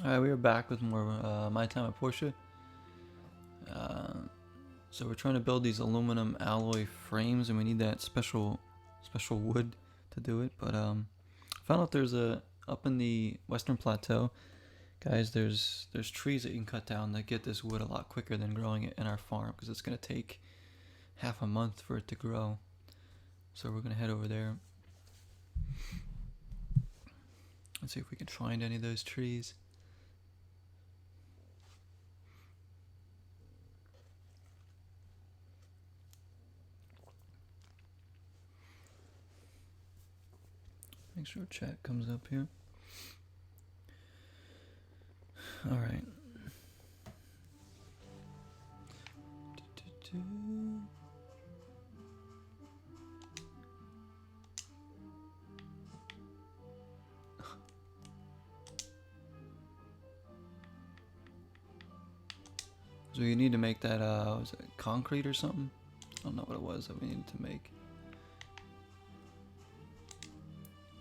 Alright, we are back with more My Time at Portia. Uh, so we're trying to build these aluminum alloy frames, and we need that special wood to do it. But I found out there's up in the Western Plateau, guys. There's trees that you can cut down that get this wood a lot quicker than growing it in our farm, because it's gonna take half a month for it to grow. So we're gonna head over there. Let's see if we can find any of those trees. Make sure chat comes up here. All right. So you need to make that, was it concrete or something? I don't know what it was that we needed to make.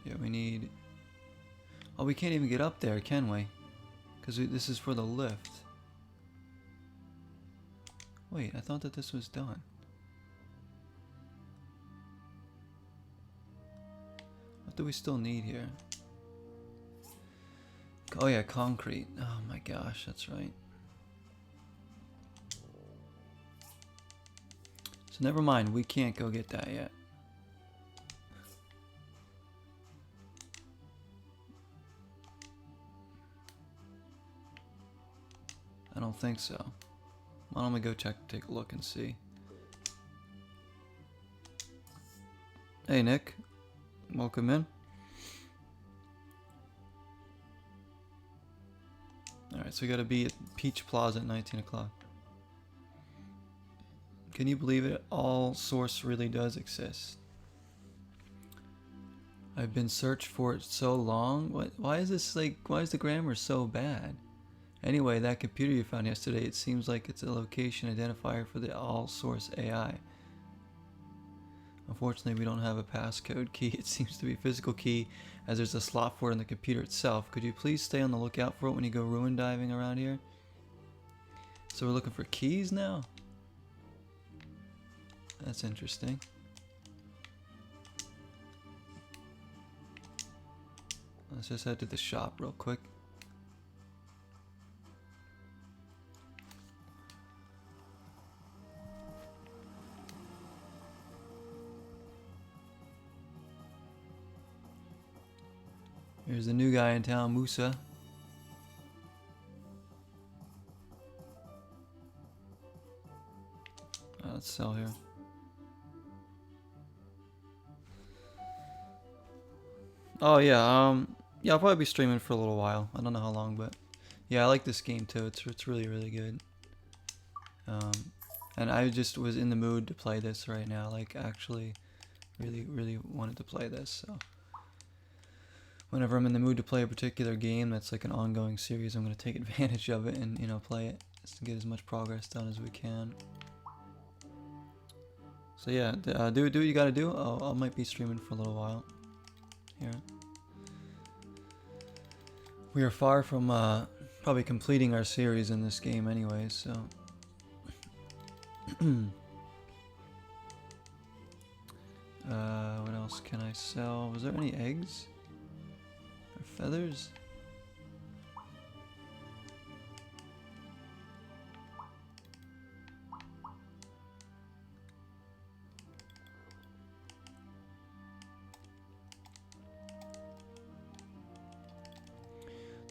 Yeah, we need... Oh, we can't even get up there, can we? Because this is for the lift. Wait, I thought that this was done. What do we still need here? Oh yeah, concrete. Oh my gosh, that's right. So never mind, we can't go get that yet. I don't think so. Why don't we go take a look and see. Hey Nick, welcome in. Alright, so we gotta be at Peach Plaza at 19 o'clock. Can you believe it? All source really does exist. I've been searching for it so long. Why is this like, why is the grammar so bad? Anyway, that computer you found yesterday, it seems like it's a location identifier for the all-source AI. Unfortunately, we don't have a passcode key. It seems to be a physical key, as there's a slot for it in the computer itself. Could you please stay on the lookout for it when you go ruin diving around here? So we're looking for keys now? That's interesting. Let's just head to the shop real quick. Here's the new guy in town, Musa. Let's sell here. Oh yeah, yeah, I'll probably be streaming for a little while. I don't know how long, but yeah, I like this game too. It's really good. And I just was in the mood to play this right now. Like actually, really wanted to play this. So whenever I'm in the mood to play a particular game that's like an ongoing series, I'm gonna take advantage of it and play it just to get as much progress done as we can. So yeah, do what you gotta do. I might be streaming for a little while. Here. We are far from probably completing our series in this game anyway, so what else can I sell? Was there any eggs or feathers?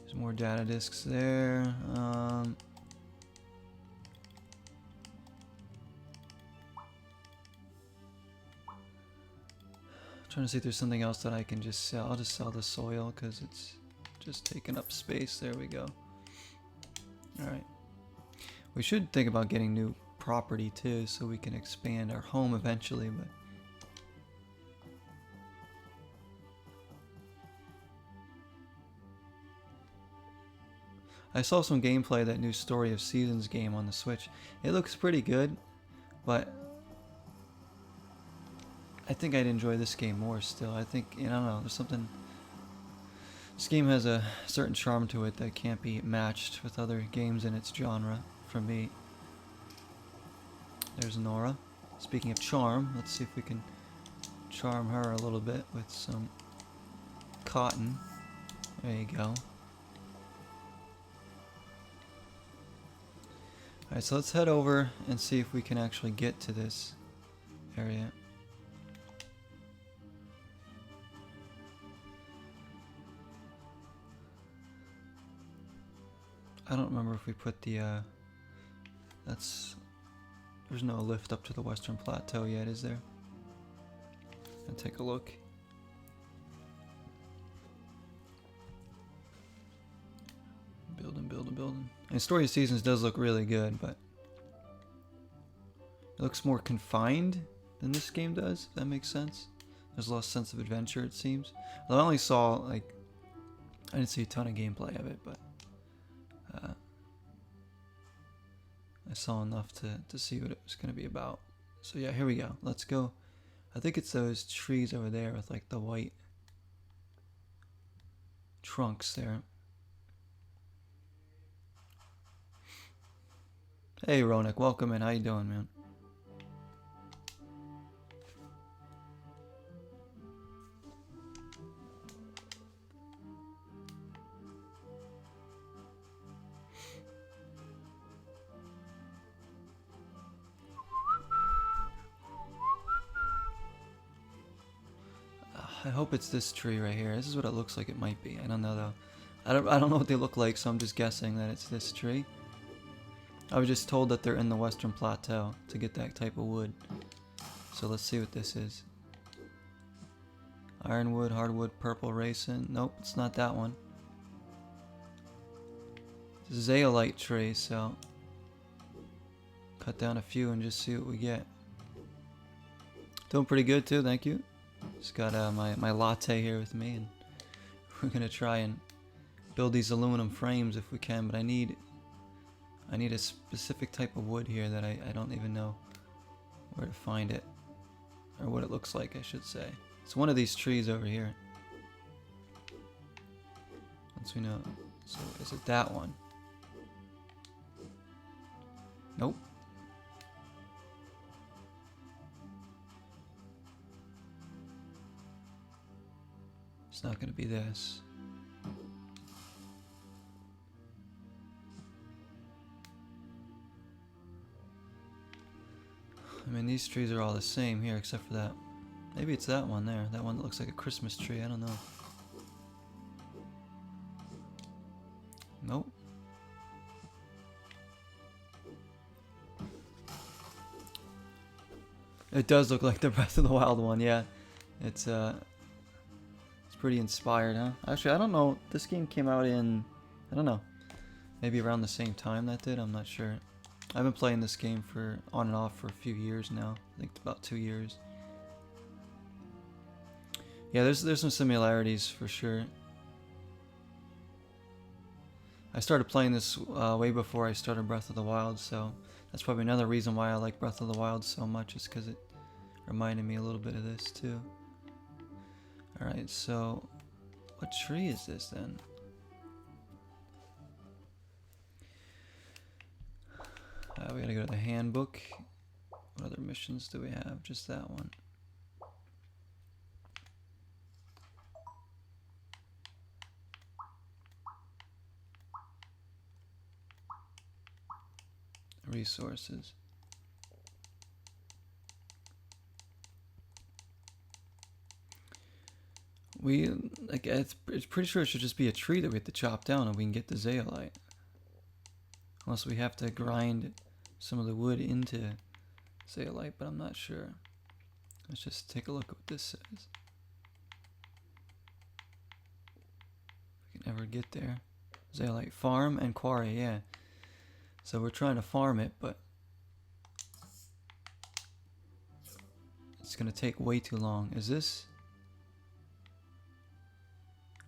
There's more data disks there. Trying to see if there's something else that I can just sell. I'll just sell the soil because it's just taking up space. There we go. Alright. We should think about getting new property too, so we can expand our home eventually, but I saw some gameplay of that new Story of Seasons game on the Switch. It looks pretty good, but I think I'd enjoy this game more still. I think, I don't know, there's something This game has a certain charm to it that can't be matched with other games in its genre for me. There's Nora. Speaking of charm, let's see if we can charm her a little bit with some cotton. There you go. Alright, so let's head over and see if we can actually get to this area. I don't remember if we put the, there's no lift up to the Western Plateau yet, is there? I'll take a look. Building. And Story of Seasons does look really good, but it looks more confined than this game does, if that makes sense. There's less sense of adventure, it seems. Well, I only saw, like, I didn't see a ton of gameplay of it, but I saw enough to see what it was going to be about. So yeah, here we go. Let's go. I think it's those trees over there with like the white trunks there. Hey Ronak, welcome in. How you doing, man? I hope it's this tree right here. This is what it looks like it might be. I don't know though. I don't know what they look like, so I'm just guessing that it's this tree. I was just told that they're in the Western Plateau to get that type of wood. So let's see what this is. Ironwood, hardwood, purple raisin. Nope, it's not that one. It's a zeolite tree, so cut down a few and just see what we get. Doing pretty good too, thank you. Just got my latte here with me, and we're gonna try and build these aluminum frames if we can, but I need a specific type of wood here that I don't even know where to find it, or what it looks like, I should say. It's one of these trees over here. Once we know, so is it that one? Nope. It's not going to be this. I mean, these trees are all the same here except for that. Maybe it's that one there. That one that looks like a Christmas tree. I don't know. Nope. It does look like the Breath of the Wild one, yeah. It's pretty inspired, huh? Actually, I don't know. This game came out in, I don't know, maybe around the same time that did. I'm not sure. I've been playing this game for on and off for a few years now. I think about 2 years. Yeah, there's some similarities for sure. I started playing this way before I started Breath of the Wild, so that's probably another reason why I like Breath of the Wild so much, is because it reminded me a little bit of this too. Alright, so what tree is this then? We gotta go to the handbook. What other missions do we have? Just that one. Resources. It's pretty sure it should just be a tree that we have to chop down and we can get the zeolite. Unless we have to grind some of the wood into zeolite, but I'm not sure. Let's just take a look at what this says. If we can ever get there. Zeolite farm and quarry, yeah. So we're trying to farm it, but it's gonna take way too long. Is this?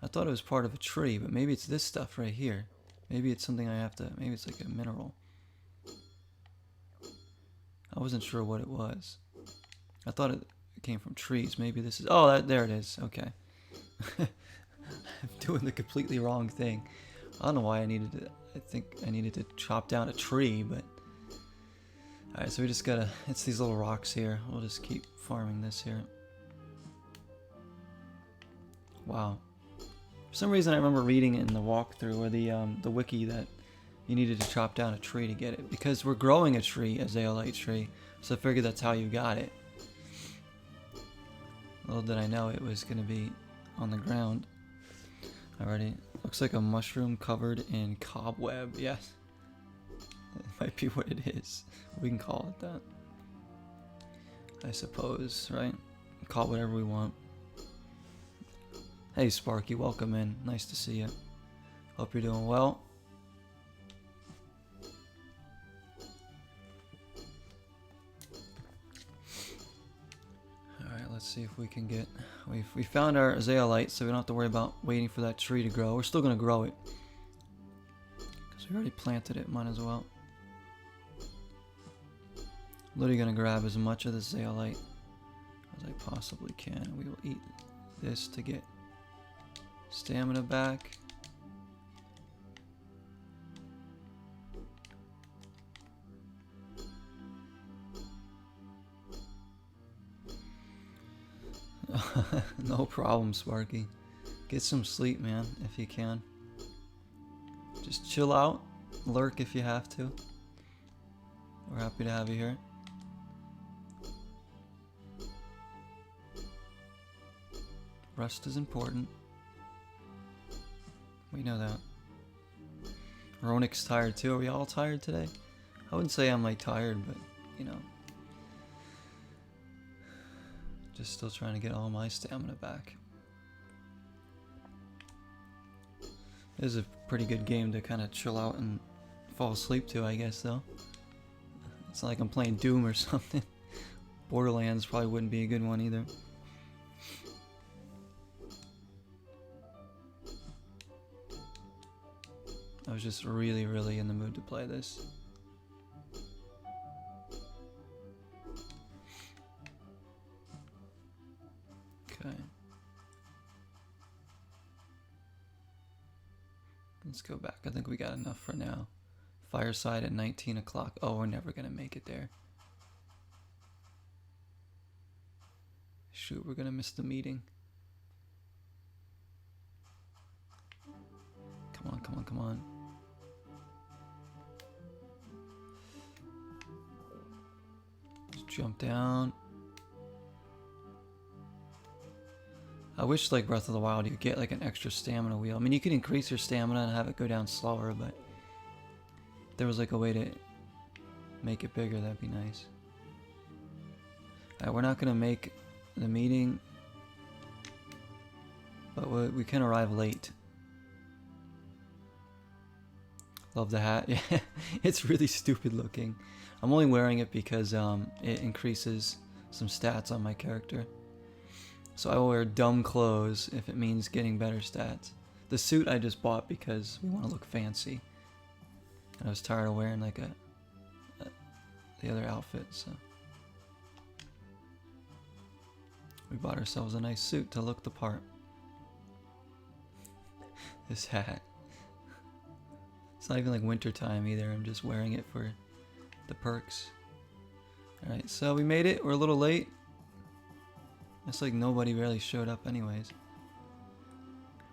I thought it was part of a tree, but maybe it's this stuff right here. Maybe it's something I have to, maybe it's like a mineral. I wasn't sure what it was. I thought it came from trees. Maybe this is, oh, there it is. Okay. doing the completely wrong thing. I don't know why I needed to. I think I needed to chop down a tree, but... Alright, so we just gotta... It's these little rocks here. We'll just keep farming this here. Wow. For some reason I remember reading it in the walkthrough or the wiki that you needed to chop down a tree to get it. Because we're growing a tree, a zeolite tree. So I figured that's how you got it. Little did I know it was going to be on the ground. Alrighty. Looks like a mushroom covered in cobweb. Yes. That might be what it is. We can call it that. I suppose, right? Call it whatever we want. Hey Sparky, welcome in. Nice to see you. Hope you're doing well. Alright, let's see if we can get... We found our zeolite, so we don't have to worry about waiting for that tree to grow. We're still going to grow it. Because we already planted it, might as well. Literally going to grab as much of the zeolite as I possibly can. We will eat this to get stamina back. No problem, Sparky. Get some sleep, man, if you can. Just chill out. Lurk if you have to. We're happy to have you here. Rest is important. We know that. Ronik's tired too. Are we all tired today? I wouldn't say I'm like tired, but you know. Just still trying to get all my stamina back. This is a pretty good game to kind of chill out and fall asleep to, I guess, though. It's not like I'm playing Doom or something. Borderlands probably wouldn't be a good one either. I was just really, really in the mood to play this. Okay. Let's go back. I think we got enough for now. Fireside at 19 o'clock. Oh, we're never going to make it there. Shoot, we're going to miss the meeting. Come on, come on, come on. Just jump down. I wish like Breath of the Wild you could get like an extra stamina wheel. I mean, you could increase your stamina and have it go down slower, but if there was like a way to make it bigger, that'd be nice. Alright, we're not gonna make the meeting, but we can arrive late. Love the hat. Yeah, it's really stupid looking. I'm only wearing it because it increases some stats on my character. So I will wear dumb clothes if it means getting better stats. The suit I just bought because we want to look fancy. And I was tired of wearing like the other outfit, so we bought ourselves a nice suit to look the part. This hat. It's not even like winter time either. I'm just wearing it for the perks. Alright, so we made it. We're a little late. It's like nobody really showed up anyways.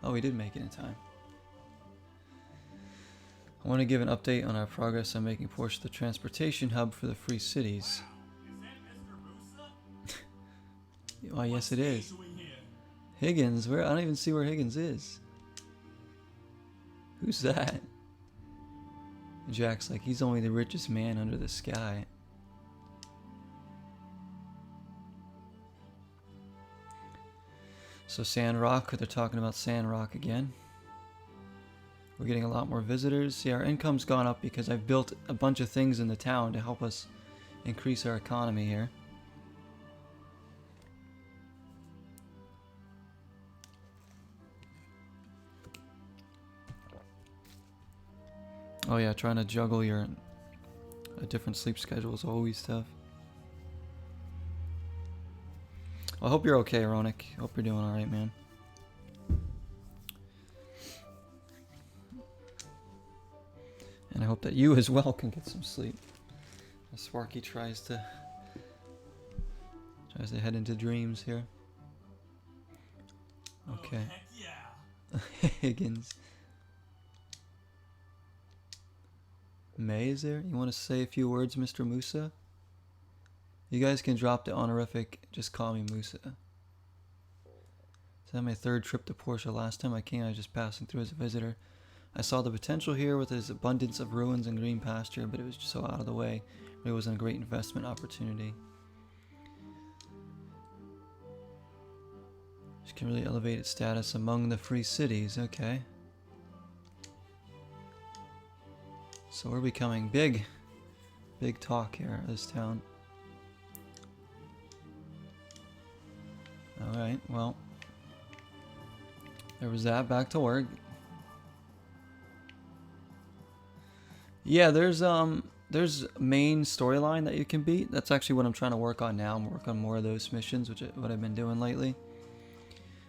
Oh, we did make it in time. I want to give an update on our progress on making Portia the transportation hub for the free cities. Why, yes it is. Higgins? Where? I don't even see where Higgins is. Who's that? Jack's like, he's only the richest man under the sky. So Sandrock, they're talking about Sandrock again. We're getting a lot more visitors. See, our income's gone up because I've built a bunch of things in the town to help us increase our economy here. Oh yeah, trying to juggle your different sleep schedules is always tough. I hope you're okay, Ronick. Hope you're doing alright, man. And I hope that you as well can get some sleep. As Sparky tries to head into dreams here. Okay. Oh, heck yeah. Higgins. May is there? You want to say a few words, Mr. Musa? You guys can drop the honorific. Just call me Musa. Is that my third trip to Portia? Last time I came, I was just passing through as a visitor. I saw the potential here with its abundance of ruins and green pasture, but it was just so out of the way. It wasn't a great investment opportunity. Which can really elevate its status among the free cities. Okay. So we're becoming big. Big talk here, this town. Alright, well. There was that. Back to work. Yeah, there's main storyline that you can beat. That's actually what I'm trying to work on now. I'm working on more of those missions, which is what I've been doing lately.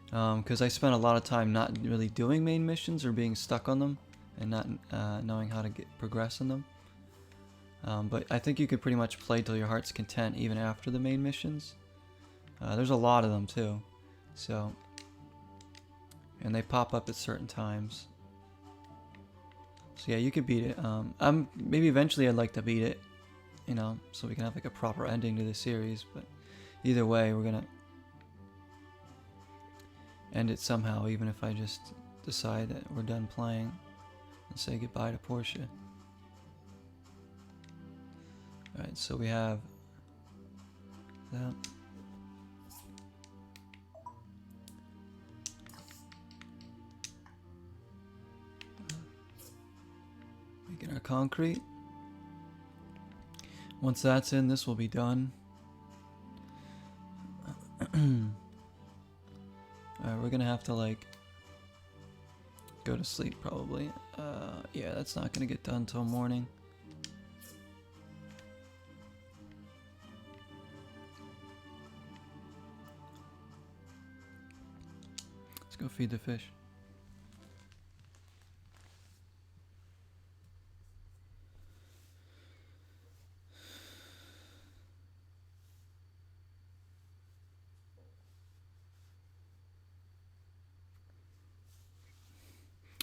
Because I spent a lot of time not really doing main missions or being stuck on them and not knowing how to progress in them. But I think you could pretty much play till your heart's content even after the main missions. There's a lot of them too, so, and they pop up at certain times. So yeah, you could beat it. Maybe eventually I'd like to beat it, you know, so we can have like a proper ending to the series. But either way, we're gonna end it somehow, even if I just decide that we're done playing and say goodbye to Portia. Alright, so we have that. Making our concrete. Once that's in, this will be done. Alright, we're gonna have to like go to sleep probably. Yeah, that's not gonna get done till morning. Let's go feed the fish.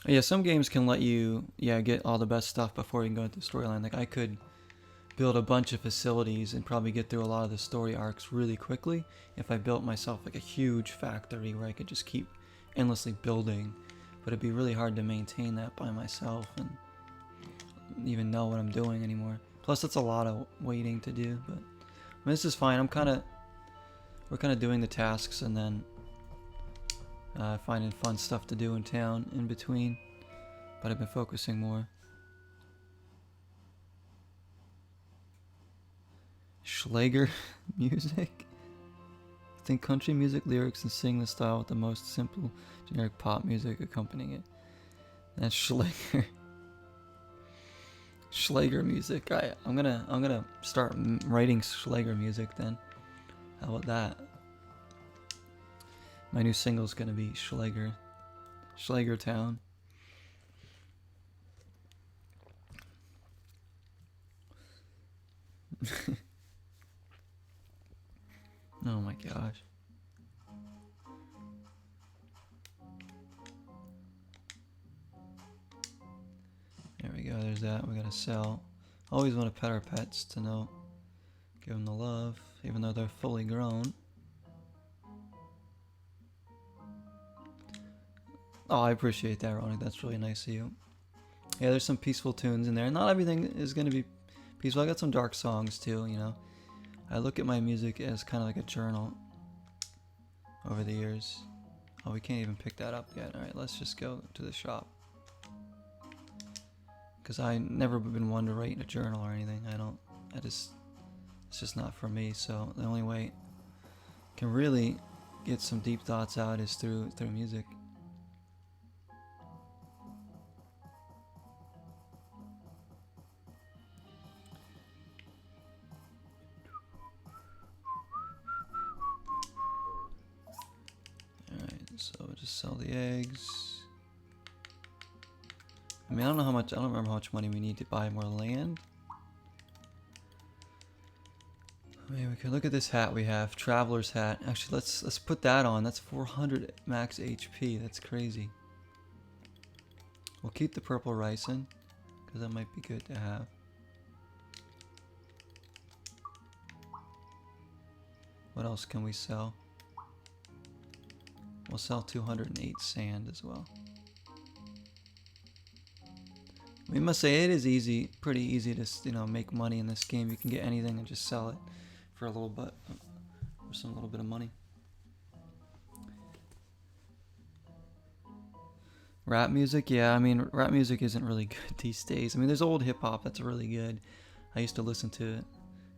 Yeah, some games can let you, get all the best stuff before you can go into the storyline. Like, I could build a bunch of facilities and probably get through a lot of the story arcs really quickly if I built myself like a huge factory where I could just keep endlessly building. But it'd be really hard to maintain that by myself and even know what I'm doing anymore. Plus, it's a lot of waiting to do, but I mean, this is fine. We're kind of doing the tasks and then finding fun stuff to do in town in between, but I've been focusing more. Schlager music? Think country music lyrics and sing the style with the most simple generic pop music accompanying it. That's Schlager. Schlager music. I'm gonna start writing Schlager music then. How about that? My new single's gonna be Schlager. Schlager Town. Oh my gosh. There we go, there's that. We gotta sell. Always want to pet our pets to know. Give them the love, even though they're fully grown. Oh, I appreciate that, Ronnie. That's really nice of you. Yeah, there's some peaceful tunes in there. Not everything is going to be peaceful. I got some dark songs too, you know. I look at my music as kind of like a journal over the years. Oh, we can't even pick that up yet. Alright, let's just go to the shop. Because I never been one to write in a journal or anything. It's just not for me. So the only way I can really get some deep thoughts out is through music. So just sell the eggs. I mean, I don't know how much. I don't remember how much money we need to buy more land. I mean, we could look at this hat we have, traveler's hat. Actually, let's put that on. That's 400 max HP. That's crazy. We'll keep the purple ricin, because that might be good to have. What else can we sell? We'll sell 208 sand as well. We must say it is easy, pretty easy to make money in this game. You can get anything and just sell it for a little bit, for some little bit of money. Rap music, yeah. I mean, rap music isn't really good these days. I mean, there's old hip hop that's really good. I used to listen to it,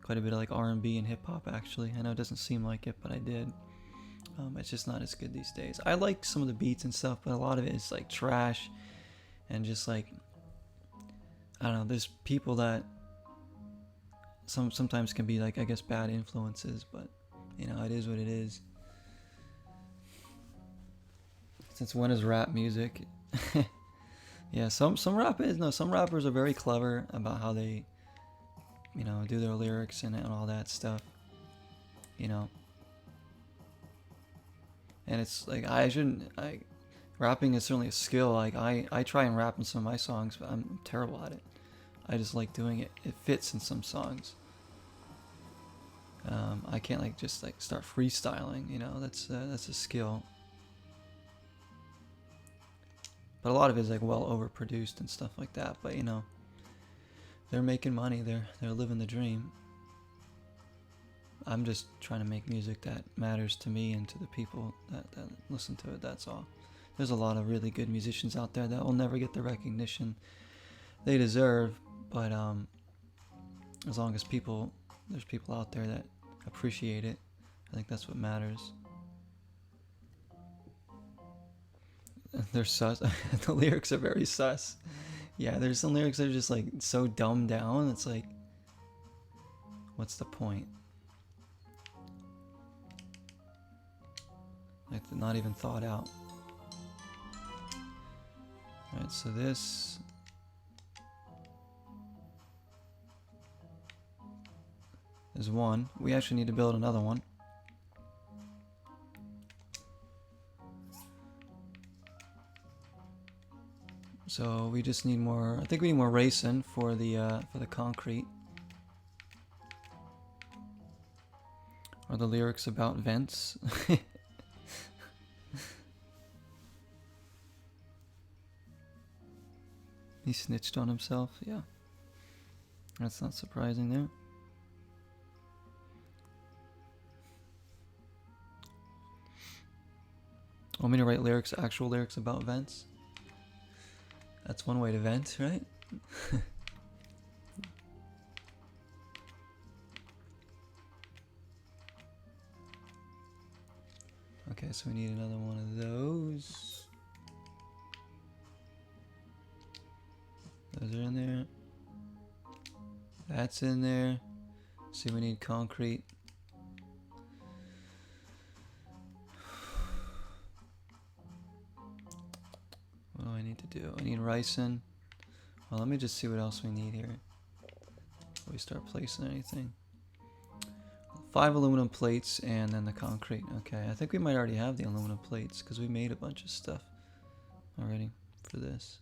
quite a bit of like R&B and hip hop actually. I know it doesn't seem like it, but I did. It's just not as good these days. I like some of the beats and stuff, but a lot of it is like trash and just like, I don't know. There's people that sometimes can be like, I guess, bad influences, but it is what it is. Since when is rap music? Yeah, some rappers are very clever about how they, do their lyrics and all that stuff. And it's like rapping is certainly a skill. Like I try and rap in some of my songs, but I'm terrible at it. I just like doing it. It fits in some songs. I can't just start freestyling. That's a skill. But a lot of it is like well overproduced and stuff like that. But they're making money. They're living the dream. I'm just trying to make music that matters to me and to the people that listen to it. That's all. There's a lot of really good musicians out there that will never get the recognition they deserve. But as long as there's people out there that appreciate it, I think that's what matters. They're sus. The lyrics are very sus. Yeah, there's some lyrics that are just like so dumbed down. It's like, what's the point? Like, not even thought out. Alright, so this is one. We actually need to build another one. So we just need more. I think we need more racing for the concrete. Are the lyrics about vents? He snitched on himself. Yeah, that's not surprising there. Want me to write actual lyrics about vents? That's one way to vent, right? Okay, so we need another one of those. Those are in there. That's in there. See, we need concrete. What do I need to do? I need ricin. Well, let me just see what else we need here before we start placing anything. 5 aluminum plates and then the concrete. Okay, I think we might already have the aluminum plates because we made a bunch of stuff already for this.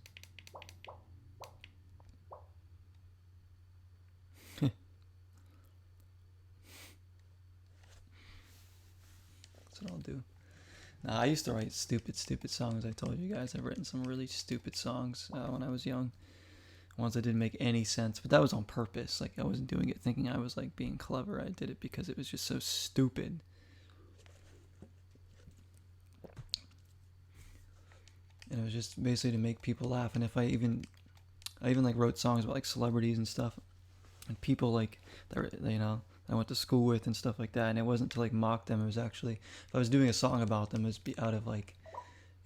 That's what I'll do. Nah, I used to write stupid songs. I told you guys I've written some really stupid songs when I was young. Ones that didn't make any sense, but that was on purpose. Like, I wasn't doing it thinking I was like being clever. I did it because it was just so stupid. And it was just basically to make people laugh. And if I even like wrote songs about like celebrities and stuff, and people like that, I went to school with and stuff like that. And it wasn't to like mock them. It was actually, if I was doing a song about them, it was out of like,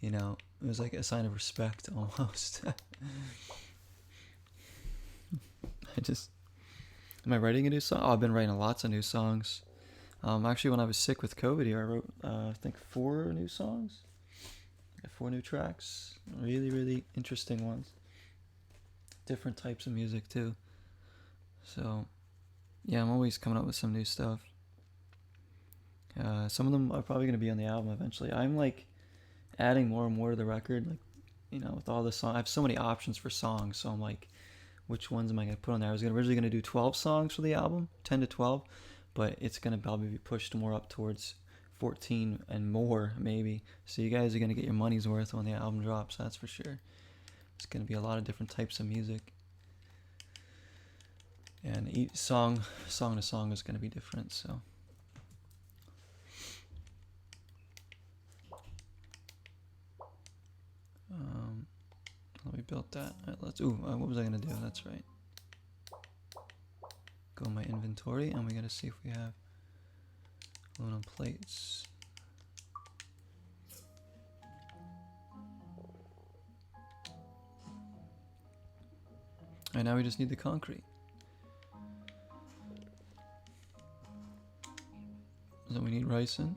it was like a sign of respect almost. Am I writing a new song? Oh, I've been writing lots of new songs. Actually, when I was sick with COVID here, I wrote, I think 4 new songs. 4 new tracks. Really, really interesting ones. different types of music too. So yeah, I'm always coming up with some new stuff. Some of them are probably gonna be on the album eventually. I'm like adding more and more to the record, like, you know, with all the songs. I have so many options for songs, so I'm like, which ones am I gonna put on there? I was originally gonna do 12 songs for the album, 10 to 12, but it's gonna probably be pushed more up towards 14 and more maybe. So you guys are gonna get your money's worth when the album drops. That's for sure. It's gonna be a lot of different types of music, and each song to song is gonna be different. So. We built that. Right, let's. What was I gonna do? That's right. Go in my inventory, and we gotta see if we have aluminum plates. And now we just need the concrete. So we need ricin.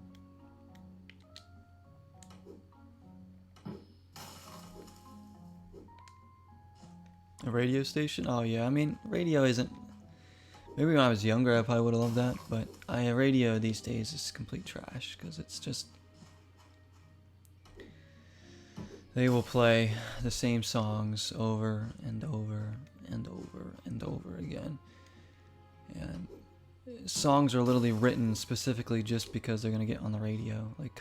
A radio station? Oh yeah, I mean, radio isn't... Maybe when I was younger I probably would have loved that, but radio these days is complete trash, because it's just... They will play the same songs over and over and over and over again. And songs are literally written specifically just because they're going to get on the radio. Like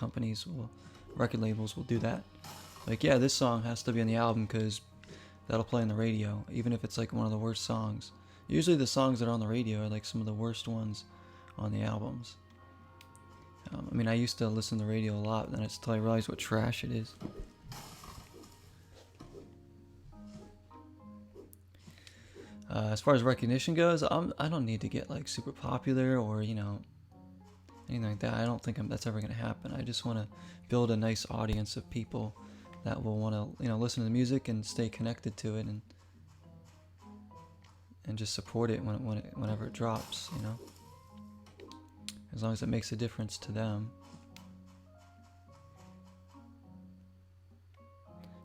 record labels will do that. Like, yeah, this song has to be on the album because that'll play on the radio, even if it's like one of the worst songs. Usually the songs that are on the radio are like some of the worst ones on the albums. I mean, I used to listen to the radio a lot, and it's until I realized what trash it is. As far as recognition goes, I don't need to get like super popular or, you know, anything like that. I don't think that's ever going to happen. I just want to build a nice audience of people that will want to, you know, listen to the music and stay connected to it, and just support it whenever it drops, you know, as long as it makes a difference to them.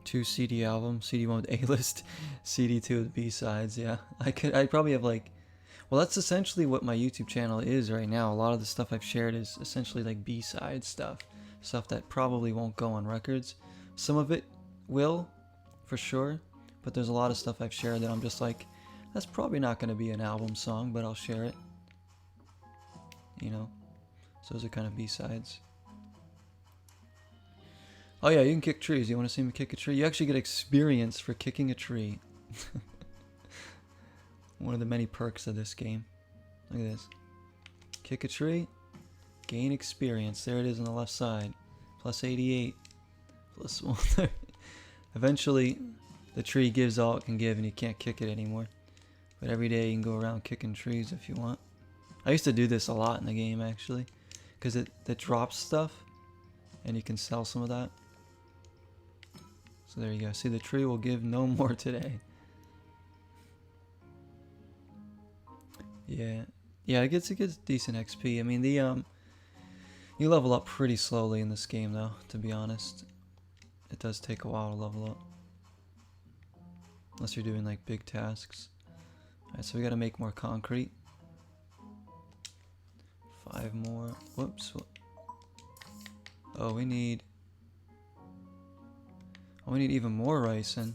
2 CD album, CD1 with A-list, CD2 with B-sides. Yeah, I'd probably have like, well, that's essentially what my YouTube channel is right now. A lot of the stuff I've shared is essentially like B-side stuff that probably won't go on records. Some of it will, for sure, but there's a lot of stuff I've shared that I'm just like, that's probably not going to be an album song, but I'll share it, you know. So those are kind of B-sides. Oh yeah, you can kick trees. You want to see me kick a tree? You actually get experience for kicking a tree. One of the many perks of this game. Look at this. Kick a tree, gain experience. There it is on the left side. Plus 88. Plus 130. Eventually, the tree gives all it can give and you can't kick it anymore. But every day you can go around kicking trees if you want. I used to do this a lot in the game, actually, because it drops stuff and you can sell some of that. So there you go. See, the tree will give no more today. Yeah, it gets decent XP. I mean, you level up pretty slowly in this game, though. To be honest, it does take a while to level up, unless you're doing like big tasks. All right, so we got to make more concrete. 5 more. Whoops. Oh, we need even more ricin.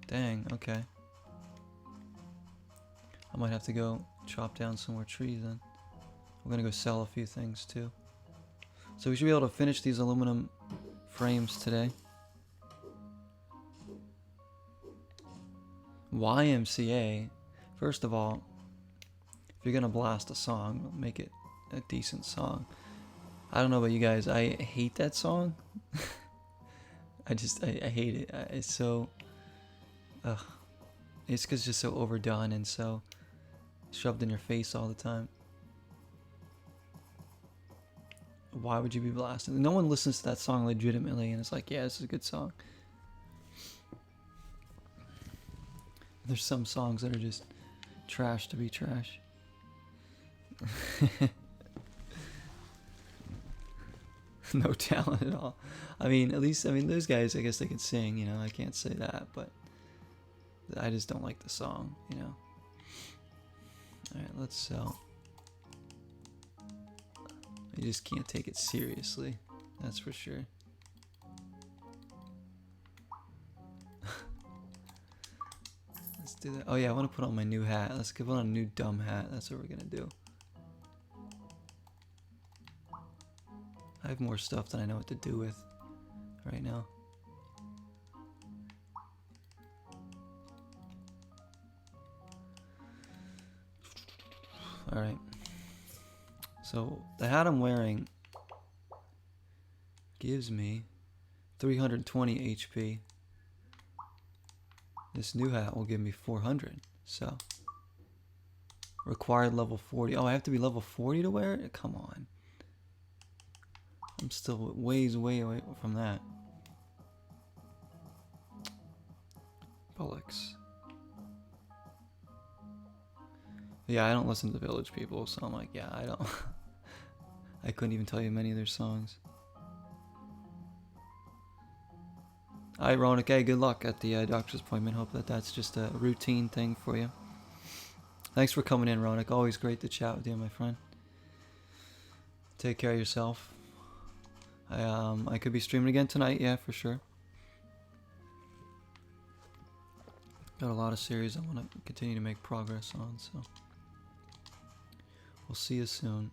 Dang, okay. I might have to go chop down some more trees then. We're gonna go sell a few things too. So we should be able to finish these aluminum frames today. YMCA. First of all, if you're gonna blast a song, make it a decent song. I don't know about you guys, I hate that song. I hate it. It's so, it's cause it's just so overdone and so shoved in your face all the time. Why would you be blasting? No one listens to that song legitimately and it's like, yeah, this is a good song. There's some songs that are just trash to be trash. No talent at all. I mean, at least, those guys, I guess they can sing, you know, I can't say that, but I just don't like the song, you know. Alright, let's sell. You just can't take it seriously, that's for sure. Let's do that. Oh yeah, I want to put on my new hat. Let's put on a new dumb hat. That's what we're gonna do. I have more stuff than I know what to do with right now. Alright. So, the hat I'm wearing gives me 320 HP. This new hat will give me 400. So, required level 40. Oh, I have to be level 40 to wear it? Come on. I'm still way away from that. Bullocks. Yeah, I don't listen to Village People, so I'm like, yeah, I don't. I couldn't even tell you many of their songs. Ironic, hey, good luck at the doctor's appointment. Hope that that's just a routine thing for you. Thanks for coming in, Ronick. Always great to chat with you, my friend. Take care of yourself. I could be streaming again tonight, yeah, for sure. Got a lot of series I want to continue to make progress on, so we'll see you soon.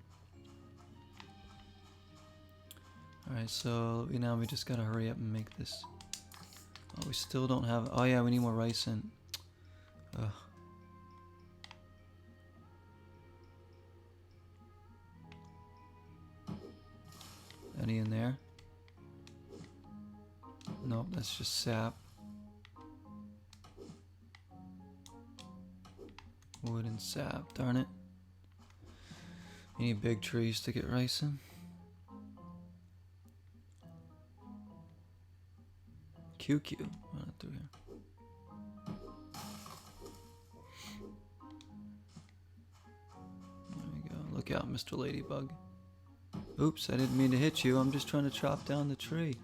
Alright, so now we just gotta hurry up and make this. Oh, we still don't have. Oh yeah, we need more rice in. Ugh. Any in there? Nope, that's just sap. Wood and sap, darn it. You need big trees to get rice in. QQ, run it through here. There we go. Look out, Mr. Ladybug. Oops, I didn't mean to hit you. I'm just trying to chop down the tree.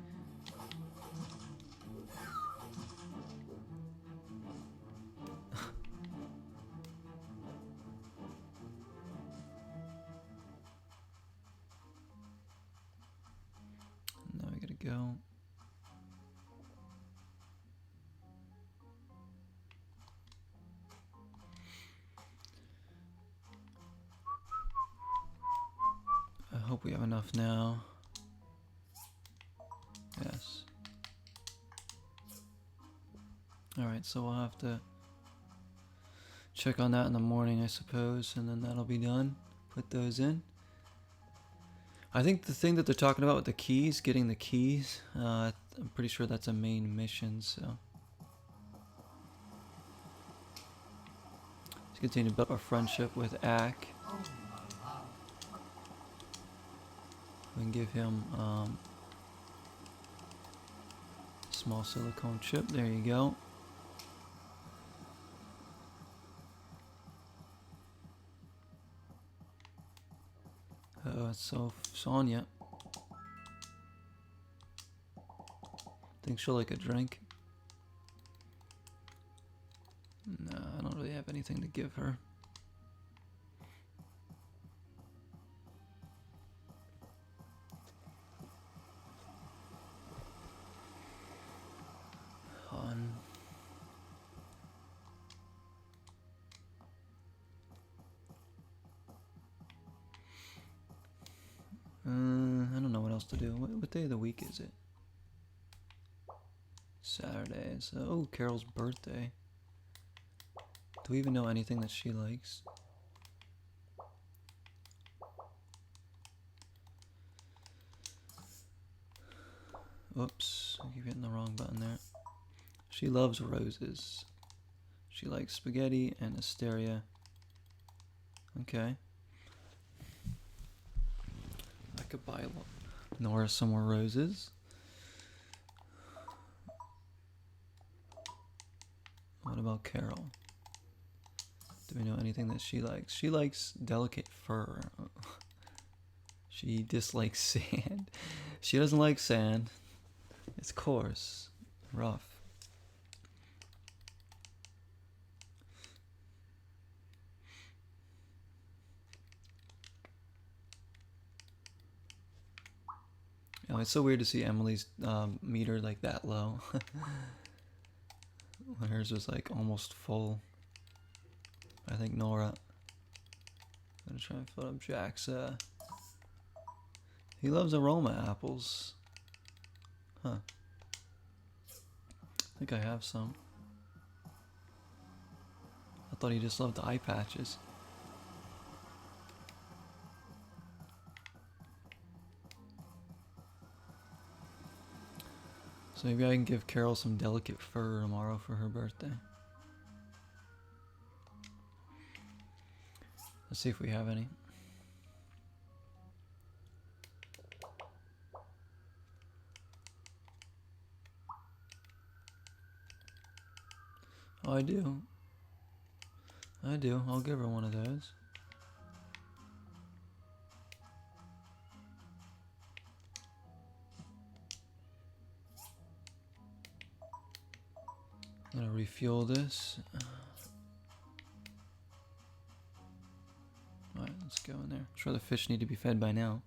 Now we gotta go. I hope we have enough now. Yes. Alright, so we'll have to check on that in the morning, I suppose, and then that'll be done. Put those in. I think the thing that they're talking about with the keys, getting the keys, I'm pretty sure that's a main mission, so. Let's continue to build our friendship with Ack. We can give him small silicone chip. There you go. So Sonya. Think she'll like a drink? No, I don't really have anything to give her. I don't know what else to do. What day of the week is it? Saturday. So, oh, Carol's birthday. Do we even know anything that she likes? Oops, I keep hitting the wrong button there. She loves roses. She likes spaghetti and Asteria. Okay. I could buy Nora some more roses. What about Carol? Do we know anything that she likes? She likes delicate fur. She dislikes sand. She doesn't like sand. It's coarse, rough. It's so weird to see Emily's meter like that low. When hers was like almost full. I think Nora. I'm gonna try and fill up Jack's. He loves aroma apples. Huh. I think I have some. I thought he just loved eye patches. So maybe I can give Carol some delicate fur tomorrow for her birthday. Let's see if we have any. Oh, I do. I do. I'll give her one of those. I'm gonna refuel this. Alright, let's go in there. I'm sure the fish need to be fed by now.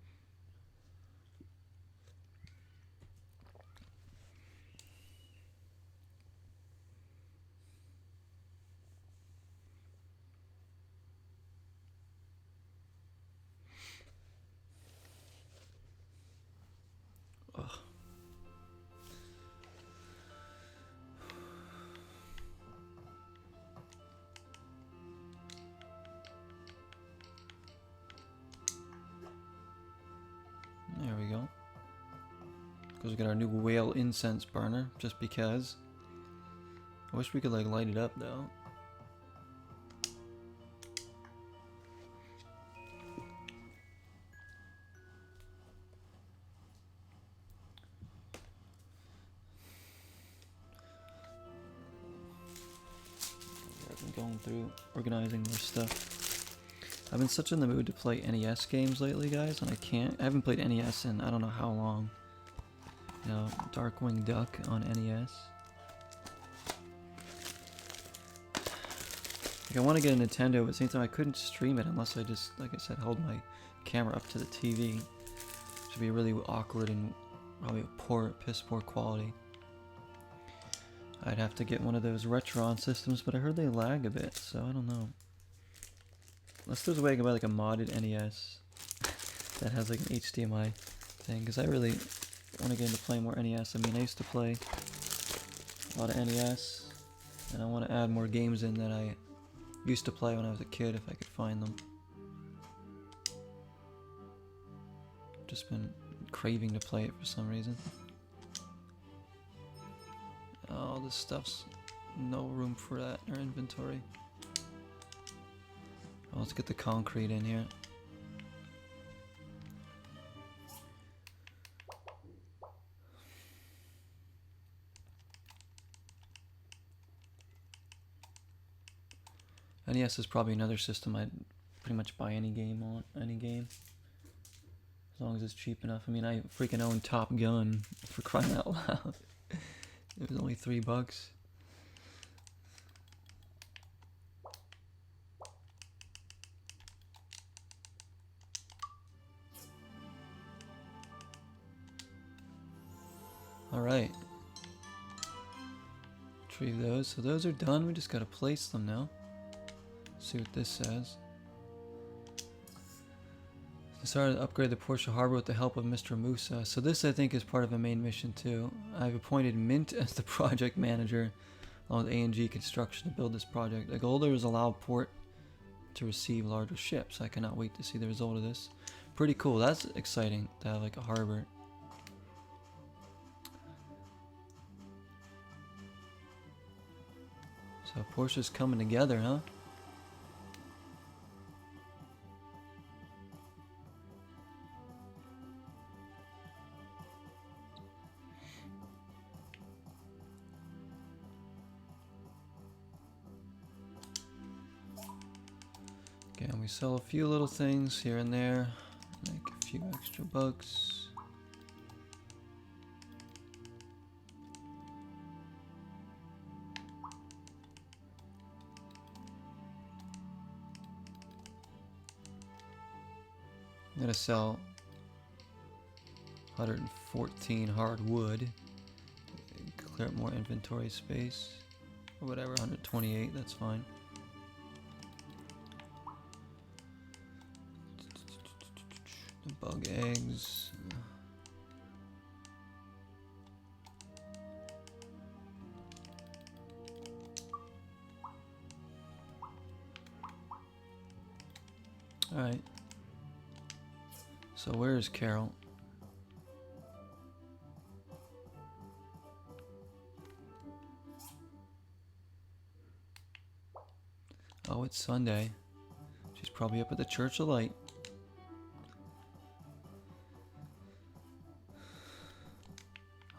Ugh. There we go. Because we got our new whale incense burner, just because. I wish we could like light it up though. I've been going through organizing more stuff. I've been such in the mood to play NES games lately, guys, and I can't. I haven't played NES in I don't know how long. You know, Darkwing Duck on NES. Like, I want to get a Nintendo, but at the same time I couldn't stream it unless I just, like I said, held my camera up to the TV. Should be really awkward and probably poor, piss poor quality. I'd have to get one of those Retron systems, but I heard they lag a bit, so I don't know. Unless there's a way I can buy like a modded NES that has like an HDMI thing, because I really want to get into playing more NES. I mean, I used to play a lot of NES, and I want to add more games in that I used to play when I was a kid if I could find them. Just been craving to play it for some reason. Oh, this stuff's no room for that in our inventory. Oh, let's get the concrete in here. NES is probably another system I'd pretty much buy any game on, any game. As long as it's cheap enough. I mean, I freaking own Top Gun, for crying out loud. It was only $3. Alright. Retrieve those. So those are done. We just gotta place them now. See what this says. Decided to upgrade the Portia Harbor with the help of Mr. Musa. So this, I think, is part of a main mission too. I've appointed Mint as the project manager along with A&G Construction to build this project. The goal there is allow port to receive larger ships. I cannot wait to see the result of this. Pretty cool. That's exciting to have like a harbor. So Portia's coming together, huh? Okay, and we sell a few little things here and there, make a few extra bucks. I'm gonna sell 114 hardwood. Clear up more inventory space. Or whatever, 128, that's fine. The bug eggs. Alright. So where is Carol? Oh, it's Sunday. She's probably up at the Church of Light.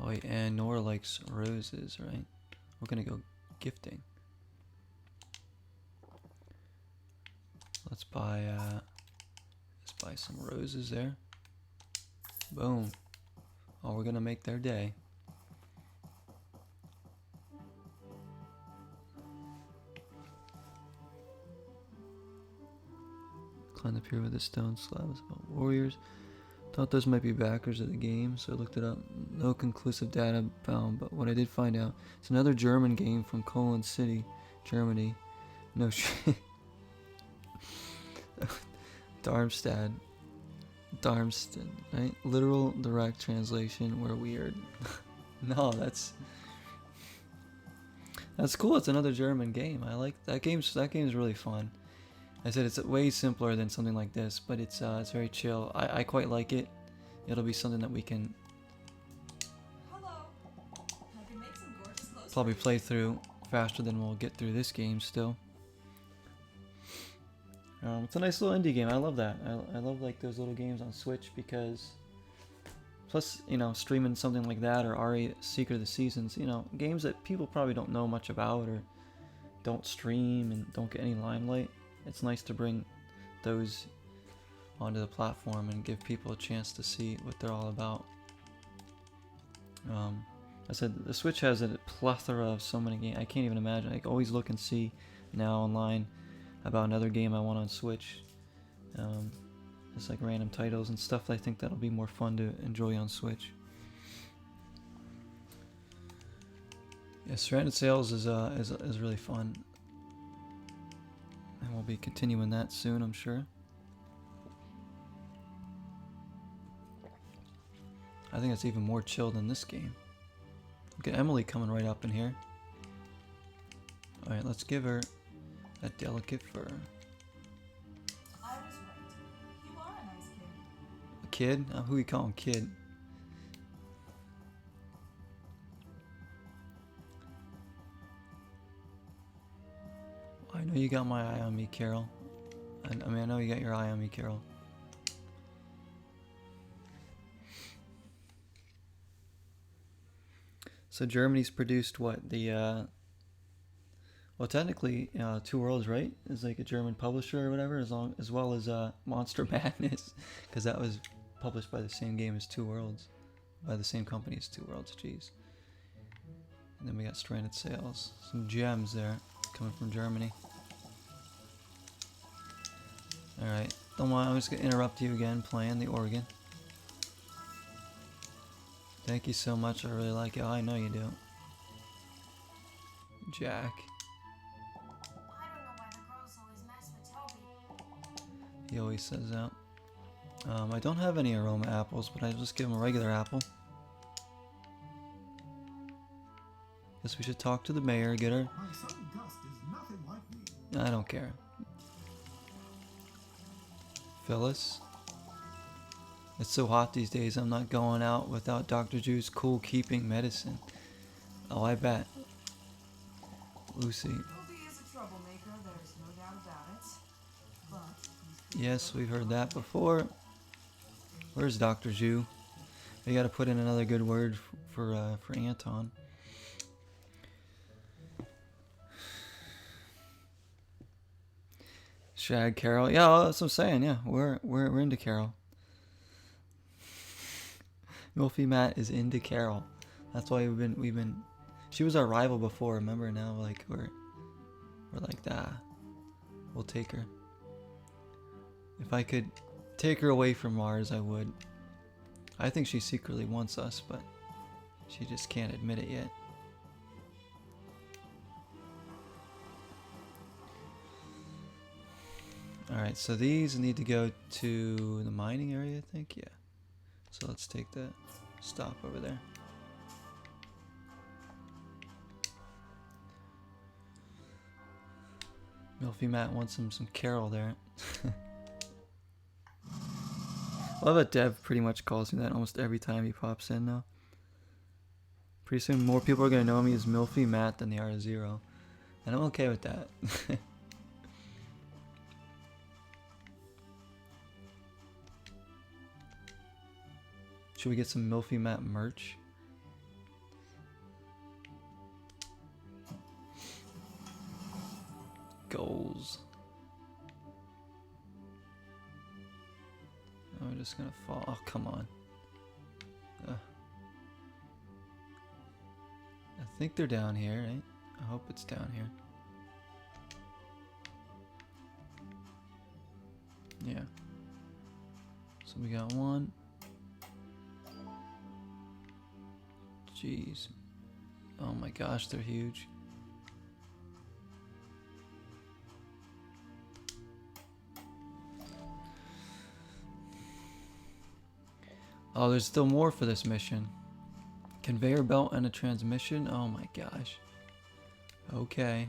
Oh wait, and Nora likes roses, right? We're gonna go gifting. Let's buy some roses there. Boom. Oh, we're gonna make their day. Climbed up here with the stone slabs about warriors. Thought those might be backers of the game, so I looked it up. No conclusive data found, but what I did find out, it's another German game from Cologne City, Germany. No shit. Darmstadt, right? Literal direct translation. We're weird. No, that's cool. It's another German game. I like that game. That game's really fun. I said it's way simpler than something like this, but it's very chill. I quite like it. It'll be something that we can probably play through faster than we'll get through this game still. It's a nice little indie game. I love that. I love like those little games on Switch because, plus, you know, streaming something like that or RE Secret of the Seasons, you know, games that people probably don't know much about or don't stream and don't get any limelight. It's nice to bring those onto the platform and give people a chance to see what they're all about. I said the Switch has a plethora of so many games. I can't even imagine. I always look and see now online about another game I want on Switch. Just like random titles and stuff. I think that'll be more fun to enjoy on Switch. Yeah, Stranded Sails is really fun, and we'll be continuing that soon, I'm sure. I think it's even more chill than this game. Look at Emily coming right up in here. Alright, let's give her a delicate fur. I was right. You are a nice kid. A kid? Who you call him kid? I know you got my eye on me, Carol. I mean, I know you got your eye on me, Carol. So Germany's produced what? The well, technically, Two Worlds, right? Is like a German publisher or whatever, as well as Monster Madness, because that was published by the same game as Two Worlds, by the same company as Two Worlds. Jeez. And then we got Stranded Sails, some gems there coming from Germany. All right, don't mind. I'm just gonna interrupt you again, playing the organ. Thank you so much. I really like it. Oh, I know you do. Jack. I don't know why the girls always mess with Toby. He always says that. I don't have any aroma apples, but I just give him a regular apple. Guess we should talk to the mayor, get her. My son Gus is nothing like me. I don't care. Phyllis. It's so hot these days, I'm not going out without Dr. Drew's cool keeping medicine. Oh, I bet. Lucy. Toby is a troublemaker, there's no doubt about it. But Yes, we've heard that before. Where's Dr. Drew? We gotta put in another good word for Anton. Shag Carol. Yeah, well, that's what I'm saying. Yeah, we're into Carol. Milfy Matt is into Carol. That's why we've been. She was our rival before. Remember now, like we're like we'll take her. If I could take her away from Mars, I would. I think she secretly wants us, but she just can't admit it yet. Alright, so these need to go to the mining area, I think? Yeah. So let's take the stop over there. Milfy Matt wants some Carol there. I love that Dev pretty much calls me that almost every time he pops in now. Pretty soon more people are going to know me as Milfy Matt than they are as Zero. And I'm okay with that. Should we get some Milfy Matt merch? Goals. Oh, we're just gonna fall. Oh, come on. I think they're down here, right? I hope it's down here. Yeah. So we got one. Jeez. Oh my gosh, they're huge. Oh, there's still more for this mission. Conveyor belt and a transmission? Oh my gosh. Okay.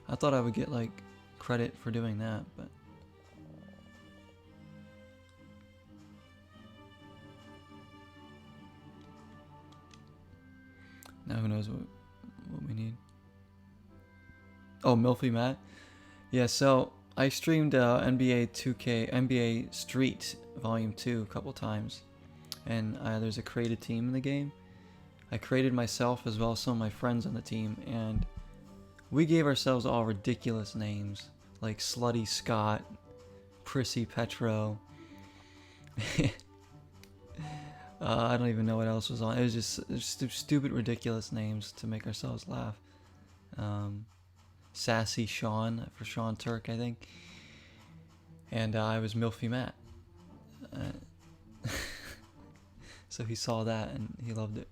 I thought I would get like credit for doing that, but now who knows what we need. Oh, Milfy Matt? Yeah, so I streamed NBA 2K, NBA Street Volume 2 a couple times. And there's a created team in the game. I created myself as well as some of my friends on the team, and we gave ourselves all ridiculous names like Slutty Scott, Prissy Petro. I don't even know what else was on. It was just stupid, ridiculous names to make ourselves laugh. Sassy Sean for Sean Turk, I think. And I was Milfy Matt. So he saw that and he loved it.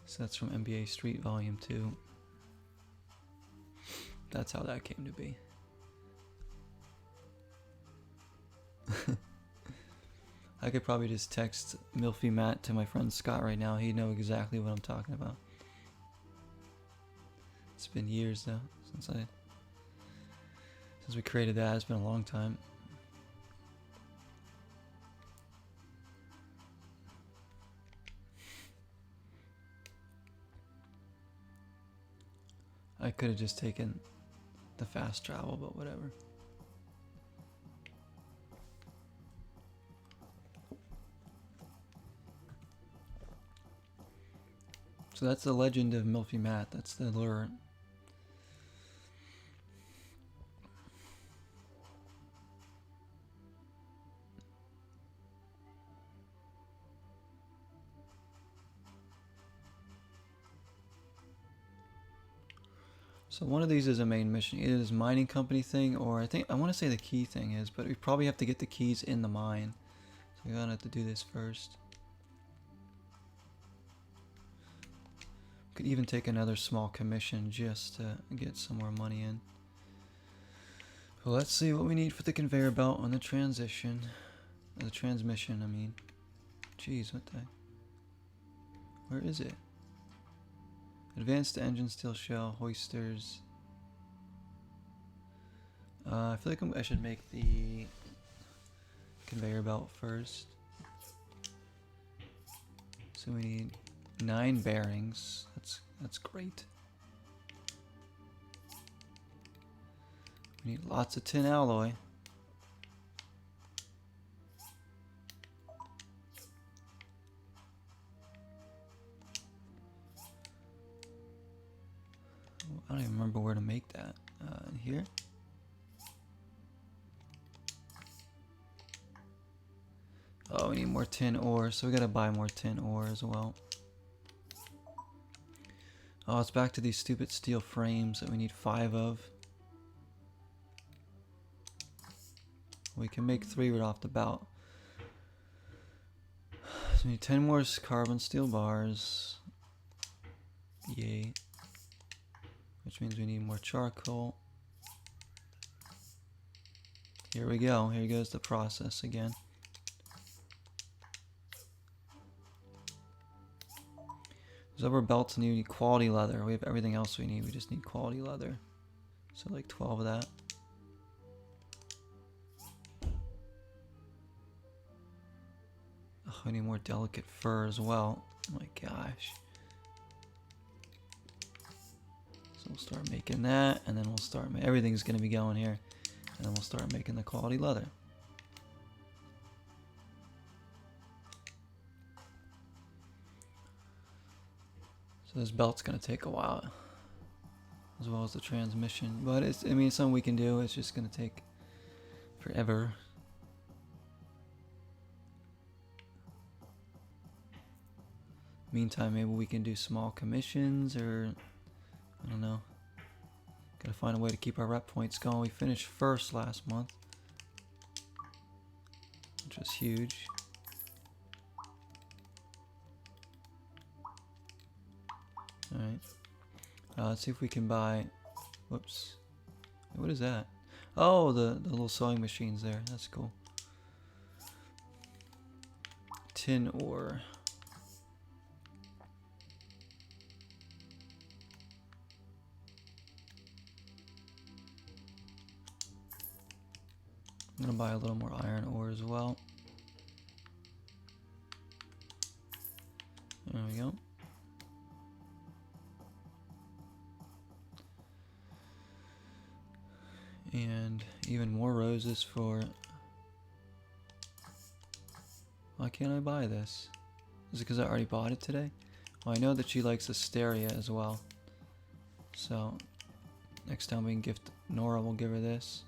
So that's from NBA Street Volume 2. That's how that came to be. I could probably just text Milfy Matt to my friend Scott right now. He'd know exactly what I'm talking about. It's been years though since we created that. It's been a long time. I could have just taken the fast travel, but whatever. So that's the legend of Milfy Matt. That's the lure. So one of these is a main mission. Either this mining company thing, or I want to say the key thing is, but we probably have to get the keys in the mine. So we're gonna have to do this first. Could even take another small commission just to get some more money in. But let's see what we need for the conveyor belt on the transition. Or the transmission, I mean. Jeez, what the heck? Where is it? Advanced engine, steel shell, hoisters. I feel like I should make the conveyor belt first. So we need 9 bearings. That's great. We need lots of tin alloy. I don't even remember where to make that. In here? Oh, we need more tin ore, so we gotta buy more tin ore as well. Oh, it's back to these stupid steel frames that we need 5 of. We can make 3 right off the bat. So we need 10 more carbon steel bars. Yay. Which means we need more charcoal. Here we go. Here goes the process again. Those rubber belts, and you need quality leather. We have everything else we need. We just need quality leather. So like 12 of that. Oh, I need more delicate fur as well. Oh my gosh. So we'll start making that, and then we'll start. Everything's going to be going here, and then we'll start making the quality leather. So this belt's going to take a while, as well as the transmission. But it's, I mean, it's something we can do. It's just going to take forever. Meantime, maybe we can do small commissions, or I don't know. Gotta find a way to keep our rep points going. We finished first last month, which was huge. Alright. Let's see if we can buy... Whoops. What is that? Oh, the little sewing machines there. That's cool. Tin ore. I'm gonna buy a little more iron ore as well. There we go. And even more roses for... Why can't I buy this? Is it because I already bought it today? Well, I know that she likes Asteria as well. So, next time we can gift Nora, we'll give her this.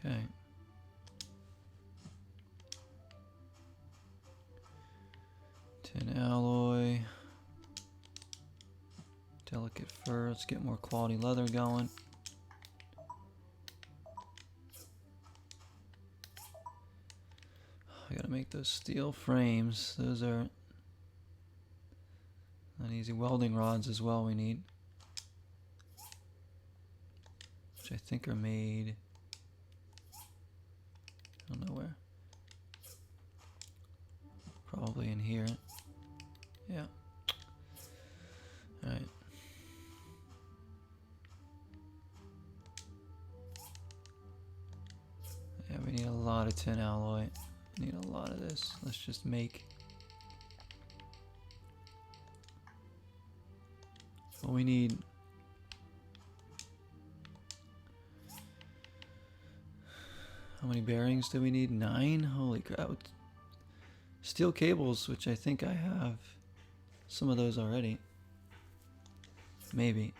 Okay. Tin alloy. Delicate fur. Let's get more quality leather going. I gotta make those steel frames. Those are not easy. Welding rods as well we need. Which I think are made... I don't know where. Probably in here. Yeah. Alright. Yeah, we need a lot of tin alloy. We need a lot of this. Let's just make... Well, we need... How many bearings do we need? 9? Holy crap. Steel cables, which I think I have some of those already. Maybe.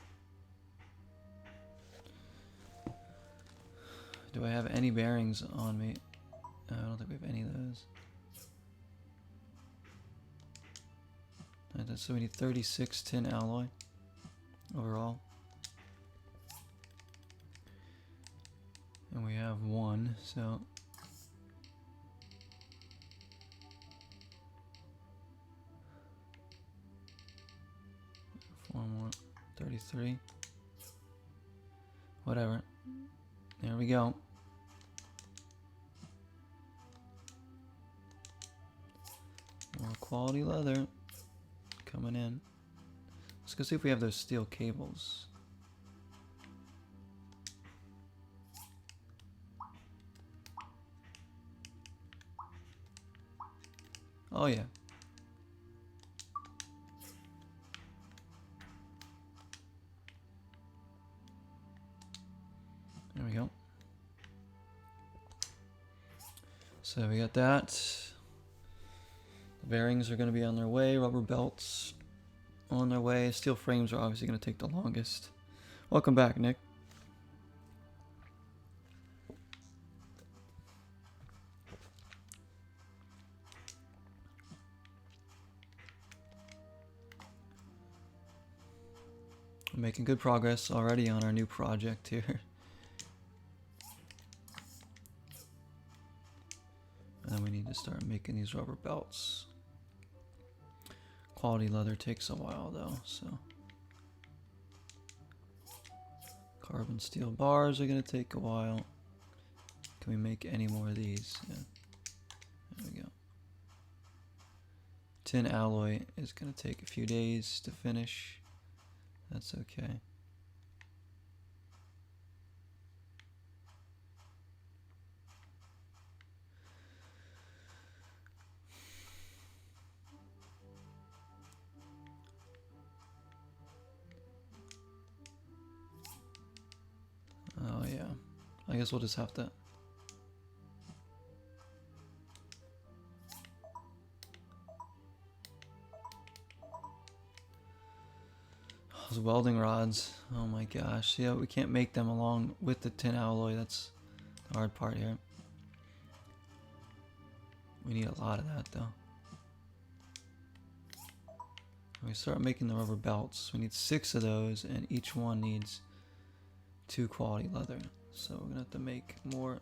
Do I have any bearings on me? I don't think we have any of those. Alright, so we need 36 tin alloy overall. And we have 1, so... One more, 33. Whatever. There we go. More quality leather coming in. Let's go see if we have those steel cables. Oh yeah. There we go. So we got that. The bearings are going to be on their way. Rubber belts on their way. Steel frames are obviously going to take the longest. Welcome back, Nick. We're making good progress already on our new project here. And then we need to start making these rubber belts. Quality leather takes a while though, so. Carbon steel bars are gonna take a while. Can we make any more of these? Yeah. There we go. Tin alloy is gonna take a few days to finish. That's okay. Oh yeah, I guess we'll just have to. Those welding rods, oh my gosh, yeah, we can't make them along with the tin alloy, that's the hard part here. We need a lot of that though. When we start making the rubber belts, we need 6 of those, and each one needs 2 quality leather. So we're gonna have to make more.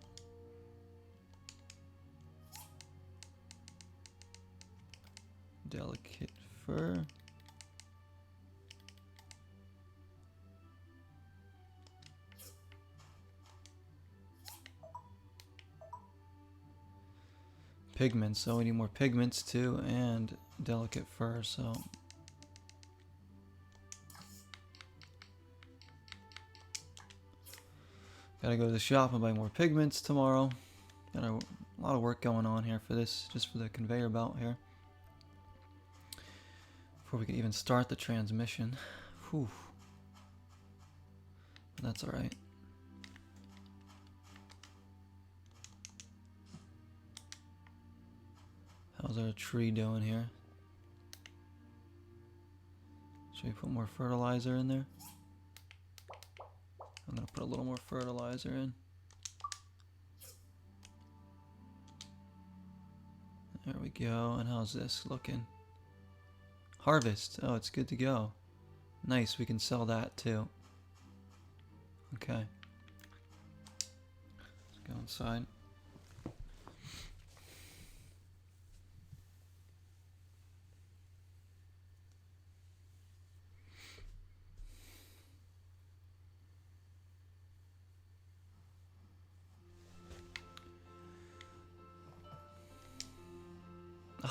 Delicate fur. Pigments, so we need more pigments too, and delicate fur, so. Gotta go to the shop and buy more pigments tomorrow. Got a lot of work going on here for this, just for the conveyor belt here. Before we can even start the transmission. Whew. That's alright. How's our tree doing here? Should we put more fertilizer in there? I'm gonna put a little more fertilizer in. There we go. And how's this looking? Harvest. Oh, it's good to go. Nice, we can sell that too. Okay. Let's go inside. Ugh.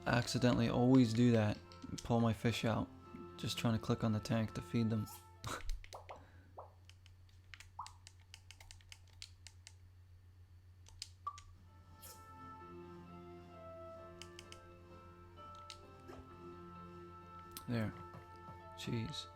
I accidentally always do that. Pull my fish out. Just trying to click on the tank to feed them. There. Jeez.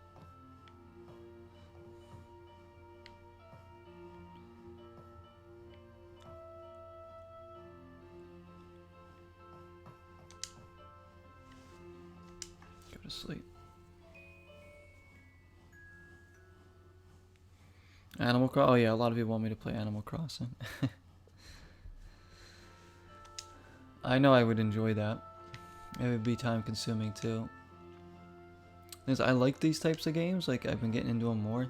Go to sleep. Animal Crossing? Oh yeah, a lot of people want me to play Animal Crossing. I know I would enjoy that. It would be time consuming too. I like these types of games, like I've been getting into them more.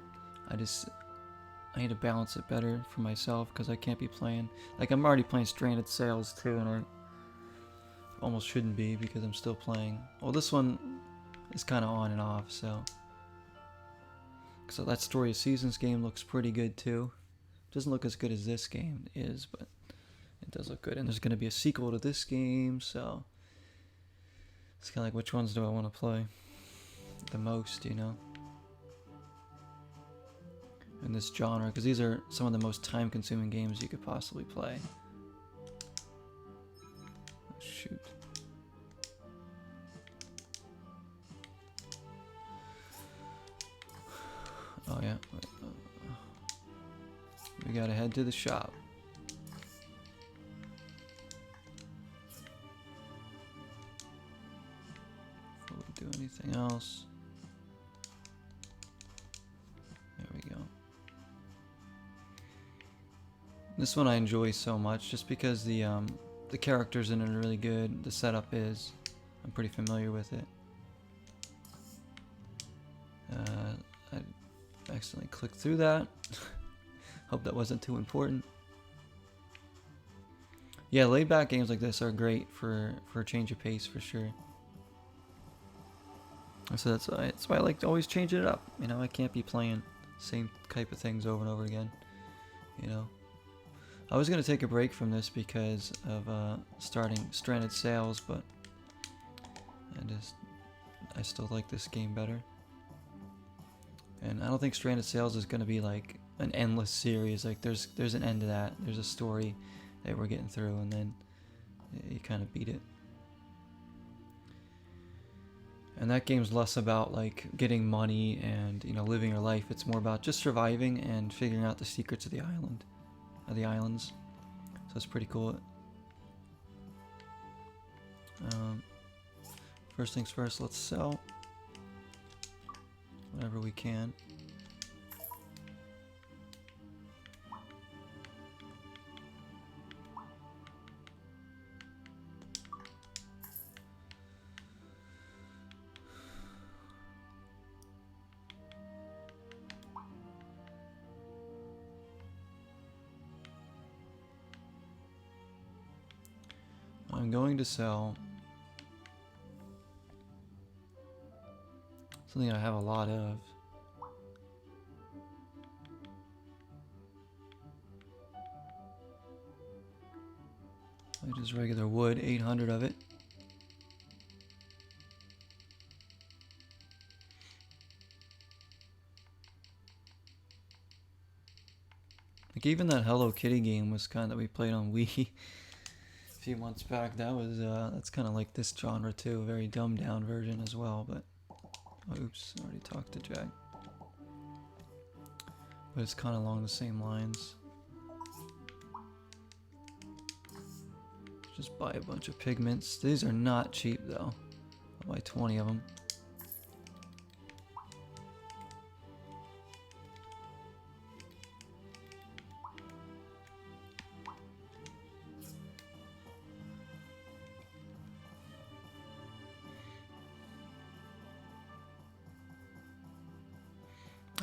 I need to balance it better for myself because I can't be playing. Like I'm already playing Stranded Sails too, and I almost shouldn't be because I'm still playing. Well, this one is kind of on and off, so. So that Story of Seasons game looks pretty good too. Doesn't look as good as this game is, but it does look good. And there's going to be a sequel to this game, so it's kind of like, which ones do I want to play the most, you know, in this genre, because these are some of the most time-consuming games you could possibly play. Oh, shoot. Oh yeah, we gotta head to the shop. Before we do anything else. There we go. This one I enjoy so much just because the characters in it are really good. The setup is. I'm pretty familiar with it. I accidentally clicked through that. Hope that wasn't too important. Yeah, laid back games like this are great for a change of pace for sure. So that's why I like to always change it up. You know, I can't be playing same type of things over and over again. You know, I was gonna take a break from this because of starting Stranded Sails, but I still like this game better. And I don't think Stranded Sails is gonna be like an endless series. Like there's an end to that. There's a story that we're getting through, and then you kind of beat it. And that game's less about like getting money and, you know, living your life. It's more about just surviving and figuring out the secrets of the islands. So it's pretty cool. First things first, let's sell whatever we can. I'm going to sell something I have a lot of. Like just regular wood, 800 of it. Like even that Hello Kitty game was kind of that we played on Wii a few months back. That was that's kind of like this genre too, a very dumbed down version as well. But oh, oops, I already talked to Jack. But it's kind of along the same lines. Just buy a bunch of pigments. These are not cheap though. I'll buy 20 of them.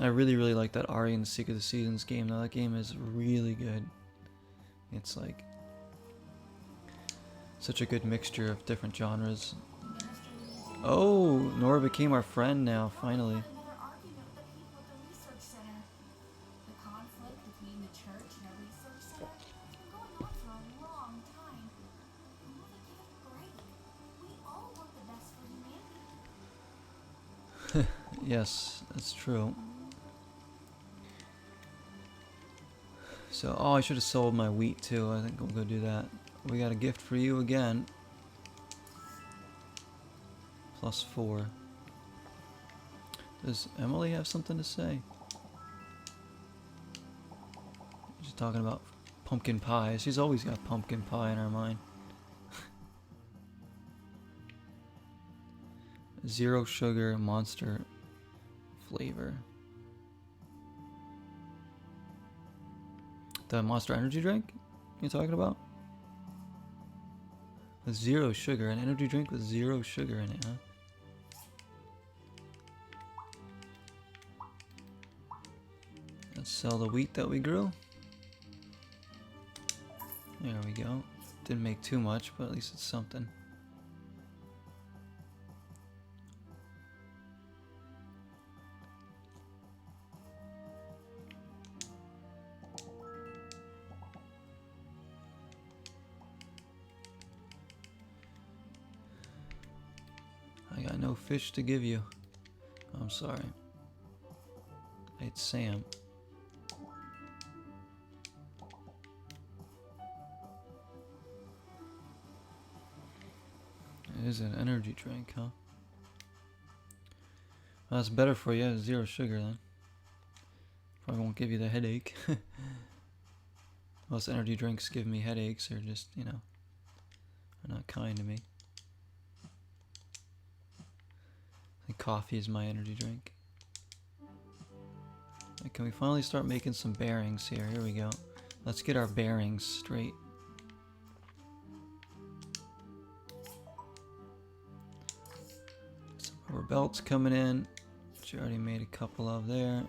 I really like that Ari and the Secret of the Seasons game. Now that game is really good. It's like such a good mixture of different genres. Oh, Nora became our friend now, finally. Another argument with the people at the research center. The conflict between the church and the research center has been going on for a long time. Will they give it a break? We all want the best for humanity. Yes, that's true. So, oh, I should have sold my wheat too. I think we'll go do that. We got a gift for you again. +4. Does Emily have something to say? She's talking about pumpkin pie. She's always got pumpkin pie in her mind. 0 sugar monster flavor. The Monster Energy drink you're talking about? With 0 sugar. An energy drink with 0 sugar in it, huh? Let's sell the wheat that we grew. There we go. Didn't make too much, but at least it's something. I got no fish to give you. I'm sorry. It's Sam. It is an energy drink, huh? Well, that's better for you. 0 sugar then. Probably won't give you the headache. Most energy drinks give me headaches or just, you know, are not kind to me. I think coffee is my energy drink. Right, can we finally start making some bearings here? Here we go. Let's get our bearings straight. Some rubber belts coming in. Which I already made a couple of there.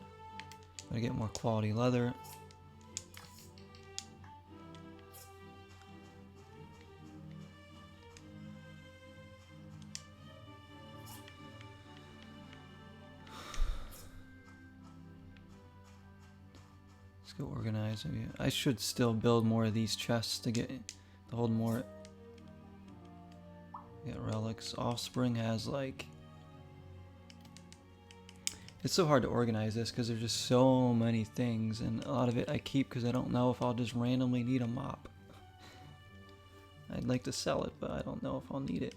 Gotta get more quality leather. Let's go organize. I should still build more of these chests to hold more. Get relics. Offspring has like. It's so hard to organize this because there's just so many things, and a lot of it I keep because I don't know if I'll just randomly need a mop. I'd like to sell it, but I don't know if I'll need it.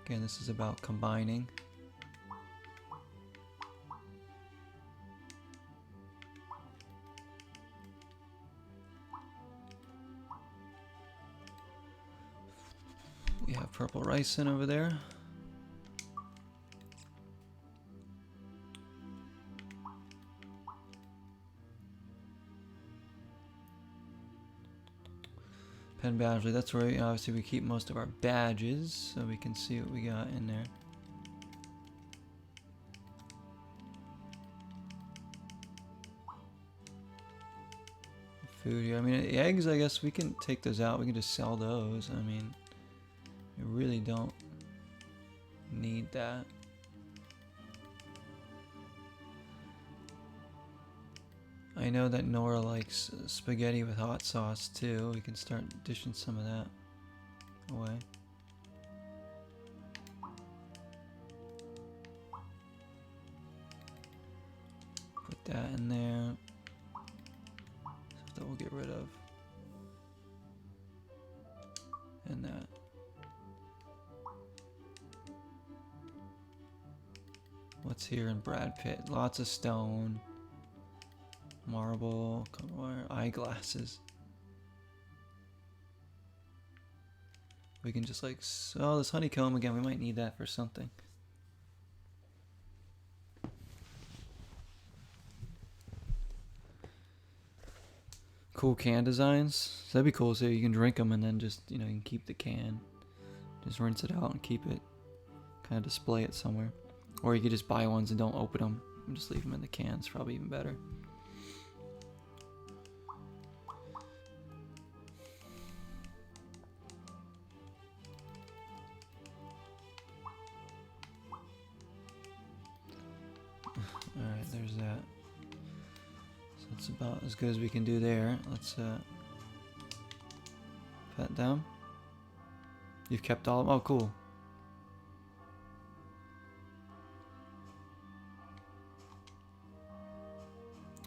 Again, this is about combining. We have purple rice in over there. Pen badge, that's where obviously we keep most of our badges, so we can see what we got in there. Food here. I mean, the eggs, I guess we can take those out. We can just sell those. I mean, we really don't need that. I know that Nora likes spaghetti with hot sauce too. We can start dishing some of that away. Put that in there. So that we'll get rid of. And that. What's here in Brad Pitt? Lots of stone. Marble, wire, eyeglasses. We can just like, oh, this honeycomb again, we might need that for something. Cool can designs. That'd be cool, so you can drink them and then just, you know, you can keep the can. Just rinse it out and keep it, kind of display it somewhere. Or you could just buy ones and don't open them and just leave them in the cans, probably even better. Alright, there's that. So it's about as good as we can do there. Let's put down. You've kept all of them? Oh, cool.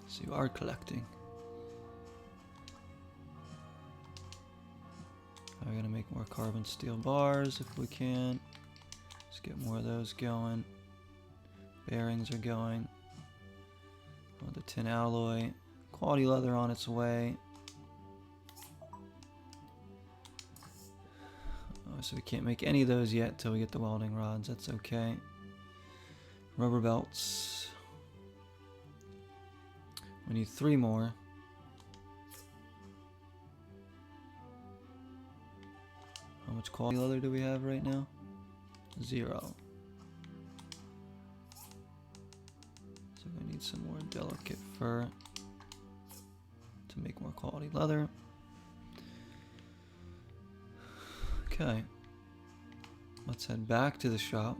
So you are collecting. We're gonna make more carbon steel bars if we can. Let's get more of those going. Bearings are going. Oh, the tin alloy. Quality leather on its way. Oh, so we can't make any of those yet until we get the welding rods. That's okay. Rubber belts. We need 3 more. How much quality leather do we have right now? 0. So we need some more delicate fur to make more quality leather. Okay. Let's head back to the shop.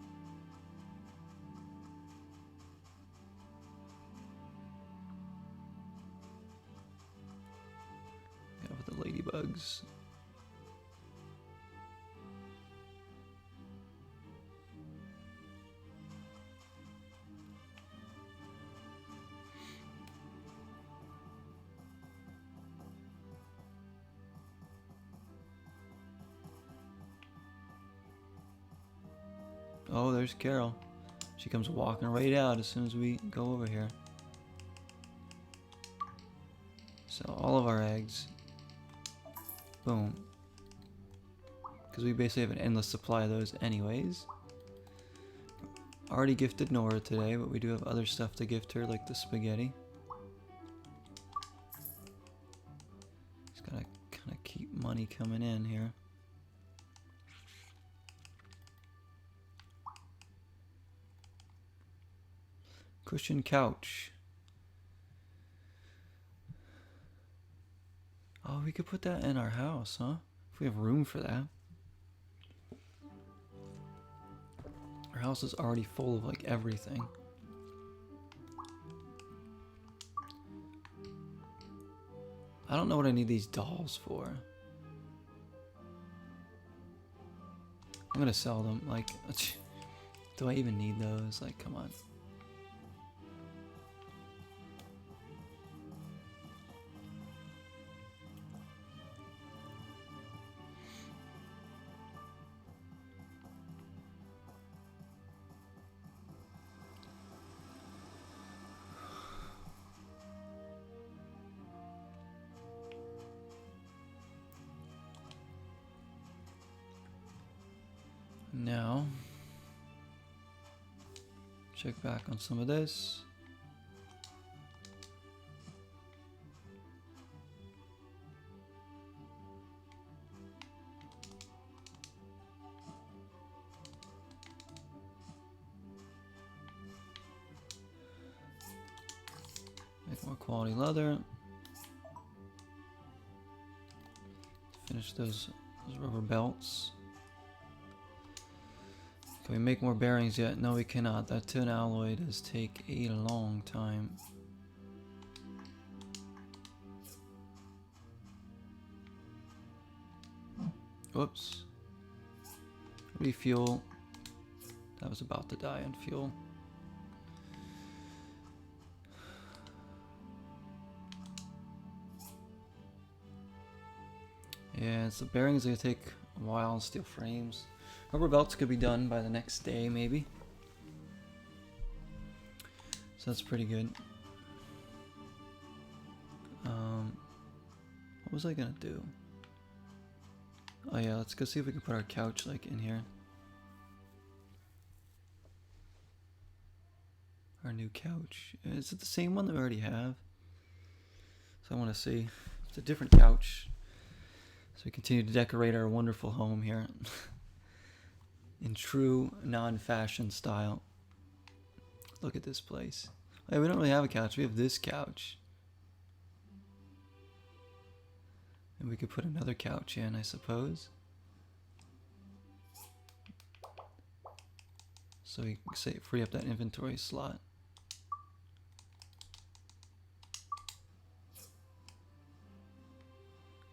Yeah, with the ladybugs. Oh, there's Carol. She comes walking right out as soon as we go over here. So all of our eggs. Boom. Because we basically have an endless supply of those anyways. Already gifted Nora today, but we do have other stuff to gift her, like the spaghetti. Just gotta Trying to keep money coming in here. Cushion couch. Oh, we could put that in our house, huh? If we have room for that. Our house is already full of like everything. I don't know what I need these dolls for. I'm gonna sell them. Like, do I even need those? Like, come on. Now, check back on some of this. Make more quality leather. Finish those rubber belts. Can we make more bearings yet? No, we cannot. That tin alloy does take a long time. Whoops. Refuel. That was about to die on fuel. Yeah, so bearings are gonna take a while. Steel frames. Rubber belts could be done by the next day, maybe. So that's pretty good. What was I gonna do? Oh yeah, let's go see if we can put our couch like in here. Our new couch. Is it the same one that we already have? So I want to see. It's a different couch. So we continue to decorate our wonderful home here. In true non-fashion style. Look at this place. Hey, we don't really have a couch. We have this couch. And we could put another couch in, I suppose. So we can say free up that inventory slot.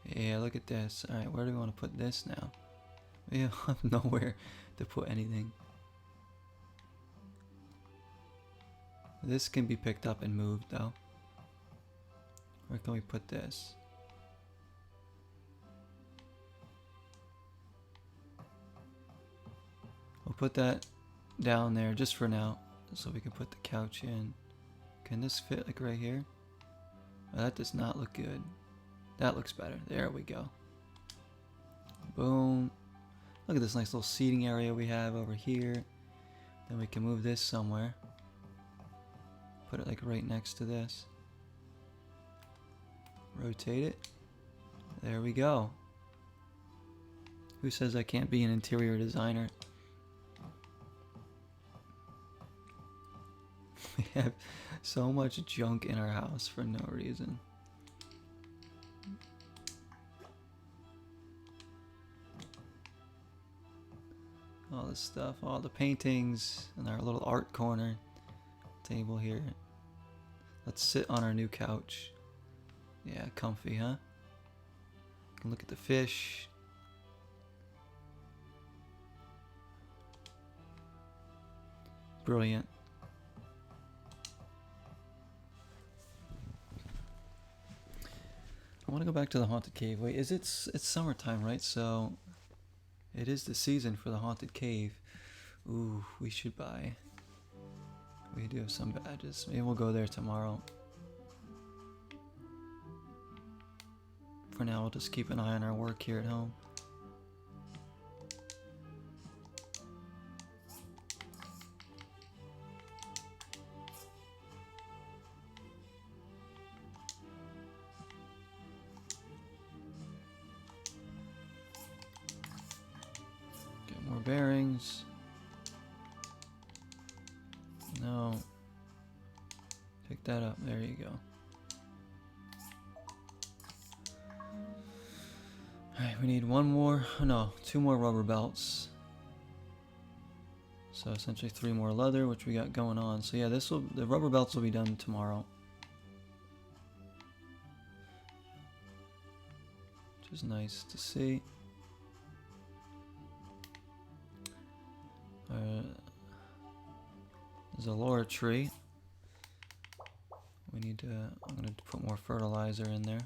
Yeah, look at this. Alright, where do we want to put this now? We have nowhere to put anything. This can be picked up and moved though. Where can we put this? We'll put that down there just for now, so we can put the couch in. Can this fit like right here? Oh, that does not look good. That looks better. There we go. Boom. Look at this nice little seating area we have over here. Then we can move this somewhere. Put it like right next to this. Rotate it. There we go. Who says I can't be an interior designer? We have so much junk in our house for no reason. All this stuff, all the paintings, and our little art corner table here. Let's sit on our new couch. Yeah, comfy, huh? You can look at the fish. Brilliant. I want to go back to the haunted cave. Wait, it's summertime, right? So it is the season for the haunted cave. Ooh, we should buy. We do have some badges. Maybe we'll go there tomorrow. For now, we'll just keep an eye on our work here at home. More bearings. No. Pick that up. There you go. Alright, we need one more. Oh, no, 2 more rubber belts. So essentially 3 more leather, which we got going on. So yeah, the rubber belts will be done tomorrow. Which is nice to see. There's a laurel tree. We need to, I'm going to put more fertilizer in there.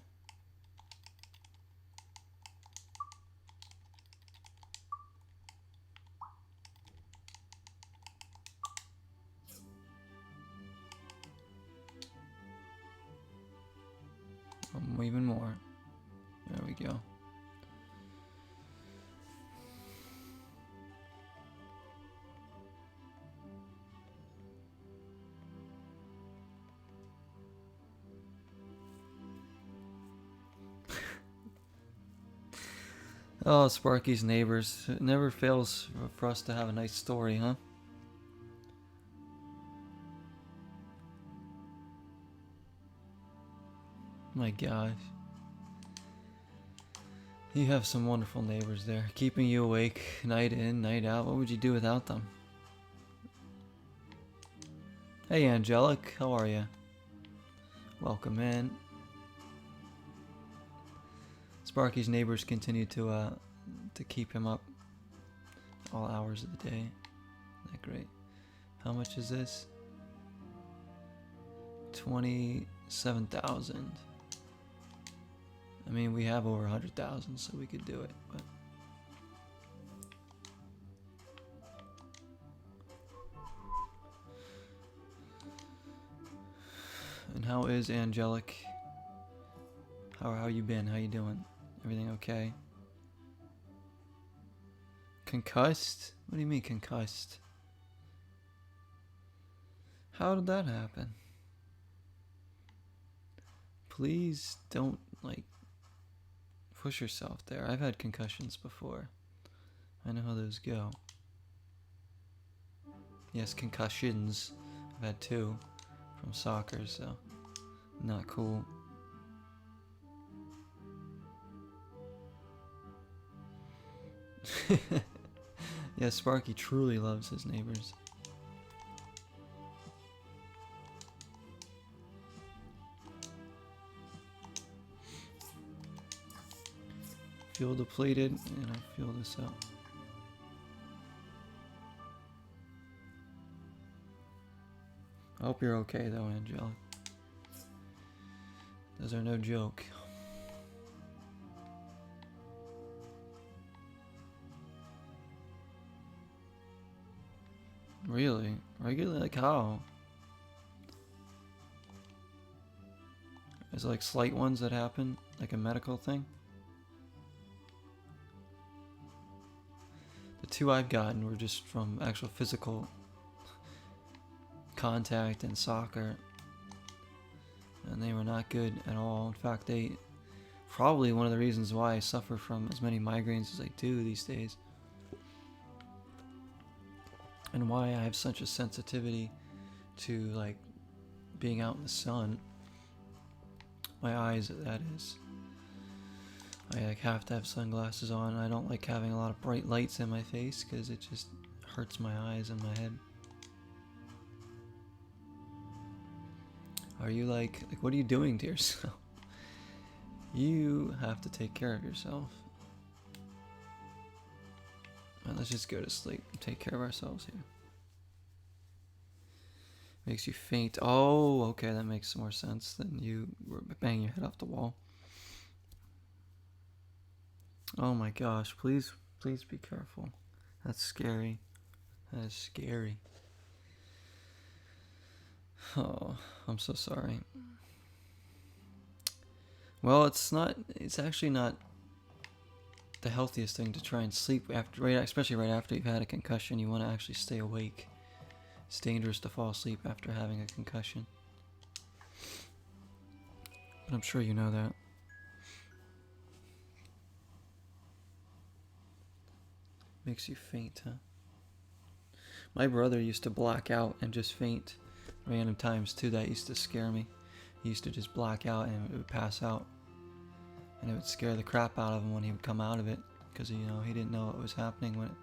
Even more. There we go. Oh, Sparky's neighbors. It never fails for us to have a nice story, huh? My gosh. You have some wonderful neighbors there, keeping you awake night in, night out. What would you do without them? Hey, Angelic, how are you? Welcome in. Sparky's neighbors continue to keep him up all hours of the day. Isn't that great? How much is this? 27,000. I mean, we have over 100,000, so we could do it, but and how is Angelic? How you been? How you doing? Everything okay? Concussed? What do you mean concussed? How did that happen? Please don't, like, push yourself there. I've had concussions before. I know how those go. Yes, concussions. I've had 2 from soccer, so not cool. Yeah, Sparky truly loves his neighbors. Fuel depleted, and I'll fuel this up. I hope you're okay though, Angelic. Those are no joke. Really? Regularly? Like how? Is it like slight ones that happen? Like a medical thing? The 2 I've gotten were just from actual physical contact and soccer. And they were not good at all. In fact, they probably one of the reasons why I suffer from as many migraines as I do these days. And why I have such a sensitivity to like being out in the sun. My eyes, that is. I like have to have sunglasses on. I don't like having a lot of bright lights in my face because it just hurts my eyes and my head. Are you like what are you doing to yourself? You have to take care of yourself. Right, let's just go to sleep and take care of ourselves here. Makes you faint. Oh, okay, that makes more sense than you bang your head off the wall. Oh my gosh, please be careful. That's scary. That is scary. Oh, I'm so sorry. Well, it's actually not the healthiest thing to try and sleep after, especially right after you've had a concussion. You want to actually stay awake. It's dangerous to fall asleep after having a concussion. But I'm sure you know that. Makes you faint, huh? My brother used to black out and just faint random times too. That used to scare me. He used to just black out and it would pass out. And it would scare the crap out of him when he would come out of it. Because, you know, he didn't know what was happening when it...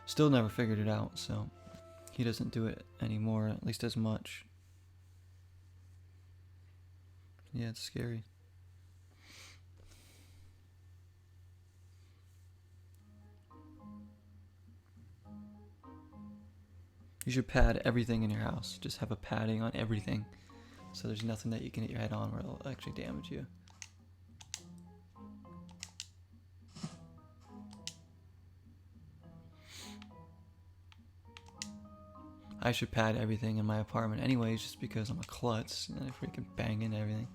Still never figured it out, so... He doesn't do it anymore, at least as much. Yeah, it's scary. You should pad everything in your house. Just have a padding on everything. So there's nothing that you can hit your head on where it'll actually damage you. I should pad everything in my apartment anyways, just because I'm a klutz and I freaking bang into everything.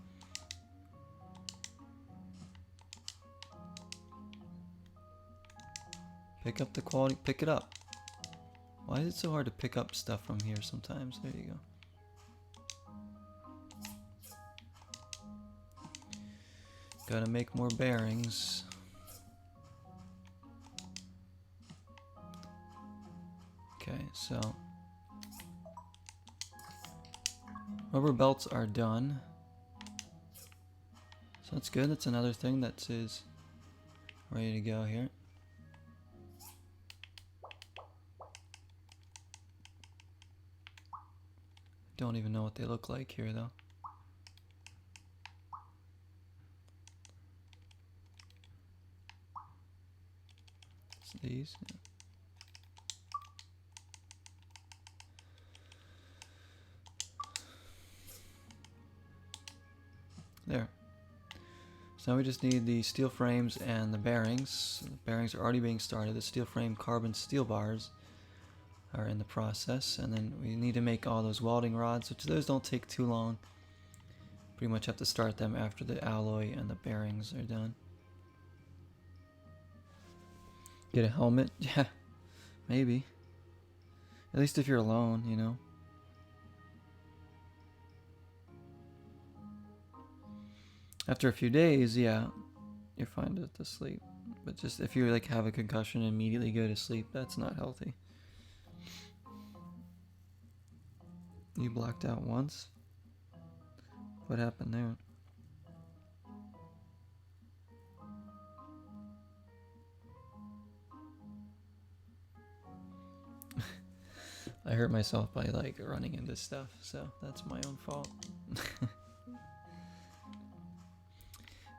Pick up the quality, pick it up. Why is it so hard to pick up stuff from here sometimes? There you go. Gotta make more bearings. Okay, so rubber belts are done. So that's good. That's another thing that is ready to go here. Don't even know what they look like here though. It's these. Yeah. There. So now we just need the steel frames and the bearings. The bearings are already being started. The steel frame carbon steel bars are in the process. And then we need to make all those welding rods, which those don't take too long. Pretty much have to start them after the alloy and the bearings are done. Get a helmet? Yeah, maybe. At least if you're alone, you know. After a few days, yeah, you're fine to sleep. But just if you like have a concussion and immediately go to sleep, that's not healthy. You blacked out once? What happened there? I hurt myself by like running into stuff, so that's my own fault.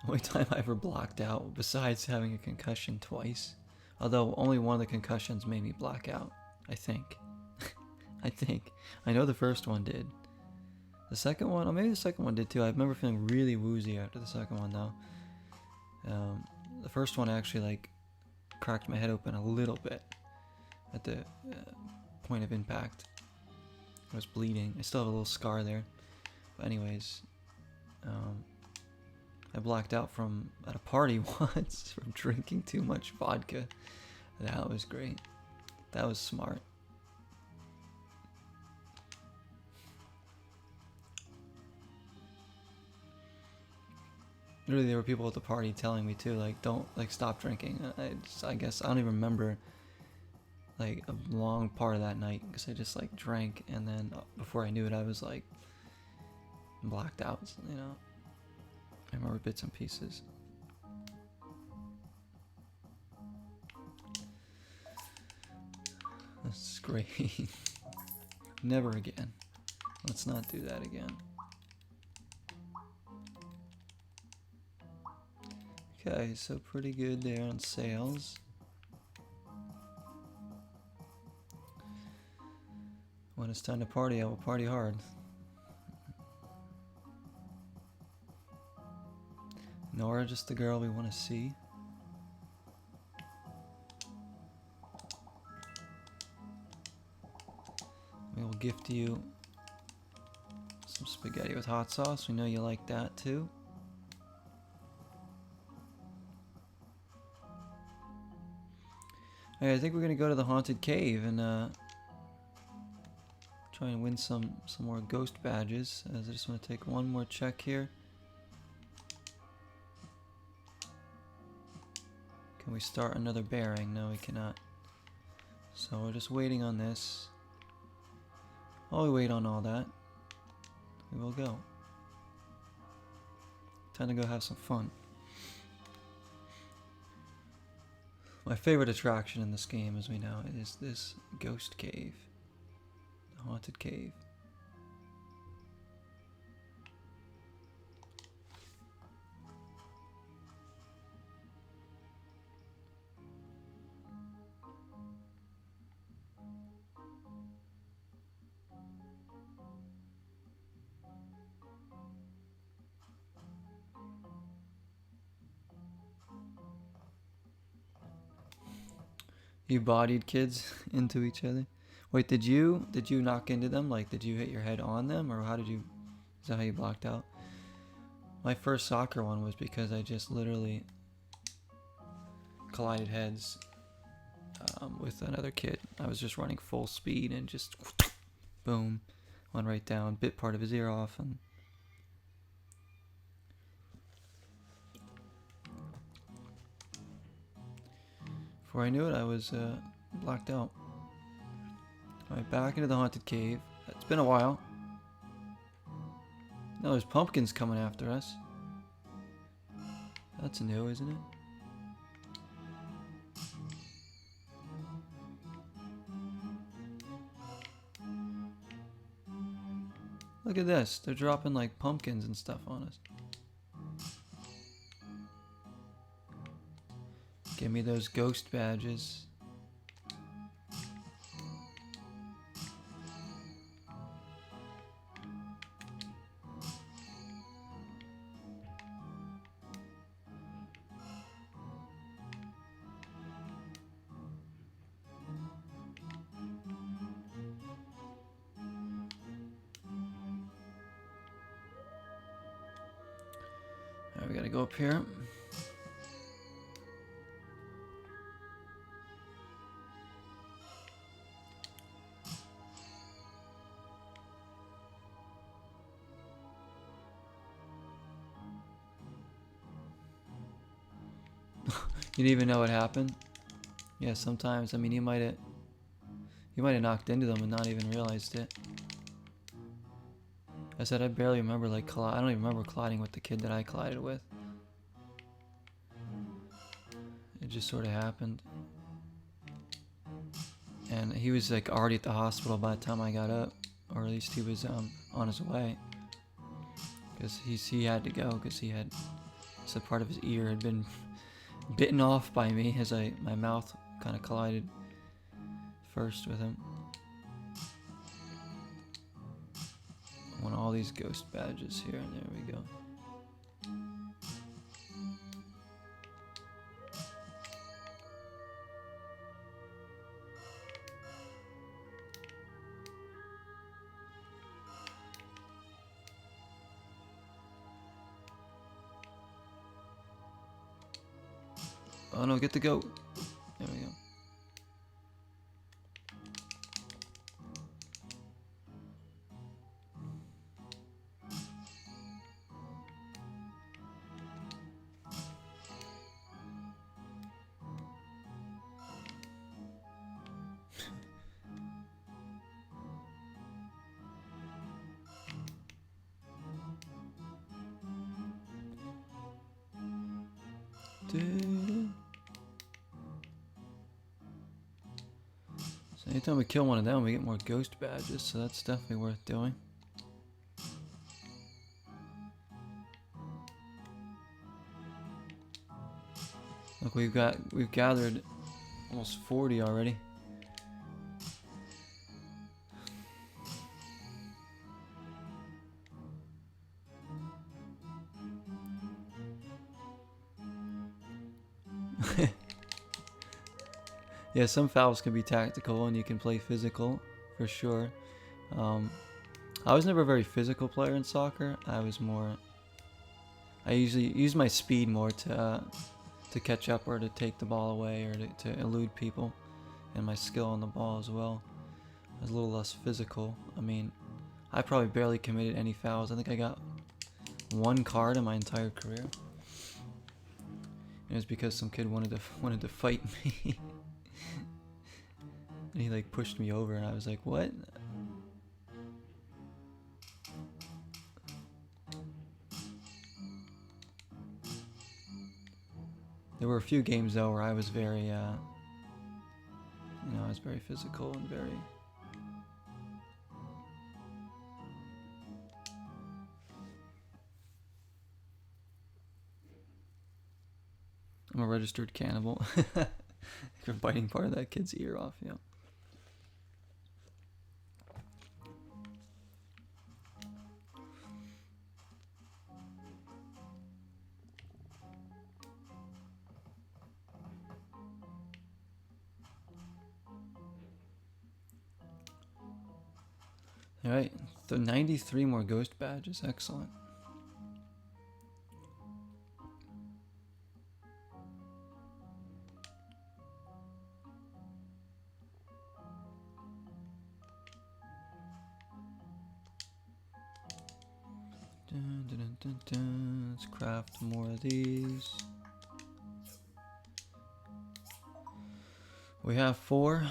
Only time I ever blocked out, besides having a concussion twice. Although only one of the concussions made me black out, I think. I think. I know the first one did. The second one, or maybe the second one did too. I remember feeling really woozy after the second one though. The first one actually like cracked my head open a little bit at the point of impact. I was bleeding. I still have a little scar there. But anyways, I blacked out at a party once from drinking too much vodka. That was great. That was smart. Literally, there were people at the party telling me too, like, don't, like, stop drinking. I guess I don't even remember like a long part of that night because I just like drank, and then before I knew it, I was like blacked out. You know, I remember bits and pieces. This is great. Never again. Let's not do that again. Okay, so pretty good there on sales. When it's time to party, I will party hard. Nora, just the girl we want to see. We will gift you some spaghetti with hot sauce. We know you like that too. Alright, I think we're gonna go to the haunted cave and try and win some more ghost badges. As I just want to take one more check here. Can we start another bearing? No, we cannot. So we're just waiting on this. While we wait on all that, we will go. Time to go have some fun. My favorite attraction in this game, as we know, is this ghost cave. The haunted cave. You bodied kids into each other. Wait, did you knock into them? Like, did you hit your head on them, or how did you? Is that how you blocked out? My first soccer one was because I just literally collided heads with another kid. I was just running full speed and just boom, went right down, bit part of his ear off, and before I knew it, I was blacked out. Alright, back into the haunted cave. It's been a while. Now there's pumpkins coming after us. That's new, isn't it? Look at this. They're dropping like pumpkins and stuff on us. Give me those ghost badges. Alright, we gotta go up here. You didn't even know what happened? Yeah, sometimes. I mean, you might have knocked into them and not even realized it. I said I barely remember I don't even remember colliding with the kid that I collided with. It just sort of happened. And he was like already at the hospital by the time I got up, or at least he was on his way. Because he had to go because he had some part of his ear had been bitten off by me as my mouth kind of collided first with him. I want all these ghost badges here, and there we go. Oh no, get the goat. There we go. So anytime we kill one of them, we get more ghost badges, so that's definitely worth doing. Look, we've gathered almost 40 already. Yeah, some fouls can be tactical and you can play physical, for sure. I was never a very physical player in soccer. I usually use my speed more to catch up or to take the ball away or to elude people, and my skill on the ball as well. I was a little less physical. I mean, I probably barely committed any fouls. I think I got one card in my entire career. It was because some kid wanted to fight me. And he like pushed me over and I was like, what? There were a few games though where I was very, you know, I was very physical and very... I'm a registered cannibal. For biting part of that kid's ear off, yeah. Alright, so 93 more ghost badges, excellent. Dun, dun, dun, dun, dun. Let's craft more of these. We have 4.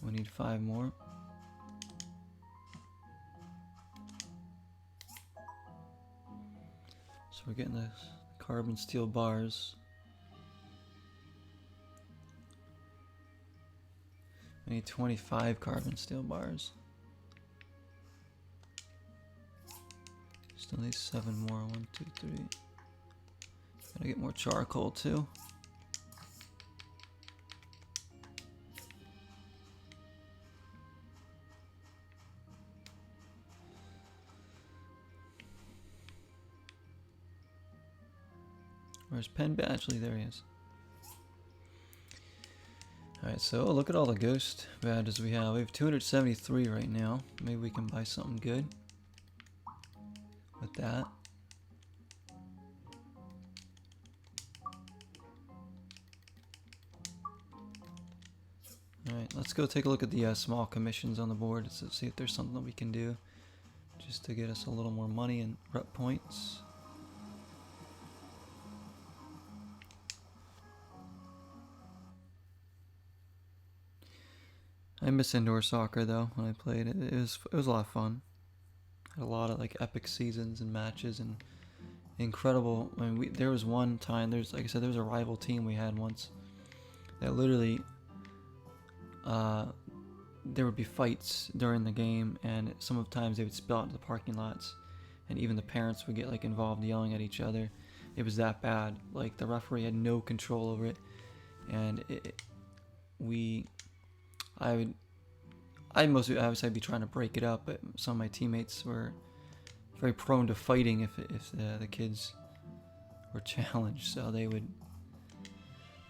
We need 5 more. So we're getting the carbon steel bars. We need 25 carbon steel bars. Still need 7 more. 1, 2, 3. Gotta get more charcoal too. Where's Penn Badgley? There he is. Alright, so look at all the ghost badges we have. We have 273 right now. Maybe we can buy something good with that. Alright, let's go take a look at the small commissions on the board to see if there's something that we can do just to get us a little more money and rep points. I miss indoor soccer though when I played it. It was a lot of fun. Had a lot of like epic seasons and matches and incredible. I mean, there was one time. There's like I said, there was a rival team we had once that literally there would be fights during the game, and sometimes they would spill out into the parking lots, and even the parents would get like involved yelling at each other. It was that bad. Like the referee had no control over it, and I'd obviously be trying to break it up, but some of my teammates were very prone to fighting if the kids were challenged. So they would.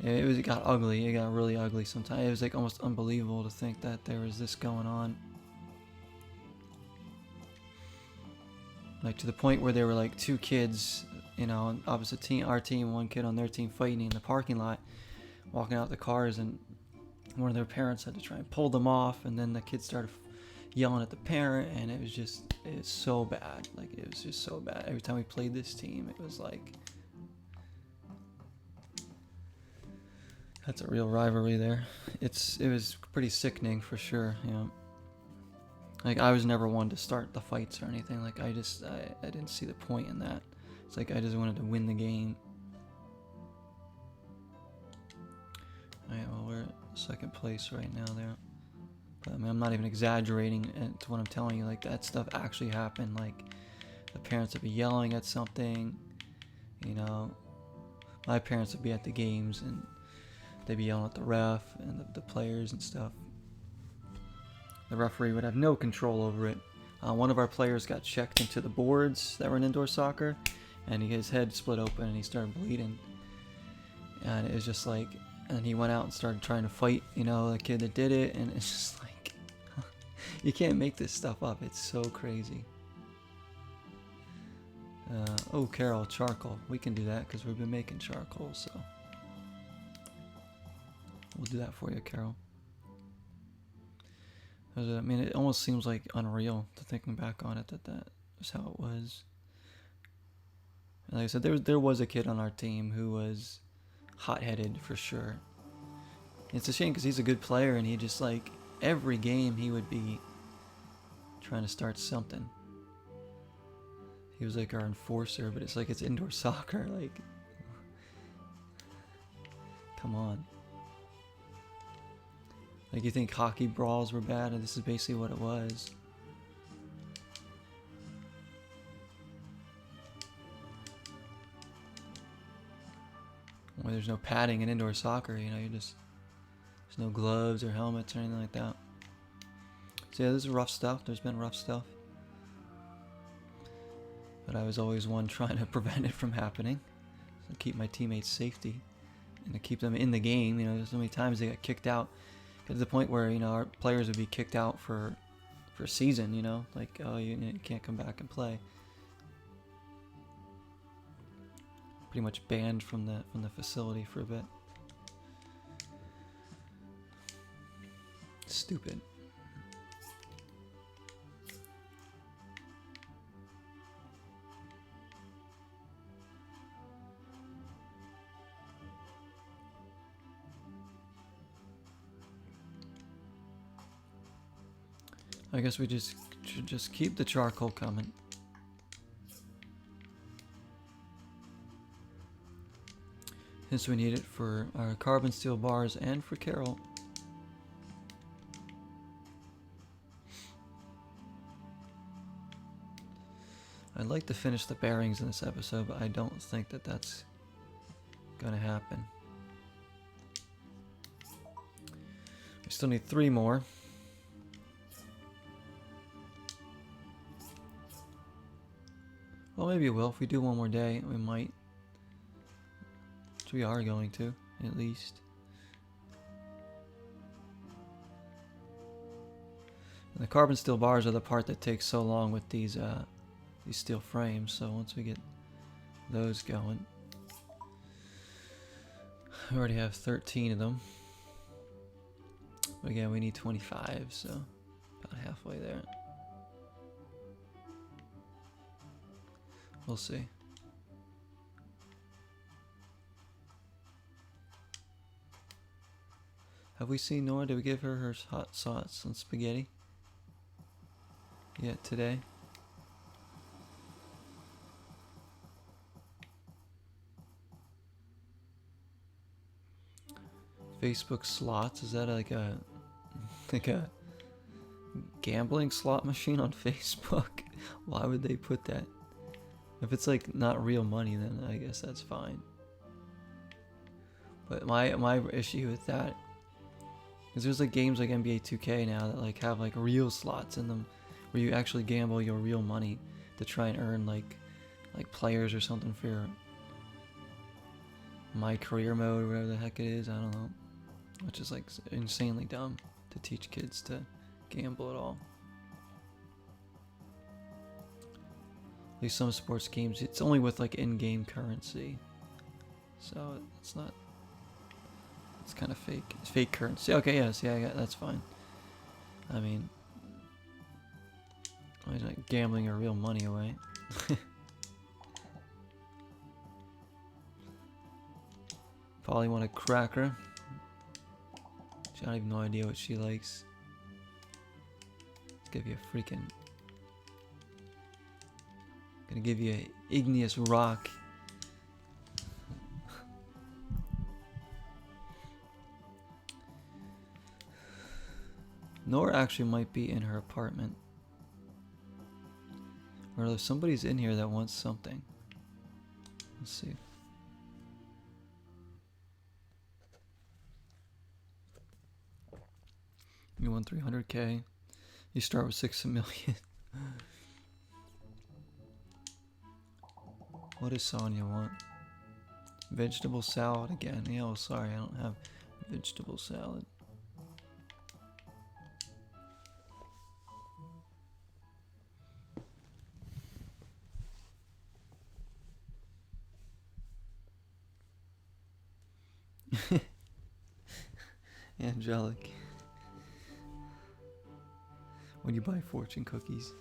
It got ugly. It got really ugly sometimes. It was like almost unbelievable to think that there was this going on. Like to the point where there were like 2 kids, you know, on opposite team, our team, one kid on their team fighting in the parking lot, walking out the cars, and one of their parents had to try and pull them off, and then the kids started yelling at the parent, and it was so bad. Like it was just so bad. Every time we played this team, it was like that's a real rivalry there. It was pretty sickening for sure, you know. Like I was never one to start the fights or anything. Like I didn't see the point in that. It's like I just wanted to win the game. Alright, well we're second place right now there. But I mean, I'm not even exaggerating to what I'm telling you. Like that stuff actually happened. Like the parents would be yelling at something, you know. My parents would be at the games and they'd be yelling at the ref and the players and stuff. The referee would have no control over it. One of our players got checked into the boards that were in indoor soccer, and his head split open and he started bleeding. And it was just like, and he went out and started trying to fight, you know, the kid that did it, and it's just like, you can't make this stuff up. It's so crazy. Oh, Carol, charcoal. We can do that because we've been making charcoal, so we'll do that for you, Carol. I mean, it almost seems like unreal to thinking back on it that was how it was. And like I said, there was a kid on our team who was hot-headed for sure. It's a shame because he's a good player, and he just like every game he would be trying to start something. He was like our enforcer, but it's like it's indoor soccer. Like, come on. Like, you think hockey brawls were bad, and this is basically what it was. Where there's no padding in indoor soccer, you know, there's no gloves or helmets or anything like that. So yeah, this is rough stuff. There's been rough stuff. But I was always one trying to prevent it from happening. So to keep my teammates' safety. And to keep them in the game. You know, there's so many times they got kicked out. Get to the point where, you know, our players would be kicked out for a season, you know. Like, oh, you can't come back and play. Pretty much banned from the facility for a bit. Stupid. I guess we should just keep the charcoal coming. Since we need it for our carbon steel bars and for Carol. I'd like to finish the bearings in this episode, but I don't think that that's gonna happen. We still need 3 more. Well, maybe it will. If we do one more day, we might. Which we are going to, at least. And the carbon steel bars are the part that takes so long with these steel frames. So once we get those going, we already have 13 of them. But again, we need 25, so about halfway there. We'll see. Have we seen Nora? Did we give her hot sauce and spaghetti yet today? Facebook slots, is that like a gambling slot machine on Facebook? Why would they put that? If it's like not real money, then I guess that's fine. But my issue with that is there's like games like NBA 2K now that like have like real slots in them where you actually gamble your real money to try and earn like players or something for your My Career mode or whatever the heck it is. I don't know. Which is like insanely dumb to teach kids to gamble at all. At least some sports games, it's only with like in-game currency. So it's not, it's kind of fake. It's fake currency. Okay, yes, yeah, that's fine. I mean, I'm not gambling your real money away. Probably want a cracker. I don't even know idea what she likes. Let's give you a freaking... Gonna give you an igneous rock. Nora actually might be in her apartment. Or if somebody's in here that wants something. Let's see. You want 300k. You start with 6 million. What does Sonya want? Vegetable salad again. Yeah, well, sorry, I don't have vegetable salad. Angelic. When you buy fortune cookies,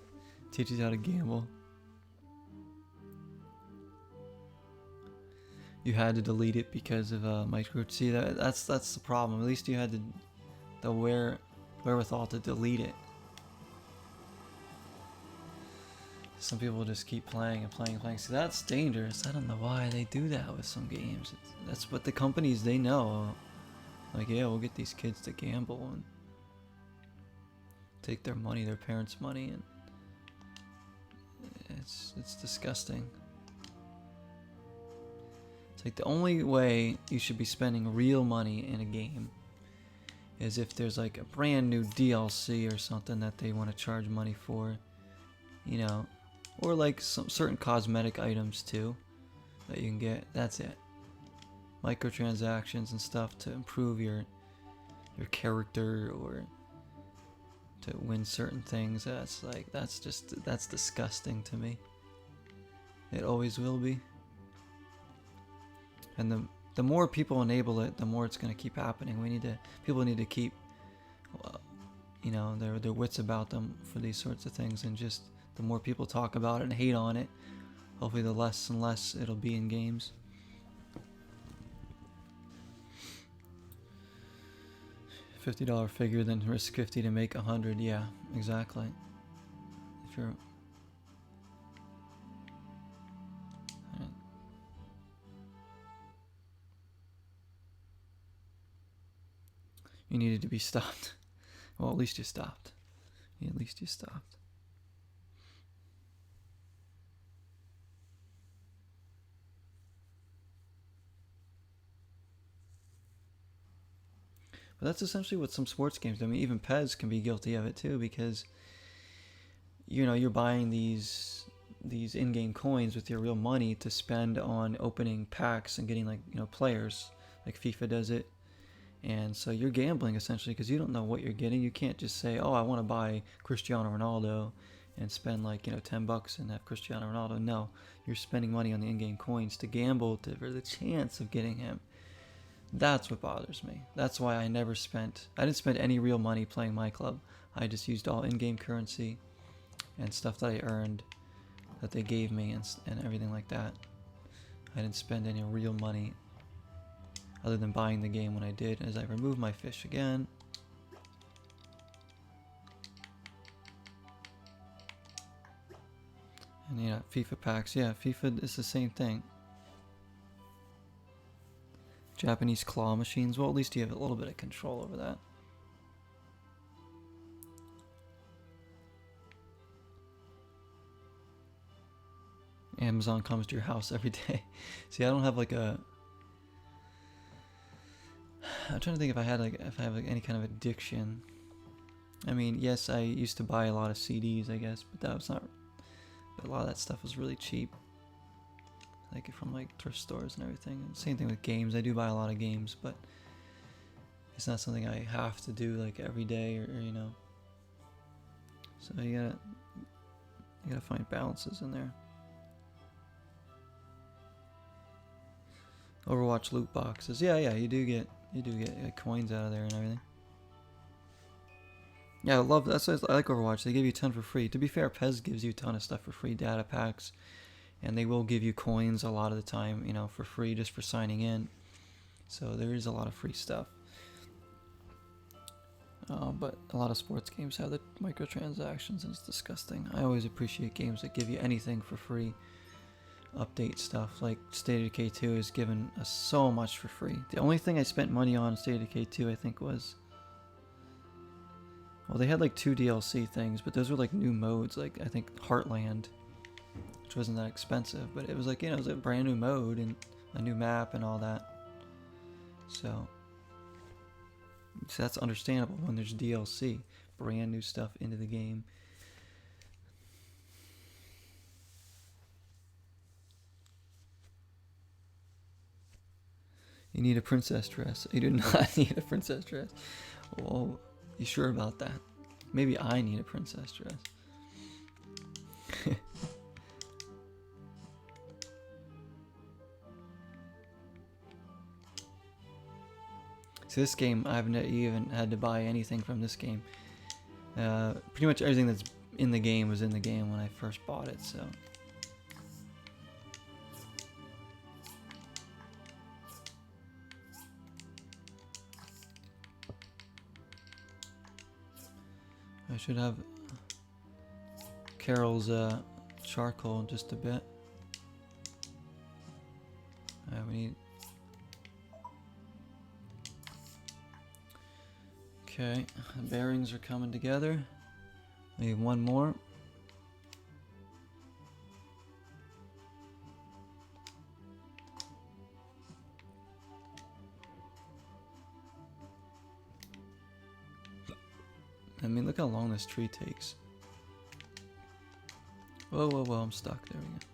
teaches you how to gamble. you had to delete it because of micro. See, that's the problem. At least you had the wherewithal to delete it. Some people just keep playing and playing and playing. See, that's dangerous. I don't know why they do that with some games. That's what the companies, they know. Like, yeah, we'll get these kids to gamble and take their money, their parents' money, and it's disgusting. It's like the only way you should be spending real money in a game is if there's like a brand new DLC or something that they want to charge money for, you know, or like some certain cosmetic items too that you can get. That's it. Microtransactions and stuff to improve your character or to win certain things. That's disgusting to me. It always will be. And the more people enable it, the more it's going to keep happening. People need to keep, you know, their wits about them for these sorts of things, and just the more people talk about it and hate on it, hopefully the less and less it'll be in games. $50 figure, then risk 50 to make 100. Yeah, exactly. If you're you needed to be stopped. Well, at least you stopped. At least you stopped. But that's essentially what some sports games do. I mean, even PES can be guilty of it too, because you know, you're buying these in-game coins with your real money to spend on opening packs and getting, like, you know, players, like FIFA does it. And so you're gambling essentially, because you don't know what you're getting. You can't just say, oh, I want to buy Cristiano Ronaldo and spend, like, you know, $10 and have Cristiano Ronaldo. No, you're spending money on the in-game coins to gamble for the chance of getting him. That's what bothers me. That's why I didn't spend any real money playing my club. I just used all in-game currency and stuff that I earned that they gave me and everything like that. I didn't spend any real money other than buying the game when I did. As I remove my fish again. And yeah, FIFA packs. Yeah, FIFA is the same thing. Japanese claw machines. Well, at least you have a little bit of control over that. Amazon comes to your house every day. See, I don't have like a... I'm trying to think if I have like any kind of addiction. I mean, yes, I used to buy a lot of CDs, I guess, but that was not... But a lot of that stuff was really cheap. Like from like thrift stores and everything. And same thing with games. I do buy a lot of games, but it's not something I have to do like every day or you know. So you gotta find balances in there. Overwatch loot boxes. Yeah, you do get like, coins out of there and everything. Yeah, that's why I like Overwatch. They give you a ton for free. To be fair, PES gives you a ton of stuff for free, data packs. And they will give you coins a lot of the time, you know, for free just for signing in. So there is a lot of free stuff. But a lot of sports games have the microtransactions, and it's disgusting. I always appreciate games that give you anything for free. Update stuff, like State of Decay 2 has given us so much for free. The only thing I spent money on in State of Decay 2, I think, was... Well, they had like 2 DLC things, but those were like new modes, like I think Heartland, which wasn't that expensive, but it was like, you know, it was a brand new mode and a new map and all that. So that's understandable when there's DLC, brand new stuff into the game. You need a princess dress. You do not need a princess dress. Well, you sure about that? Maybe I need a princess dress. So this game, I've not even had to buy anything from this game. Pretty much everything that's in the game was in the game when I first bought it, so... I should have Carol's charcoal in just a bit. We need. Okay, the bearings are coming together. We need one more. I mean, look how long this tree takes. Whoa, whoa, whoa, I'm stuck. There we go.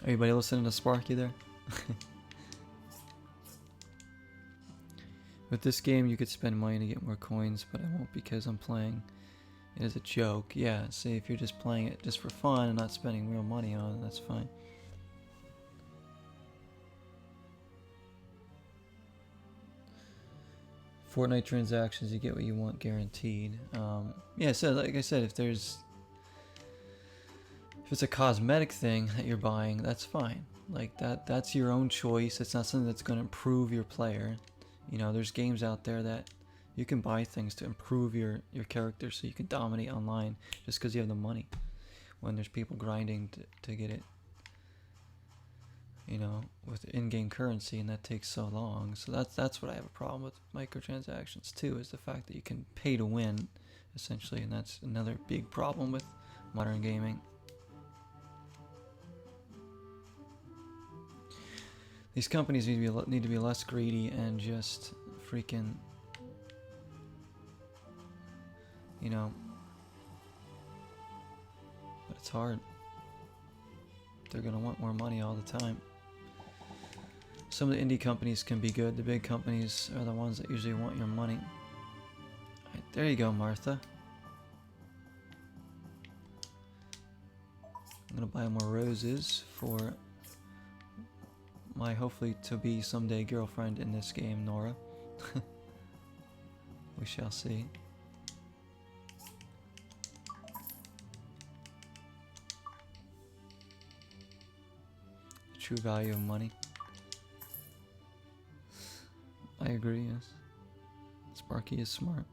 Everybody listening to Sparky there? With this game, you could spend money to get more coins, but I won't because I'm playing it as a joke. Yeah, see, if you're just playing it just for fun and not spending real money on it, that's fine. Fortnite transactions, you get what you want guaranteed. Yeah, so like I said, if it's a cosmetic thing that you're buying, that's fine. Like that's your own choice. It's not something that's going to improve your player. You know, there's games out there that you can buy things to improve your character so you can dominate online just because you have the money. When there's people grinding to get it, you know, with in-game currency, and that takes so long. So that's what I have a problem with microtransactions too, is the fact that you can pay to win, essentially, and that's another big problem with modern gaming. These companies need to be less greedy and just freaking, you know, but it's hard. They're gonna want more money all the time. Some of the indie companies can be good. The big companies are the ones that usually want your money. Right, there you go, Martha. I'm gonna buy more roses for my hopefully to be someday girlfriend in this game, Nora. We shall see. The true value of money. I agree, yes. Sparky is smart.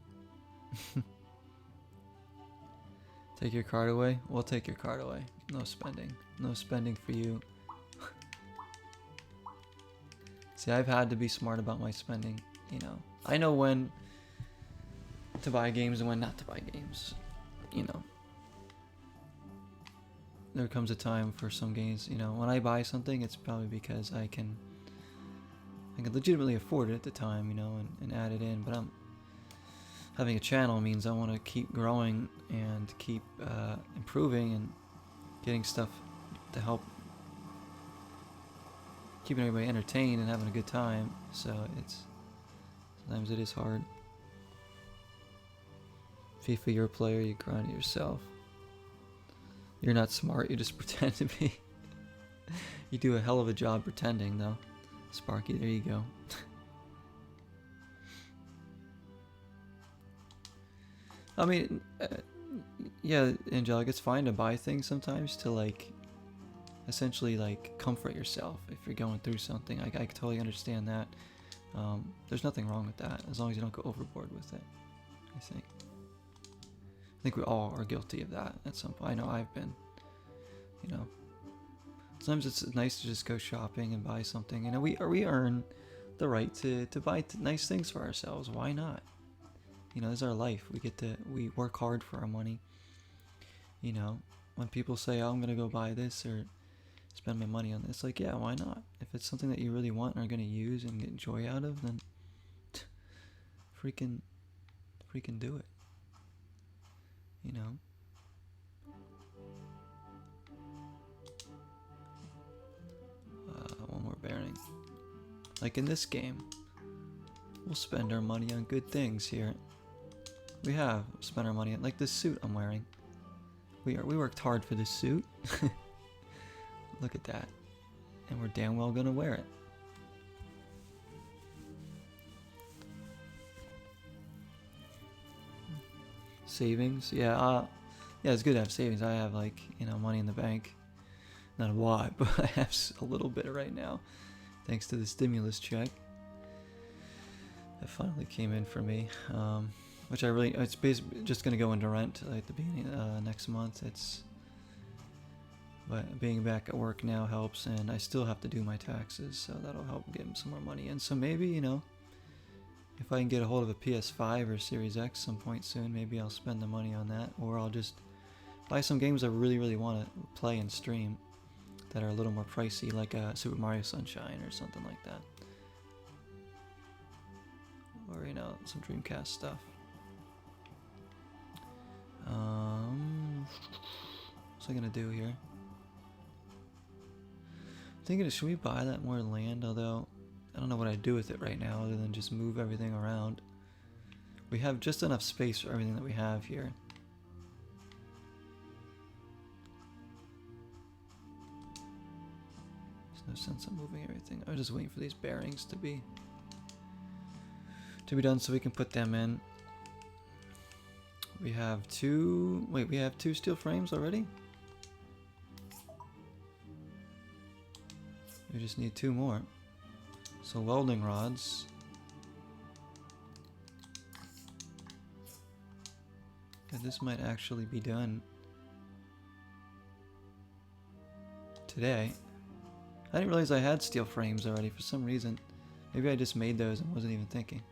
Take your card away? We'll take your card away. No spending. No spending for you. See, I've had to be smart about my spending, you know. I know when to buy games and when not to buy games, you know. There comes a time for some games, you know. When I buy something, it's probably because I can legitimately afford it at the time, you know, and add it in. But having a channel means I want to keep growing and keep improving and getting stuff to help keeping everybody entertained and having a good time. So sometimes it is hard. FIFA, you're a player, you grind it yourself. You're not smart, you just pretend to be. You do a hell of a job pretending, though. Sparky, there you go. I mean, yeah, Angelic, it's fine to buy things sometimes to, like, essentially, like, comfort yourself if you're going through something. I totally understand that. There's nothing wrong with that, as long as you don't go overboard with it, I think. I think we all are guilty of that at some point. I know I've been, you know. Sometimes it's nice to just go shopping and buy something. You know, we earn the right to buy nice things for ourselves. Why not? You know, this is our life. We work hard for our money. You know, when people say, oh, I'm going to go buy this or spend my money on this, like, yeah, why not? If it's something that you really want and are going to use and get joy out of, then freaking do it. You know? overbearing. Like in this game, we'll spend our money on good things here. We have spent our money on, like this suit I'm wearing. We worked hard for this suit. Look at that. And we're damn well gonna wear it. Savings, yeah, it's good to have savings. I have like, you know, money in the bank. Not a lot, but I have a little bit right now, thanks to the stimulus check that finally came in for me. Which it's basically just gonna go into rent at the beginning next month. But being back at work now helps, and I still have to do my taxes, so that'll help get some more money in. So maybe, you know, if I can get a hold of a PS5 or Series X some point soon, maybe I'll spend the money on that, or I'll just buy some games I really, really want to play and stream that are a little more pricey, like Super Mario Sunshine or something like that. Or, you know, some Dreamcast stuff. What's I gonna do here? I'm thinking, should we buy that more land? Although, I don't know what I'd do with it right now other than just move everything around. We have just enough space for everything that we have here. There's no sense in moving everything. I'm just waiting for these bearings to be done so we can put them in. We have two steel frames already? We just need 2 more. So welding rods. Yeah, this might actually be done today. I didn't realize I had steel frames already for some reason. Maybe I just made those and wasn't even thinking.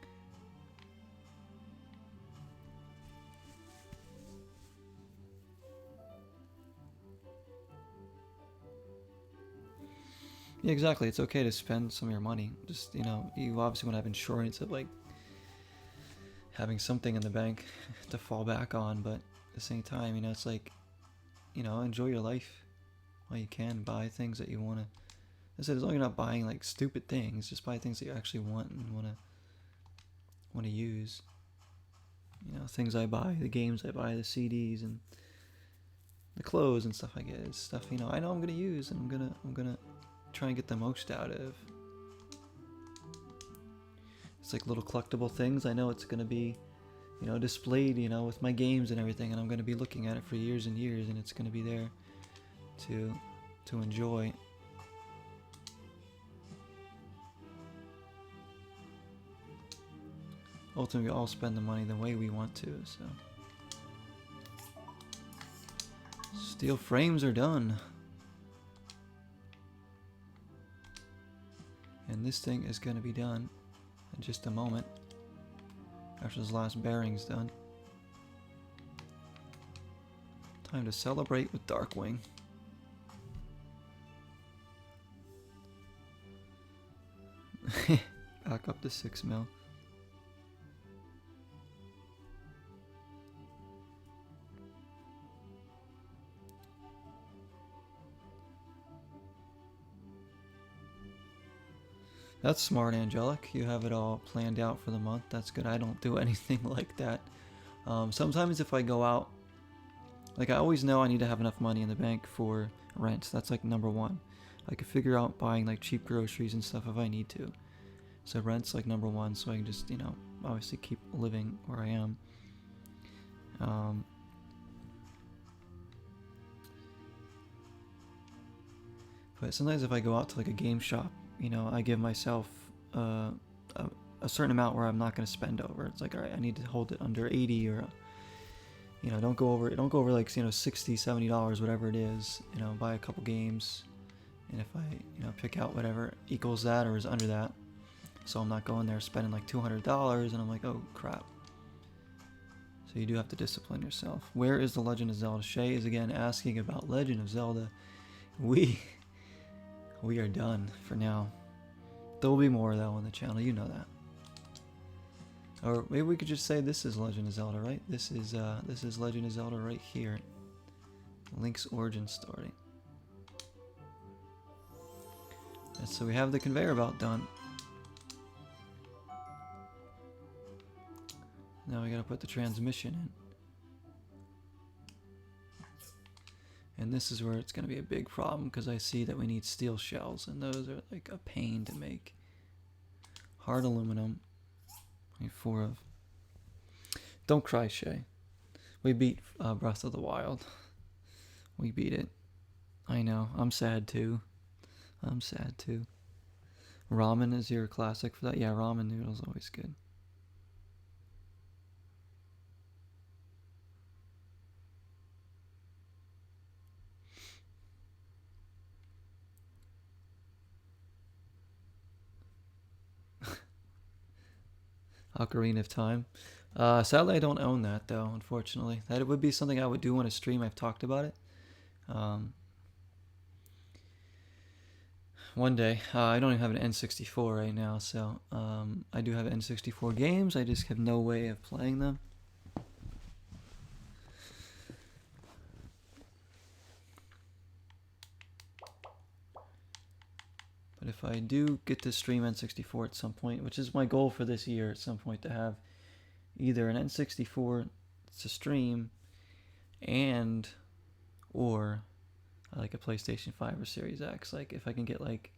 Yeah, exactly. It's okay to spend some of your money. Just, you know, you obviously want to have insurance of like having something in the bank to fall back on, but at the same time, you know, it's like, you know, enjoy your life while you can. Buy things that you want to. I said, as long as you're not buying like stupid things, just buy things that you actually want and want to use. You know, things I buy, the games I buy, the CDs and the clothes and stuff I get. It's stuff, you know, I know I'm gonna use and I'm gonna try and get the most out of. It's like little collectible things. I know it's gonna be, you know, displayed, you know, with my games and everything, and I'm gonna be looking at it for years and years, and it's gonna be there to enjoy. Ultimately, we all spend the money the way we want to, so. Steel frames are done. And this thing is going to be done in just a moment after this last bearing's done. Time to celebrate with Darkwing. Back up to 6 mil. That's smart, Angelic. You have it all planned out for the month. That's good. I don't do anything like that. Sometimes if I go out, like I always know I need to have enough money in the bank for rent. That's like number one. I could figure out buying like cheap groceries and stuff if I need to. So rent's like number one, so I can just, you know, obviously keep living where I am. But sometimes if I go out to like a game shop, you know, I give myself a certain amount where I'm not going to spend over. It's like, all right, I need to hold it under 80 or, you know, don't go over like, you know, $60, $70, whatever it is, you know, buy a couple games. And if I, you know, pick out whatever equals that or is under that, so I'm not going there spending like $200 and I'm like, oh crap. So you do have to discipline yourself. Where is the Legend of Zelda? Shay is again asking about Legend of Zelda. We are done for now. There will be more though on the channel, you know that. Or maybe we could just say this is Legend of Zelda, right? This is Legend of Zelda right here. Link's origin story. And so we have the conveyor belt done. Now we gotta put the transmission in. And this is where it's gonna be a big problem because I see that we need steel shells, and those are like a pain to make. Hard aluminum. I need 4 of. Don't cry, Shay. We beat Breath of the Wild. We beat it. I know. I'm sad too. I'm sad too. Ramen is your classic for that? Yeah, ramen noodles always good. Ocarina of Time. Sadly, I don't own that though, unfortunately. That would be something I would do on a stream. I've talked about it. One day. I don't even have an N64 right now, so I do have N64 games. I just have no way of playing them. But if I do get to stream N64 at some point, which is my goal for this year at some point, to have either an N64 to stream and or like a PlayStation 5 or Series X. Like if I can get like,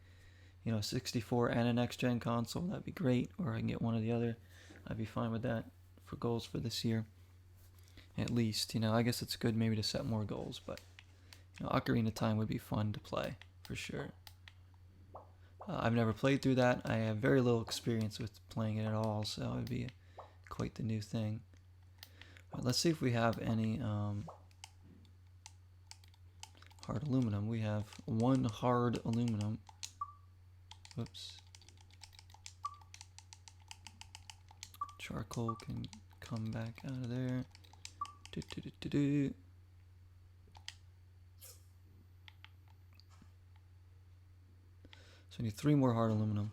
64 and a next gen console, that'd be great. Or I can get one or the other. I'd be fine with that for goals for this year. At least, I guess it's good maybe to set more goals, but Ocarina of Time would be fun to play for sure. I've never played through that. I have very little experience with playing it at all, so it would be quite the new thing. Let's see if we have any hard aluminum. We have 1 hard aluminum. Whoops. Charcoal can come back out of there. So we need 3 more hard aluminum.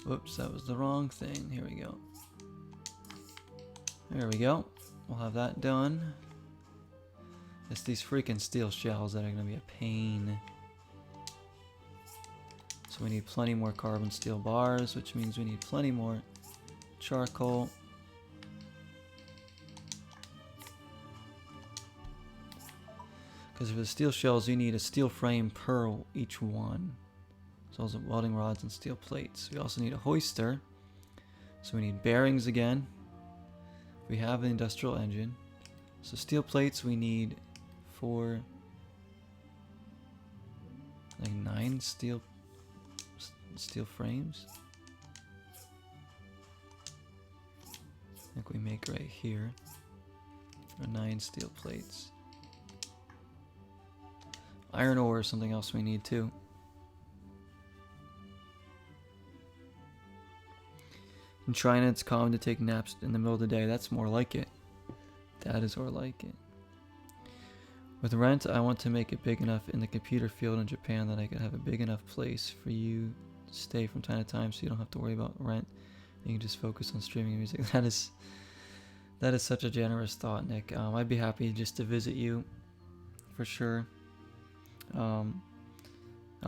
Whoops, that was the wrong thing. Here we go. There we go. We'll have that done. It's these freaking steel shells that are going to be a pain. So we need plenty more carbon steel bars, which means we need plenty more charcoal. Because for the steel shells, you need a steel frame per each one. So those are welding rods and steel plates. We also need a hoister. So we need bearings again. We have an industrial engine. So steel plates, we need 9 steel frames. I think we make right here. Or 9 steel plates. Iron ore is something else we need too. In China, it's common to take naps in the middle of the day. That's more like it. That is more like it. With rent, I want to make it big enough in the computer field in Japan that I could have a big enough place for you to stay from time to time so you don't have to worry about rent. You can just focus on streaming music. That is such a generous thought, Nick. I'd be happy just to visit you for sure. I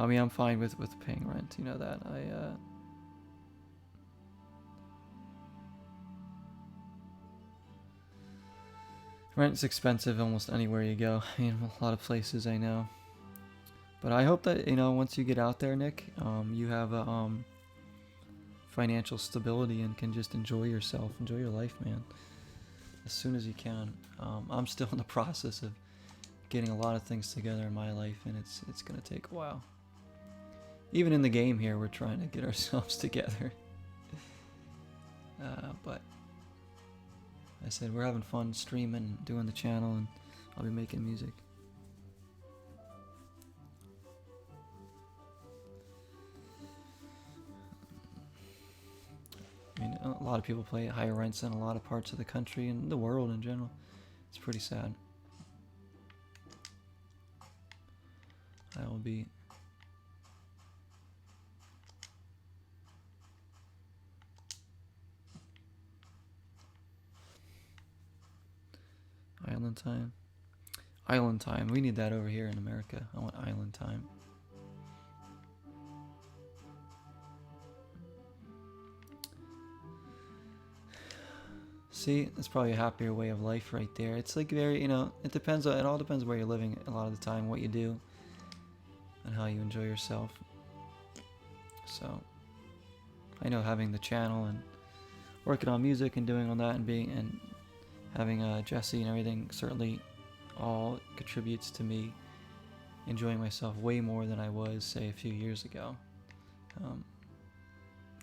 mean, I'm fine with paying rent. You know that. Rent's expensive almost anywhere you go. A lot of places I know. But I hope that, once you get out there, Nick, you have a financial stability and can just enjoy yourself, enjoy your life, man, as soon as you can. I'm still in the process of getting a lot of things together in my life, and it's going to take a while. Even in the game here, we're trying to get ourselves together. But I said we're having fun streaming, doing the channel, and I'll be making music. I mean, a lot of people pay higher rents in a lot of parts of the country and the world in general. It's pretty sad. I will be Island time. Island time. We need that over here in America. I want island time. See, it's probably a happier way of life right there. It's like very, it depends on, it all depends where you're living a lot of the time, what you do, and how you enjoy yourself. So, I know having the channel and working on music and doing all that and having Jesse and everything certainly all contributes to me enjoying myself way more than I was, say, a few years ago.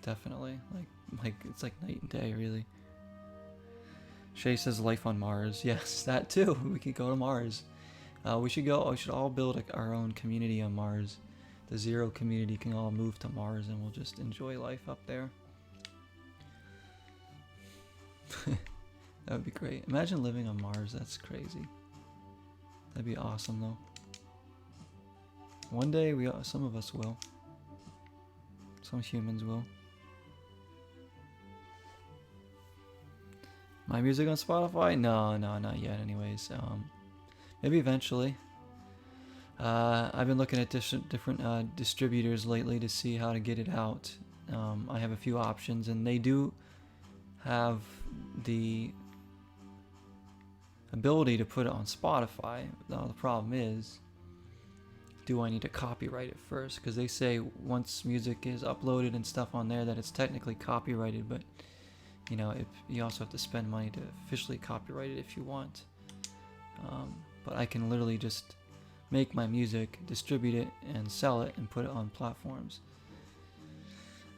Definitely, like it's like night and day, really. Shay says life on Mars. Yes, that too. We could go to Mars. We should all build our own community on Mars. The Zero community can all move to Mars and we'll just enjoy life up there. That would be great. Imagine living on Mars. That's crazy. That'd be awesome, though. One day, some of us will. Some humans will. My music on Spotify? No, not yet. Anyways, maybe eventually. I've been looking at different distributors lately to see how to get it out. I have a few options, and they do have the ability to put it on Spotify. Now the problem is, do I need to copyright it first? Because they say once music is uploaded and stuff on there that it's technically copyrighted, but you also have to spend money to officially copyright it if you want. But I can literally just make my music, distribute it, and sell it and put it on platforms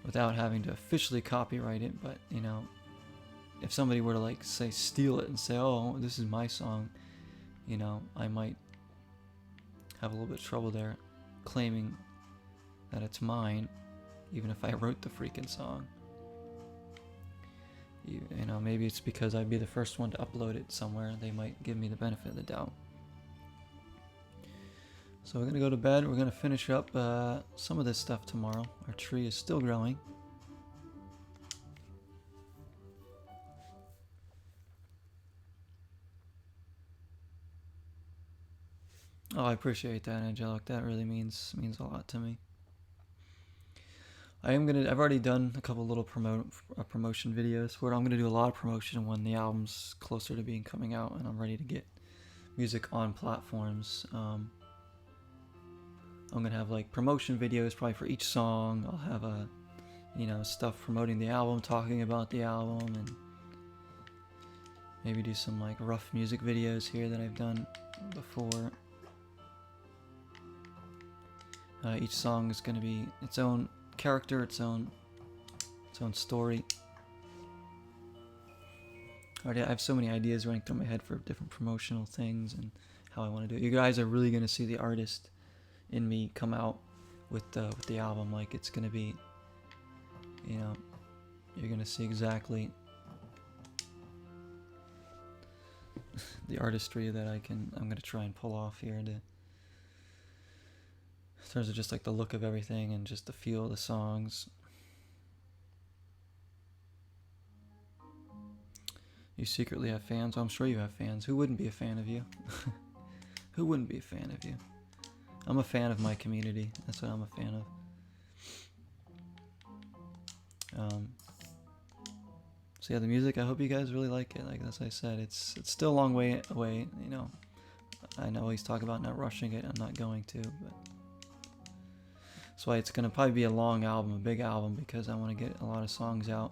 without having to officially copyright it. But if somebody were to say steal it and say, oh, this is my song, I might have a little bit of trouble there claiming that it's mine, even if I wrote the freaking song. Maybe it's because I'd be the first one to upload it somewhere. They might give me the benefit of the doubt. So we're gonna go to bed. We're gonna finish up some of this stuff tomorrow. Our tree is still growing. Oh, I appreciate that, Angelic. That really means a lot to me. I've already done a couple little promotion videos where I'm gonna do a lot of promotion when the album's closer to being coming out and I'm ready to get music on platforms. I'm gonna have promotion videos probably for each song. I'll have stuff promoting the album, talking about the album, and maybe do some rough music videos here that I've done before. Each song is gonna be its own character, its own story. I have so many ideas running through my head for different promotional things and how I want to do it. You guys are really going to see the artist in me come out with the album. It's going to be, you're going to see exactly the artistry that I'm going to try and pull off here in terms of just the look of everything and just the feel of the songs. You secretly have fans? Well, I'm sure you have fans. Who wouldn't be a fan of you? Who wouldn't be a fan of you? I'm a fan of my community. That's what I'm a fan of. So yeah, the music, I hope you guys really like it. As I said, it's still a long way away. I always talk about not rushing it. I'm not going to, but that's why it's gonna probably be a long album, a big album, because I want to get a lot of songs out.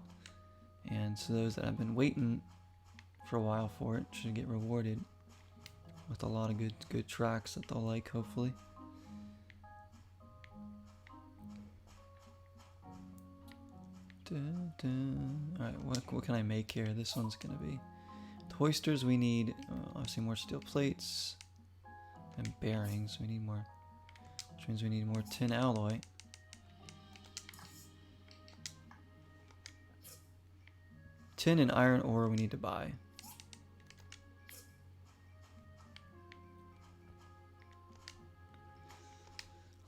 And so those that have been waiting for a while for it should get rewarded with a lot of good tracks that they'll like, hopefully. Alright, what can I make here? This one's gonna be the hoisters. We need obviously more steel plates and bearings. We need more, which means we need more tin alloy. Tin and iron ore we need to buy.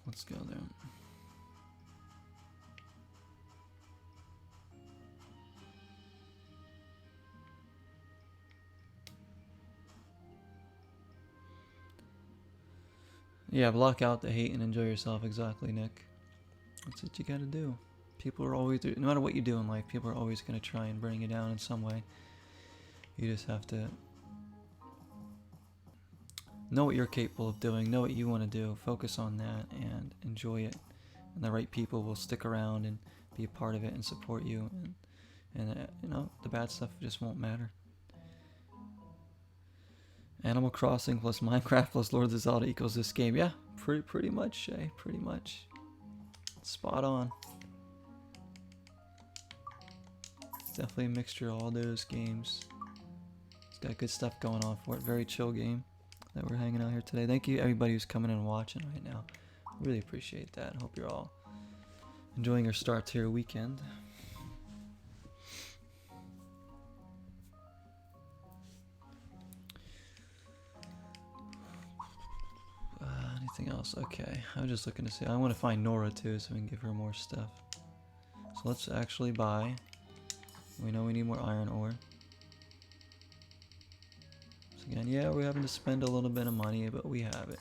Let's go there. Yeah, block out the hate and enjoy yourself. Exactly, Nick. That's what you gotta do. People are always, no matter what you do in life, people are always gonna try and bring you down in some way. You just have to know what you're capable of doing, know what you want to do, focus on that, and enjoy it. And the right people will stick around and be a part of it and support you. And you know, the bad stuff just won't matter. Animal Crossing plus Minecraft plus Lord of the Zelda equals this game. Yeah, pretty much, Shay. Pretty much. Spot on. It's definitely a mixture of all those games. It's got good stuff going on for it. Very chill game that we're hanging out here today. Thank you everybody who's coming in and watching right now. Really appreciate that. I hope you're all enjoying your start to your weekend. Anything else? Okay, I was just looking to see. I want to find Nora too, so we can give her more stuff. So let's actually buy. We know we need more iron ore. So again, yeah, we're having to spend a little bit of money, but we have it.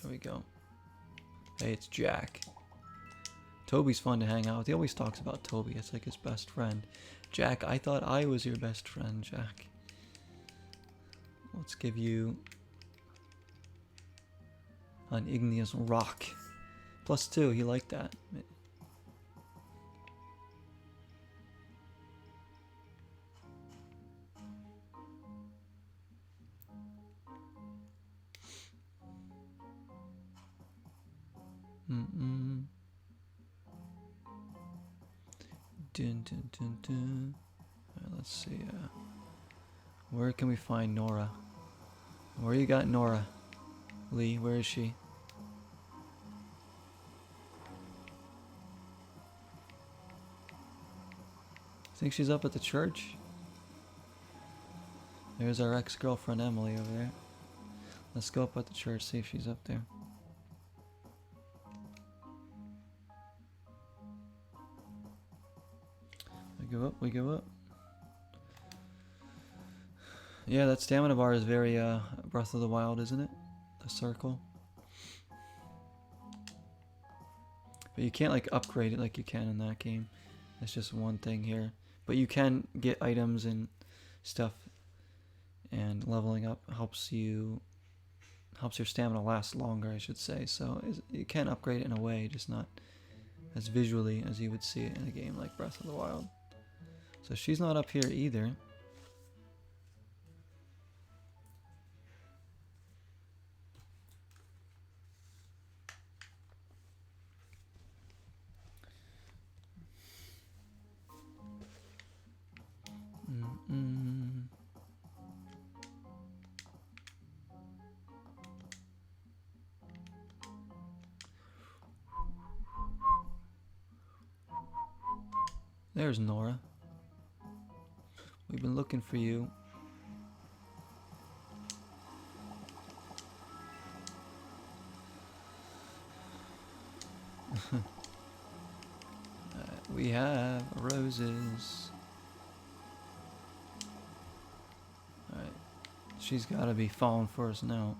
There we go. Hey, it's Jack. Toby's fun to hang out with. He always talks about Toby. It's like his best friend. Jack, I thought I was your best friend, Jack. Let's give you an igneous rock. +2, he liked that. Dun, dun, dun, dun. Alright, let's see. Where can we find Nora? Where you got Nora? Lee, where is she? Think she's up at the church? There's our ex-girlfriend Emily over there. Let's go up at the church, see if she's up there. We go up. Yeah, that stamina bar is very Breath of the Wild, isn't it? The circle. But you can't like upgrade it like you can in that game. That's just one thing here. But you can get items and stuff, and leveling up helps your stamina last longer, I should say. So you can upgrade it in a way, just not as visually as you would see it in a game like Breath of the Wild. So she's not up here either. There's Nora. We've been looking for you. We have roses. Alright. She's gotta be falling for us now.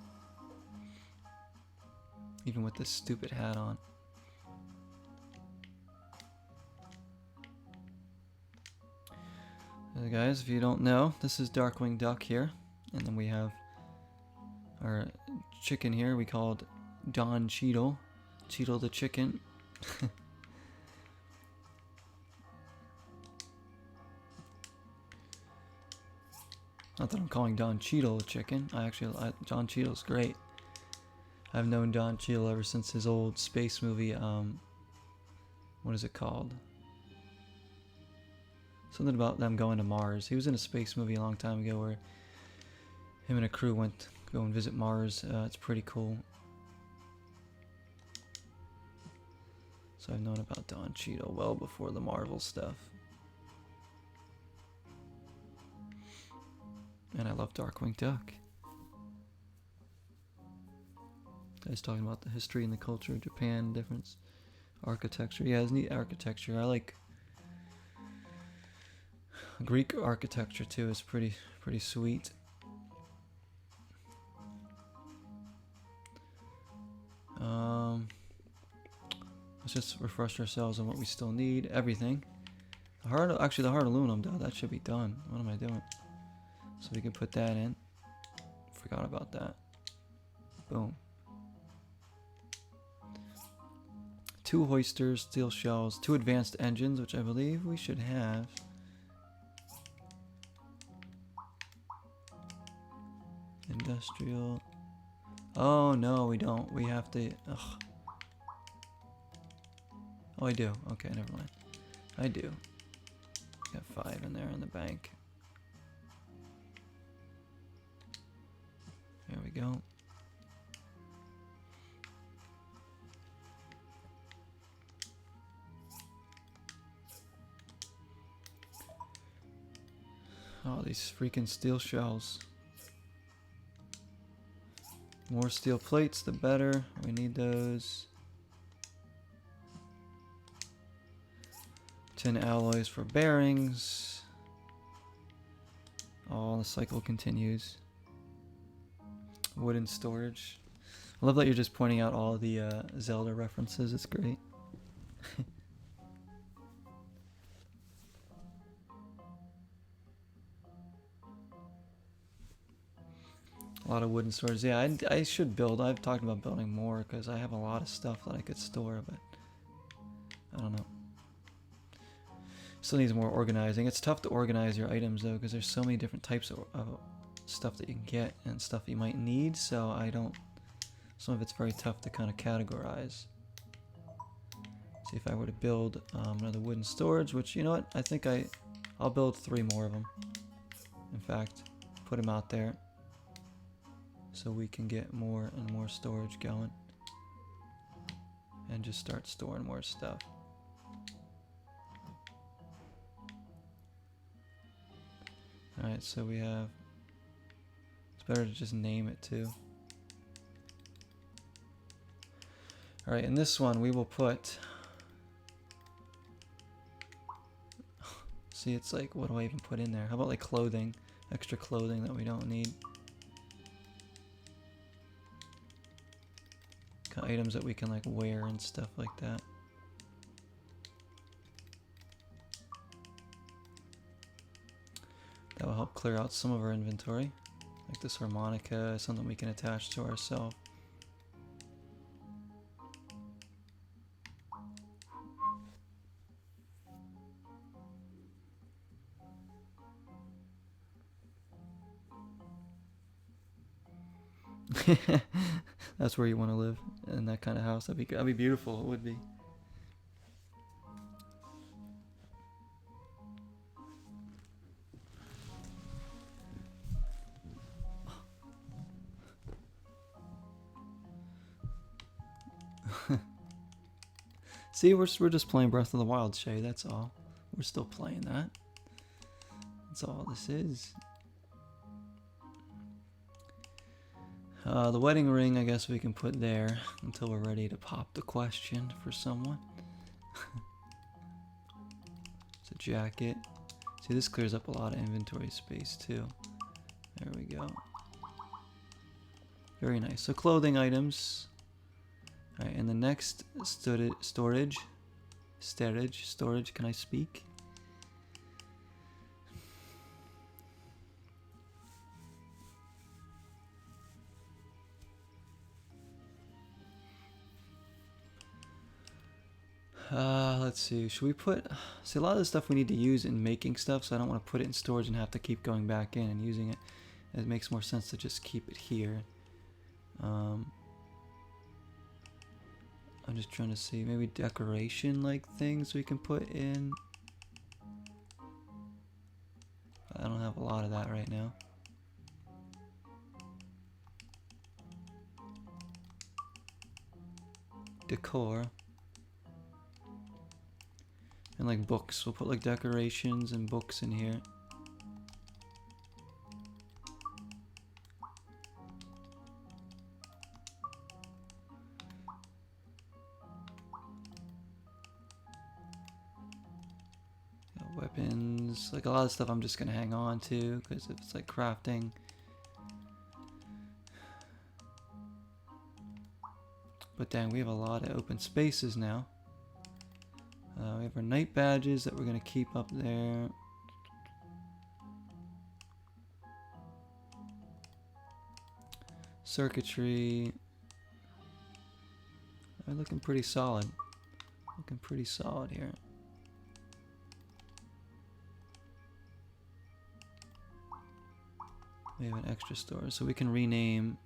Even with this stupid hat on. Guys, if you don't know, this is Darkwing Duck here. And then we have our chicken here we called Don Cheadle. Cheadle the chicken. Not that I'm calling Don Cheadle a chicken. Don Cheadle's great. I've known Don Cheadle ever since his old space movie, what is it called? Something about them going to Mars. He was in a space movie a long time ago where him and a crew went to go and visit Mars. It's pretty cool. So I've known about Don Cheadle well before the Marvel stuff. And I love Darkwing Duck. Guys talking about the history and the culture of Japan, difference, architecture. Yeah, it's neat architecture. I like Greek architecture too is pretty sweet. Let's just refresh ourselves on what we still need. Everything. The hard aluminum though, that should be done. What am I doing? So we can put that in. Forgot about that. Boom. 2 hoisters, steel shells, 2 advanced engines, which I believe we should have. Industrial. Oh no, we don't. We have to. Ugh. Oh, I do. Okay, never mind. I do. Got 5 in there in the bank. There we go. Oh, these freaking steel shells. More steel plates, the better. We need those. Tin alloys for bearings. Oh, the cycle continues. Wooden storage. I love that you're just pointing out all the Zelda references. It's great. A lot of wooden storage. Yeah, I should build. I've talked about building more because I have a lot of stuff that I could store, but I don't know. Still needs more organizing. It's tough to organize your items though because there's so many different types of stuff that you can get and stuff you might need, so I don't. Some of it's very tough to kind of categorize. See if I were to build another wooden storage, which you know what? I think I'll build 3 more of them. In fact, put them out there so we can get more and more storage going and just start storing more stuff. Alright, so we have, it's better to just name it too. Alright, in this one we will put, see it's like, what do I even put in there? How about like clothing, extra clothing that we don't need. Kind of items that we can like wear and stuff like that. That will help clear out some of our inventory. Like this harmonica, something we can attach to ourselves. That's where you want to live, in that kind of house. That'd be beautiful. It would be. See, we're just playing Breath of the Wild, Shay. That's all. We're still playing that. That's all this is. The wedding ring, I guess we can put there until we're ready to pop the question for someone. It's a jacket. See, this clears up a lot of inventory space too. There we go. Very nice. So clothing items. Alright, and the next storage. Can I speak? Let's see. Should we put... See, a lot of the stuff we need to use in making stuff, so I don't want to put it in storage and have to keep going back in and using it. It makes more sense to just keep it here. I'm just trying to see. Maybe decoration-like things we can put in. I don't have a lot of that right now. Decor. And like books. We'll put like decorations and books in here. weapons. Like a lot of stuff I'm just gonna hang on to because if it's like crafting. But dang, we have a lot of open spaces now. We have our night badges that we're gonna keep up there. Circuitry. They're looking pretty solid. Looking pretty solid here. We have an extra store, so we can rename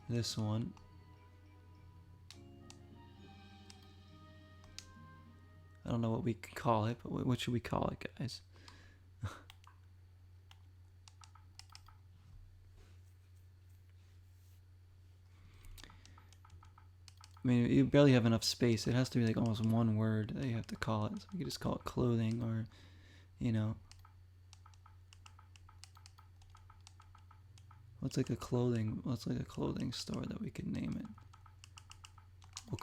this one. I don't know what we can call it, but what should we call it, guys? I mean, you barely have enough space. It has to be like almost one word that you have to call it. So you could just call it clothing or, you know. What's like a clothing store that we could name it? We'll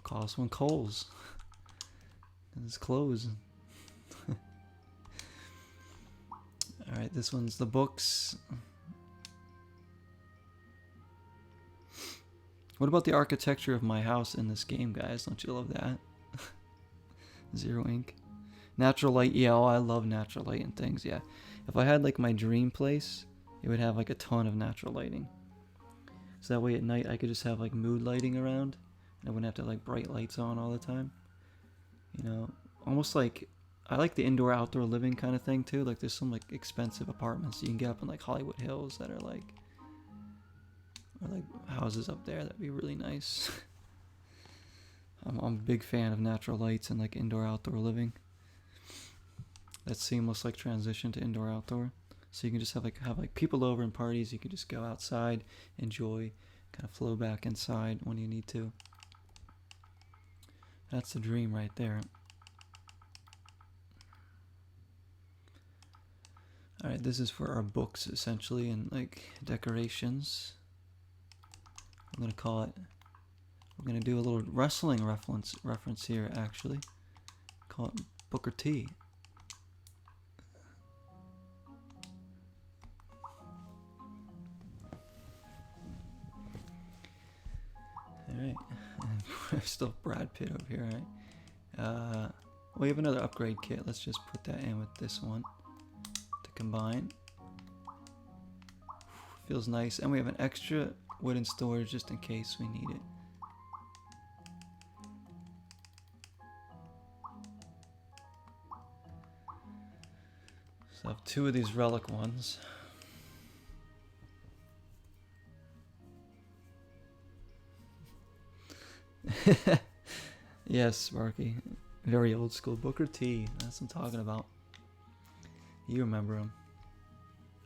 call this one Kohl's. It's clothes. Alright, this one's the books. What about the architecture of my house in this game, guys? Don't you love that? Zero ink. Natural light, yeah, oh, I love natural light and things, yeah. If I had like my dream place, it would have like a ton of natural lighting. So that way at night I could just have like mood lighting around. And I wouldn't have to like bright lights on all the time. You know, almost like, I like the indoor outdoor living kind of thing too. Like there's some like expensive apartments you can get up in like Hollywood Hills that are like, or like houses up there that'd be really nice. I'm a big fan of natural lights and like indoor outdoor living. That seamless like transition to indoor outdoor. So you can just have like people over and parties. You can just go outside, enjoy, kind of flow back inside when you need to. That's the dream right there. Alright, this is for our books essentially and like decorations. I'm gonna call it, we're gonna do a little wrestling reference here actually. Call it Booker T. Alright, still Brad Pitt over here, right? We have another upgrade kit. Let's just put that in with this one to combine. Feels nice, and we have an extra wooden storage just in case we need it. So I have 2 of these relic ones. Yes, Sparky. Very old school. Booker T. That's what I'm talking about. You remember him.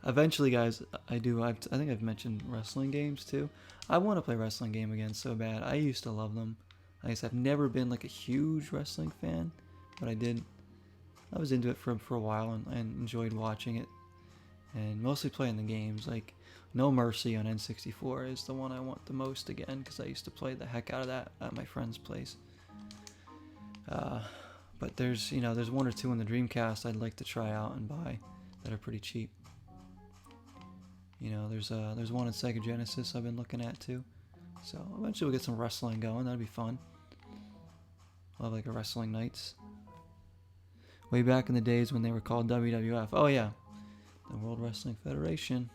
Eventually, guys, I think I've mentioned wrestling games too. I want to play a wrestling game again so bad. I used to love them. I guess I've never been like a huge wrestling fan, but I was into it for a while and enjoyed watching it. And mostly playing the games. Like No Mercy on N64 is the one I want the most again because I used to play the heck out of that at my friend's place. But there's 1 or 2 in the Dreamcast I'd like to try out and buy that are pretty cheap. You know, there's one in Sega Genesis I've been looking at too. So eventually we'll get some wrestling going. That'd be fun. Love like a wrestling nights. Way back in the days when they were called WWF. Oh yeah, the World Wrestling Federation.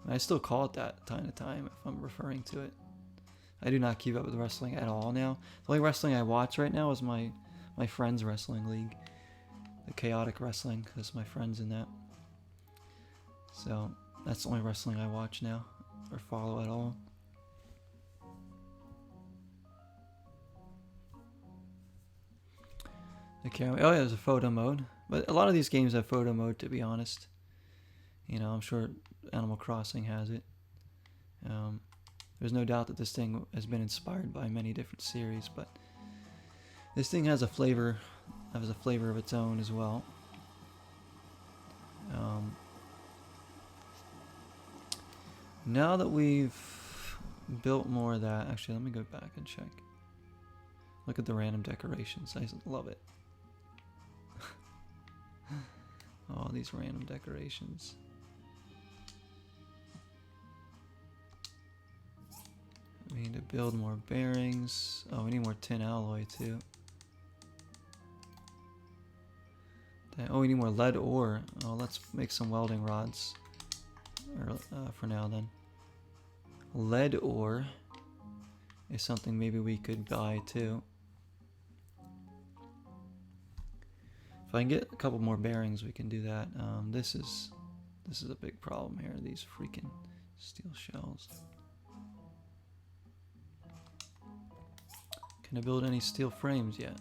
I still call it that time to time if I'm referring to it. I do not keep up with wrestling at all now. The only wrestling I watch right now is my friend's wrestling league. The Chaotic Wrestling, because my friend's in that. So that's the only wrestling I watch now, or follow at all. Oh yeah, there's a photo mode. But a lot of these games have photo mode, to be honest. You know, I'm sure Animal Crossing has it. There's no doubt that this thing has been inspired by many different series, but this thing has a flavor of its own as well. Now that we've built more of that, actually, let me go back and check. Look at the random decorations. I love it. All these random decorations. We need to build more bearings. Oh, we need more tin alloy too. Oh, we need more lead ore. Oh, let's make some welding rods. Or, for now then. Lead ore is something maybe we could buy too. If I can get a couple more bearings, we can do that. This is a big problem here. These freaking steel shells. Can I build any steel frames yet?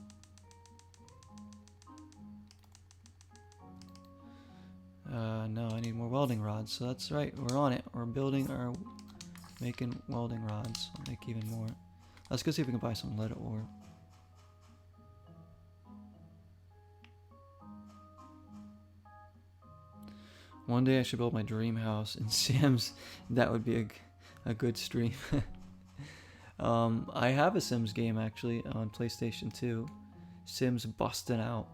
No, I need more welding rods. So that's right, we're on it. We're making welding rods. I'll make even more. Let's go see if we can buy some lead ore. One day I should build my dream house in Sims. That would be a good stream. I have a Sims game actually on PlayStation 2. Sims Bustin' Out.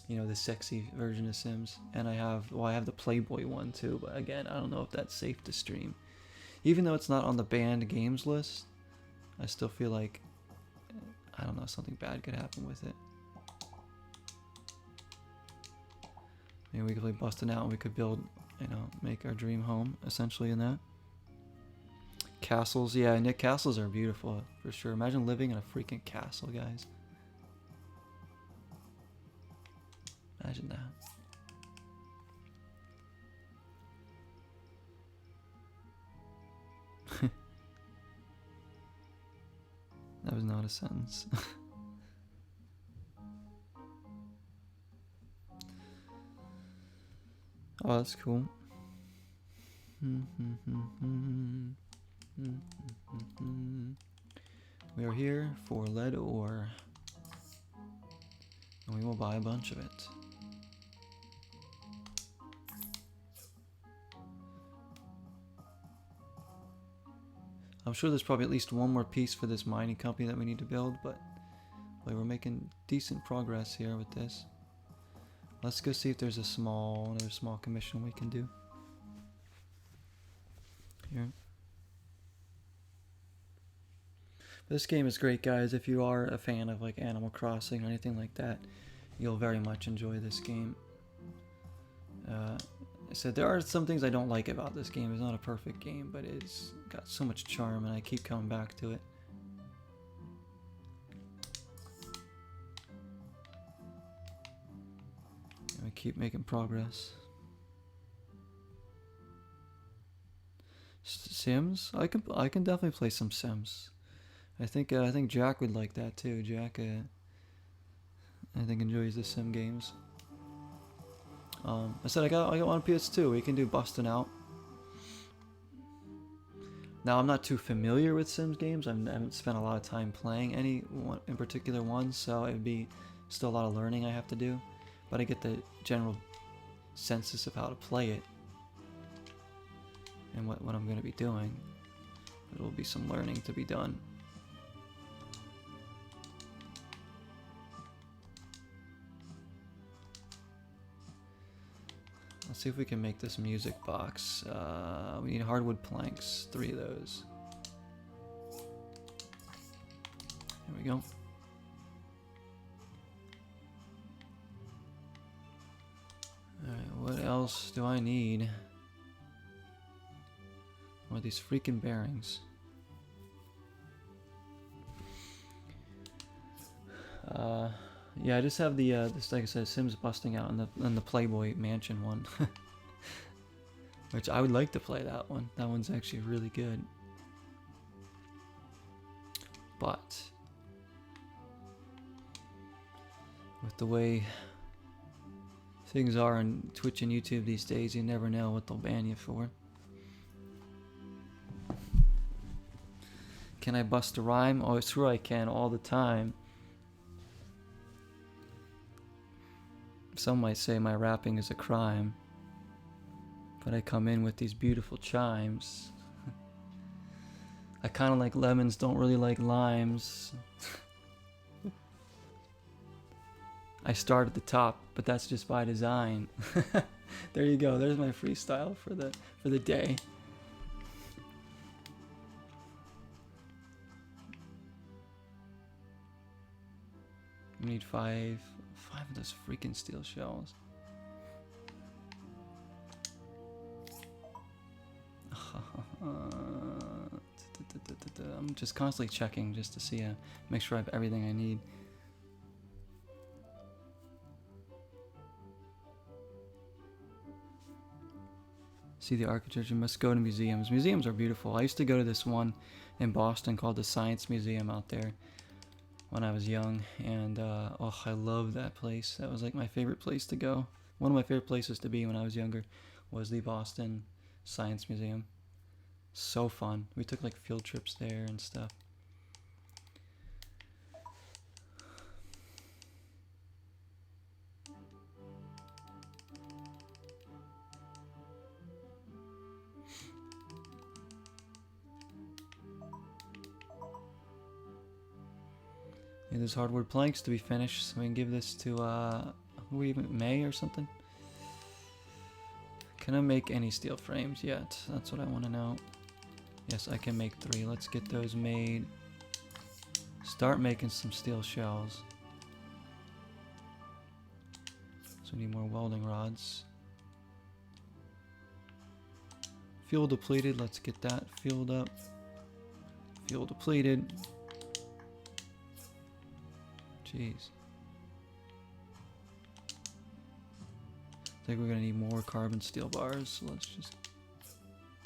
You know, the sexy version of Sims. And I have the Playboy one too, but again, I don't know if that's safe to stream. Even though it's not on the banned games list, I still feel like, I don't know, something bad could happen with it. Maybe we could play Bustin' Out and we could build, you know, make our dream home essentially in that. Castles, yeah, Nick, castles are beautiful for sure. Imagine living in a freaking castle, guys. Imagine that. That was not a sentence. Oh, that's cool. We are here for lead ore. And we will buy a bunch of it. I'm sure there's probably at least one more piece for this mining company that we need to build, but we're making decent progress here with this. Let's go see if there's another small commission we can do. Here. This game is great, guys. If you are a fan of like Animal Crossing or anything like that, you'll very much enjoy this game. I said there are some things I don't like about this game. It's not a perfect game, but it's got so much charm and I keep coming back to it. And we keep making progress. Sims? I can definitely play some Sims. I think Jack would like that too. Jack, I think enjoys the Sim games. I said I got one on PS2. We can do Bustin' Out. Now I'm not too familiar with Sims games. I haven't spent a lot of time playing any one in particular one, so it'd be still a lot of learning I have to do. But I get the general census of how to play it and what I'm going to be doing. There will be some learning to be done. Let's see if we can make this music box. We need hardwood planks, 3 of those. Here we go. Alright, what else do I need? What are these freaking bearings? Yeah, I just have the this, like I said, Sims Busting Out and the Playboy Mansion one, which I would like to play that one. That one's actually really good. But with the way things are on Twitch and YouTube these days, you never know what they'll ban you for. Can I bust a rhyme? Oh, it's true I can all the time. Some might say my rapping is a crime, but I come in with these beautiful chimes. I kind of like lemons, don't really like limes. I start at the top, but that's just by design. There you go. There's my freestyle for the day. We need five of those freaking steel shells. I'm just constantly checking just to see, make sure I have everything I need. See the architecture, must go to museums. Museums are beautiful. I used to go to this one in Boston called the Science Museum out there when I was young, and oh, I love that place. That was like my favorite place to go. One of my favorite places to be when I was younger was the Boston Science Museum. So fun. We took like field trips there and stuff. Yeah, there's hardwood planks to be finished, so we can give this to May or something. Can I make any steel frames yet? That's what I want to know. Yes, I can make 3. Let's get those made. Start making some steel shells. So we need more welding rods. Fuel depleted. Let's get that fueled up. Fuel depleted. Jeez. I think we're gonna need more carbon steel bars, so let's just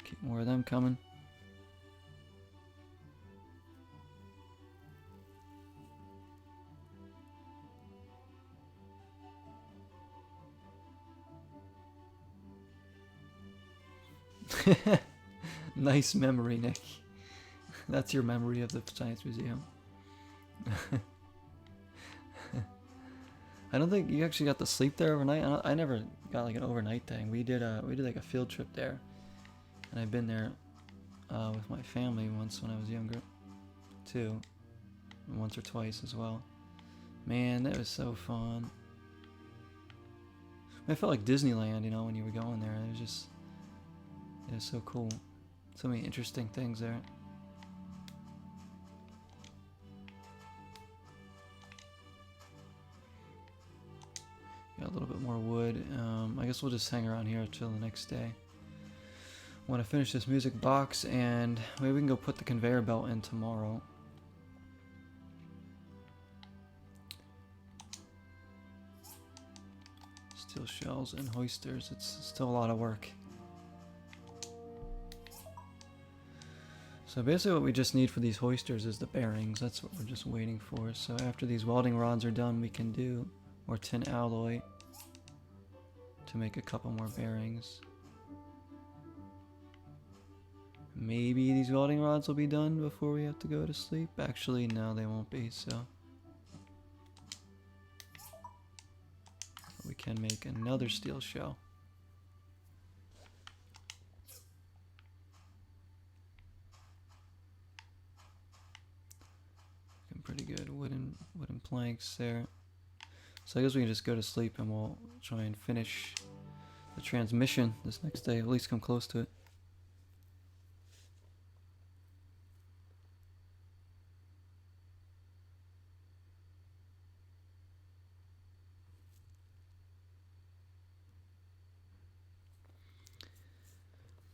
keep more of them coming. Nice memory, Nick. That's your memory of the Science Museum. I don't think you actually got to sleep there overnight. I never got like an overnight thing. We did like a field trip there, and I've been there with my family once when I was younger, too, and once or twice as well. Man, that was so fun. I felt like Disneyland, you know, when you were going there. It was so cool. So many interesting things there. Got a little bit more wood. I guess we'll just hang around here until the next day. I want to finish this music box, and maybe we can go put the conveyor belt in tomorrow. Steel shells and hoisters. It's still a lot of work. So basically what we just need for these hoisters is the bearings. That's what we're just waiting for. So after these welding rods are done, we can do more tin alloy to make a couple more bearings. Maybe these welding rods will be done before we have to go to sleep. Actually, no, they won't be, so we can make another steel shell. Looking pretty good. Wooden planks there. So I guess we can just go to sleep and we'll try and finish the transmission this next day, at least come close to it.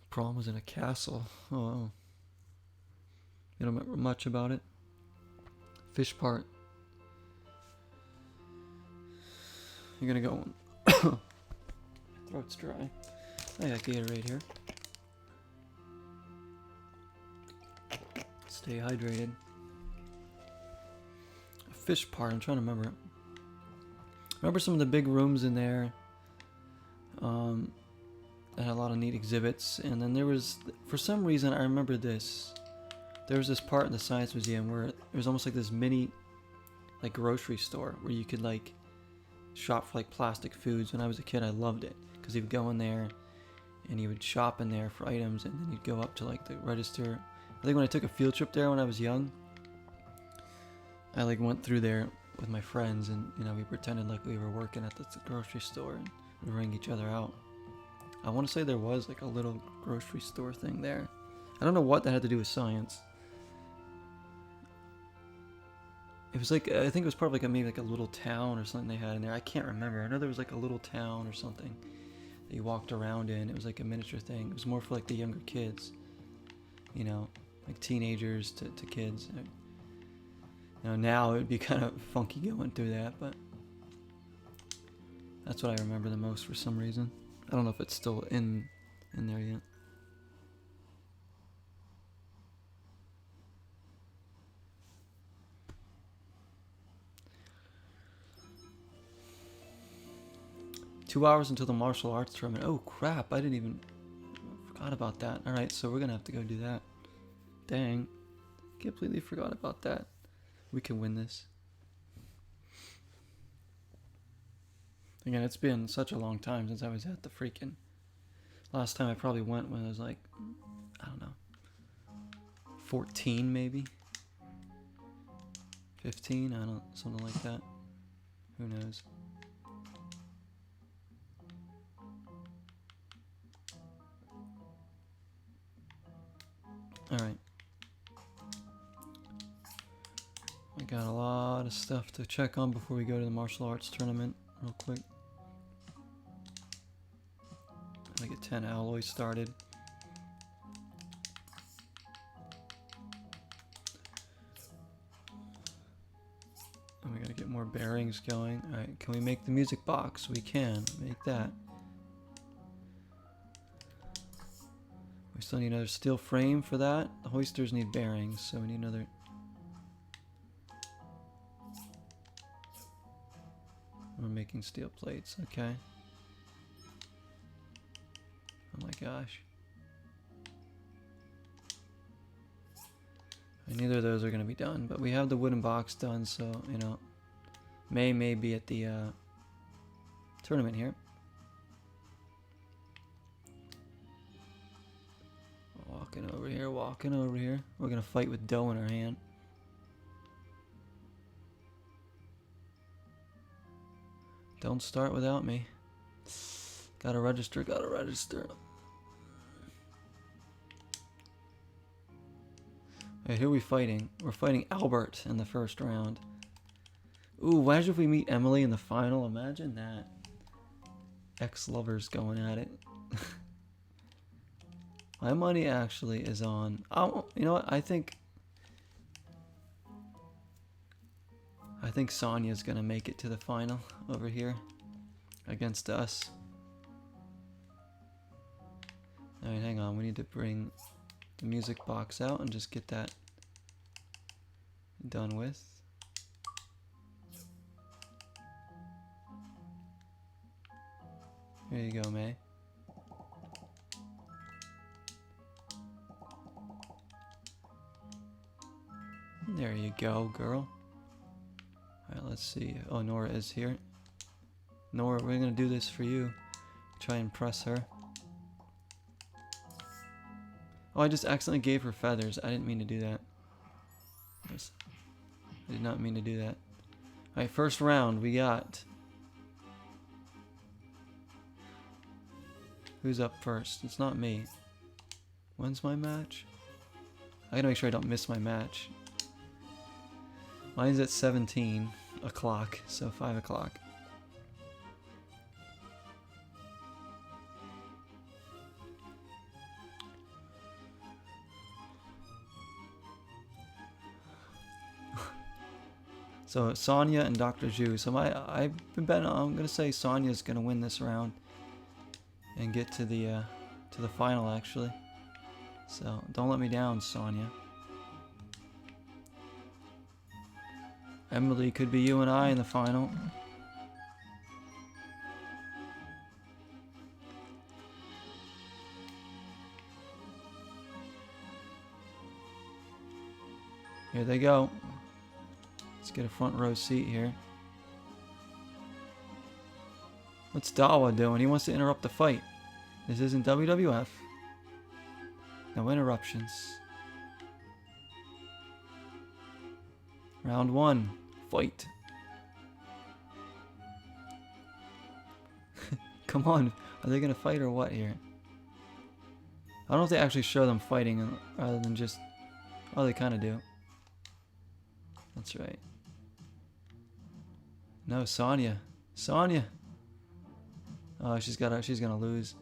Prom was in a castle. Oh, you don't remember much about it? Fish part. You're gonna go. Throat's dry. I got Gatorade here. Stay hydrated. A fish part. I'm trying to remember it. Remember some of the big rooms in there. That had a lot of neat exhibits, and then there was, for some reason, I remember this. There was this part in the Science Museum where it was almost like this mini, like, grocery store where you could like shop for like plastic foods. When I was a kid, I loved it because you would go in there and you would shop in there for items, and then you'd go up to like the register. I think when I took a field trip there when I was young, I like went through there with my friends, and you know, we pretended like we were working at the grocery store and we'd ring each other out. I want to say there was like a little grocery store thing there. I don't know what that had to do with science. It was like, I think it was part of like maybe like a little town or something they had in there. I can't remember. I know there was like a little town or something that you walked around in. It was like a miniature thing. It was more for like the younger kids, you know, like teenagers to kids. You know, now it would be kind of funky going through that, but that's what I remember the most for some reason. I don't know if it's still in there yet. Two hours until the martial arts tournament. Oh crap, I forgot about that. Alright, so we're gonna have to go do that. Dang. Completely forgot about that. We can win this. Again, it's been such a long time since I was at the freaking... Last time I probably went when I was like, I don't know, 14 maybe? 15? I don't, something like that. Who knows? Alright. We got a lot of stuff to check on before we go to the martial arts tournament real quick. I get 10 alloys started. And we gotta get more bearings going. Alright, can we make the music box? We can make that. We still need another steel frame for that. The hoisters need bearings, so we need another. We're making steel plates, okay. Oh my gosh. And neither of those are going to be done, but we have the wooden box done, so, you know, may be at the tournament here. Walking over here, walking over here. We're going to fight with dough in our hand. Don't start without me. Gotta register, gotta register. Alright, who are we fighting? We're fighting Albert in the first round. Ooh, imagine if we meet Emily in the final. Imagine that. Ex-lovers going at it. My money actually is on... Oh, you know what? I think Sonya's gonna make it to the final over here against us. Alright, hang on. We need to bring the music box out and just get that done with. Here you go, May. There you go, girl. Alright, let's see. Oh, Nora is here. Nora, we're gonna do this for you. Try and impress her. Oh, I just accidentally gave her feathers. I didn't mean to do that. I did not mean to do that. Alright, first round we got... Who's up first? It's not me. When's my match? I gotta make sure I don't miss my match. Mine's at 17 o'clock, so 5 o'clock. So Sonya and Dr. Zhu. So I've been betting. I'm gonna say Sonya's gonna win this round and get to the final actually. So don't let me down, Sonya. Emily, could be you and I in the final. Here they go. Let's get a front row seat here. What's Dawa doing? He wants to interrupt the fight. This isn't WWF. No interruptions. Round one. Fight. Come on. Are they going to fight or what here? I don't know if they actually show them fighting rather than just... Oh, they kind of do. That's right. No, Sonya. Sonya! Oh, she's gonna lose.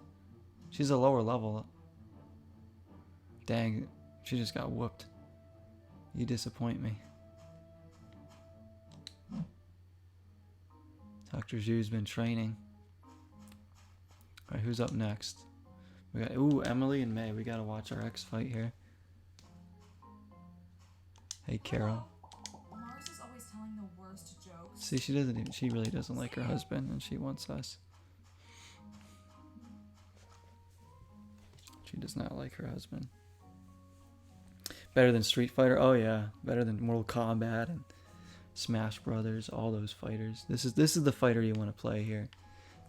She's a lower level. Dang, she just got whooped. You disappoint me. Dr. Zhu's been training. Alright, who's up next? We got Emily and May. We gotta watch our ex fight here. Hey, Carol. Mars is always telling the worst jokes. See, she really doesn't like her husband, and she wants us. She does not like her husband. Better than Street Fighter? Oh yeah, better than Mortal Kombat and Smash Brothers. All those fighters. This is the fighter you want to play here.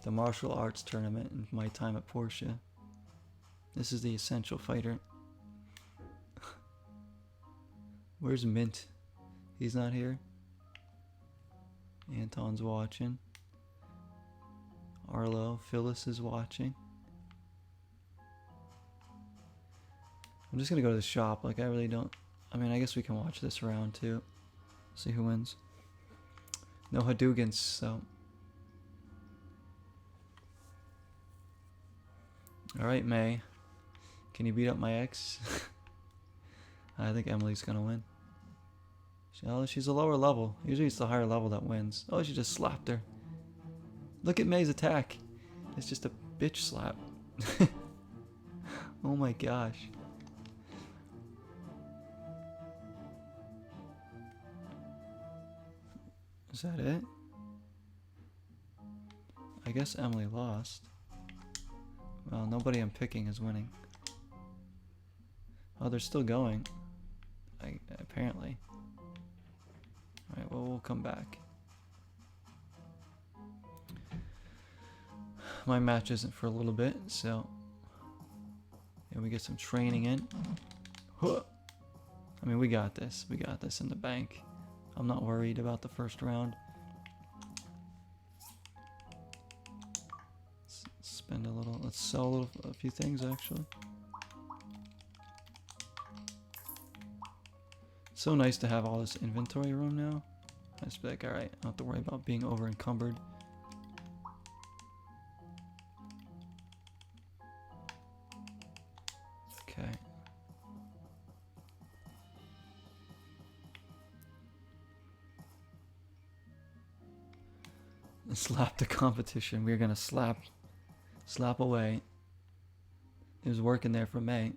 The martial arts tournament in my time at Portia. This is the essential fighter. Where's Mint? He's not here. Anton's watching. Arlo, Phyllis is watching. I'm just gonna go to the shop. Like, I really don't... I mean, I guess we can watch this round too. See who wins. No Hadoukens, so... Alright, May. Can you beat up my ex? I think Emily's gonna win. She's a lower level. Usually it's the higher level that wins. Oh, she just slapped her. Look at May's attack. It's just a bitch slap. Oh my gosh. Is that it? I guess Emily lost. Well, nobody I'm picking is winning. Oh, they're still going. Apparently. Alright, well, we'll come back. My match isn't for a little bit, so... Yeah, we get some training in. Huh. I mean, we got this. We got this in the bank. I'm not worried about the first round. Let's spend a little... Let's sell a few things, actually. It's so nice to have all this inventory room now. I just be like, alright, I don't have to worry about being over encumbered. Okay. Slap the competition. We're gonna slap away. It was working there for May.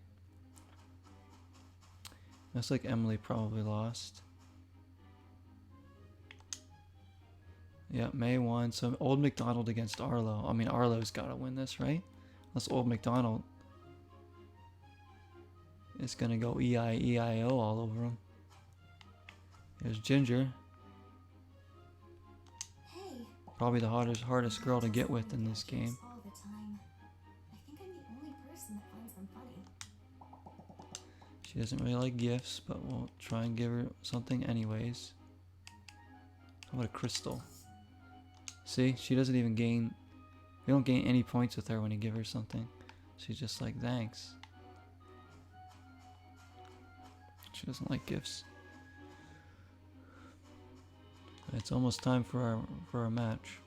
Looks like Emily probably lost. Yeah, May won. So Old McDonald against Arlo. I mean, Arlo's gotta win this, right? Unless Old McDonald is gonna go E-I-E-I-O all over him. There's Ginger. Hey. Probably the hardest girl to get with in this game. All the time. I think I'm the only person that finds them funny. She doesn't really like gifts, but we'll try and give her something anyways. How about a crystal? See, she doesn't even gain... We don't gain any points with her when you give her something. She's just like, thanks. She doesn't like gifts. It's almost time for our match.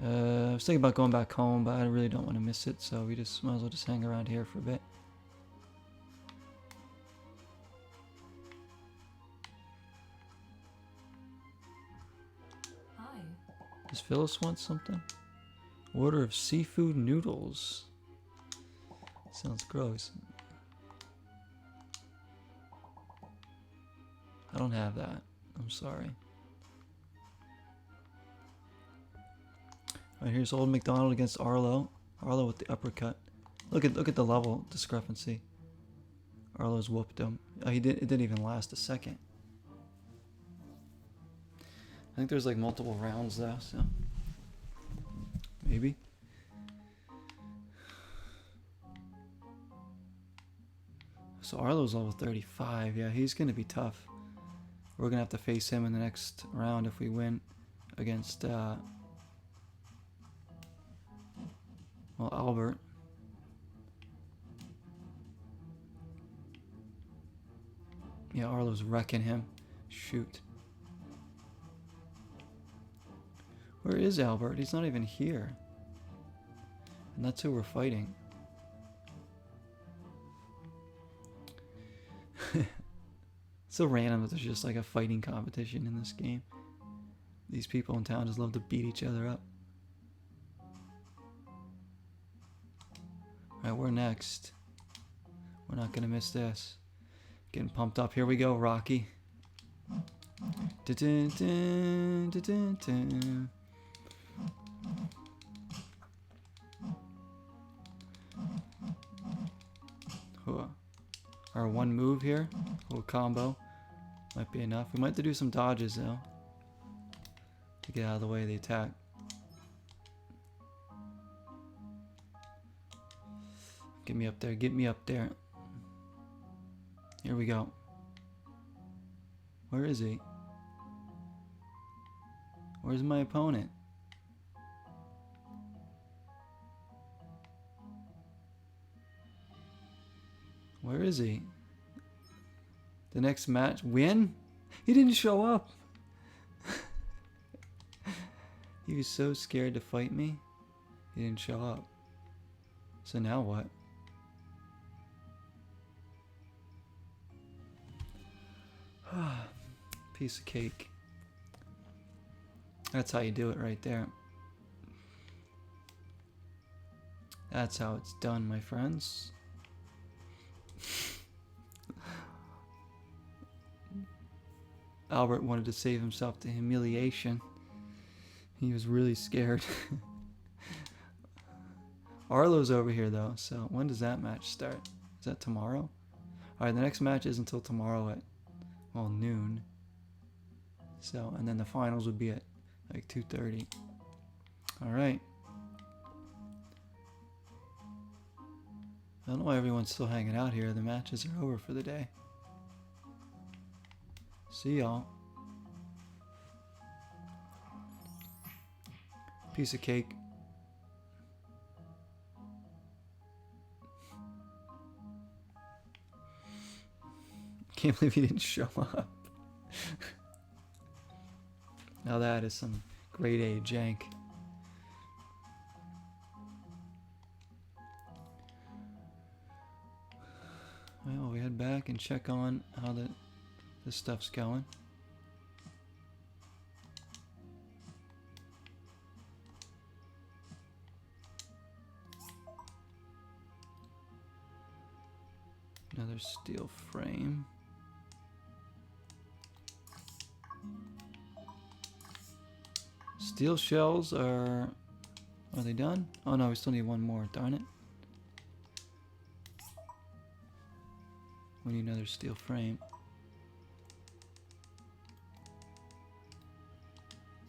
I was thinking about going back home, but I really don't want to miss it, so we just might as well just hang around here for a bit. Hi. Does Phyllis want something? Order of seafood noodles. Sounds gross. I don't have that. I'm sorry. Alright, here's Old McDonald against Arlo. Arlo with the uppercut. Look at the level discrepancy. Arlo's whooped him. Oh, it didn't even last a second. I think there's like multiple rounds though, so maybe. So Arlo's level 35. Yeah, he's gonna be tough. We're gonna have to face him in the next round if we win against Well, Albert. Yeah, Arlo's wrecking him. Shoot. Where is Albert? He's not even here. And that's who we're fighting. So random that there's just like a fighting competition in this game. These people in town just love to beat each other up. Alright, we're next. We're not gonna miss this. Getting pumped up. Here we go, Rocky. Dun, dun, dun, dun, dun. Our one move here, little combo, might be enough. We might have to do some dodges though to get out of the way of the attack. Get me up there, get me up there. Here we go. Where is he? Where's my opponent? Where is he? The next match win? He didn't show up. He was so scared to fight me. He didn't show up. So now what? Piece of cake. That's how you do it right there. That's how it's done, my friends. Albert wanted to save himself the humiliation. He was really scared. Arlo's over here though, so when does that match start? Is that tomorrow? Alright, the next match is until tomorrow at, well, noon. So, and then the finals would be at like 2:30. Alright. I don't know why everyone's still hanging out here. The matches are over for the day. See y'all. Piece of cake. Can't believe he didn't show up. Now that is some grade A jank. Well, we head back and check on how this stuff's going. Another steel frame. Steel shells are they done? Oh no, we still need one more, darn it. We need another steel frame.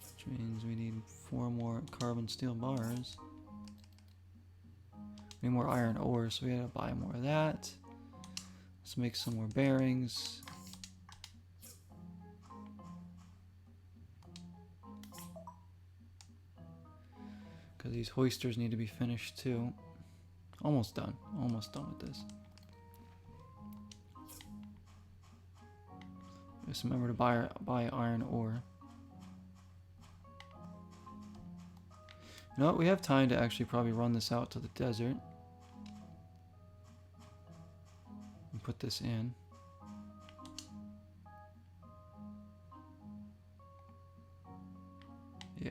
Which means we need 4 more carbon steel bars. We need more iron ore, so we gotta buy more of that. Let's make some more bearings. Because these hoisters need to be finished too. Almost done. Almost done with this. Just remember to buy iron ore. You know what? We have time to actually probably run this out to the desert. And put this in. Yeah.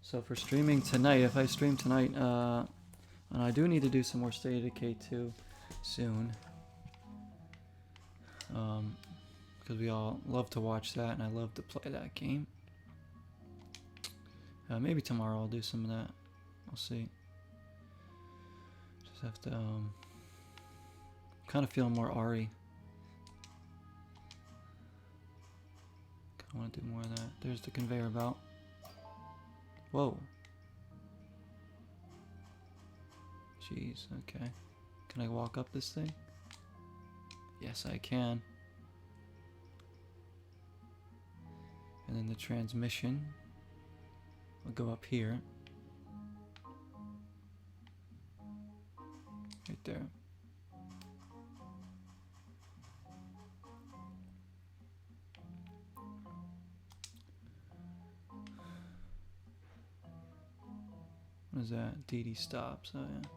So for streaming tonight, if I stream tonight, and I do need to do some more State of Decay 2 soon. Because we all love to watch that, and I love to play that game. Maybe tomorrow I'll do some of that. I'll see. Just have to, kind of feel more Ari. I want to do more of that. There's the conveyor belt. Whoa. Jeez, okay. Can I walk up this thing? Yes, I can. And then the transmission will go up here. Right there. What is that? DD stops. Oh yeah.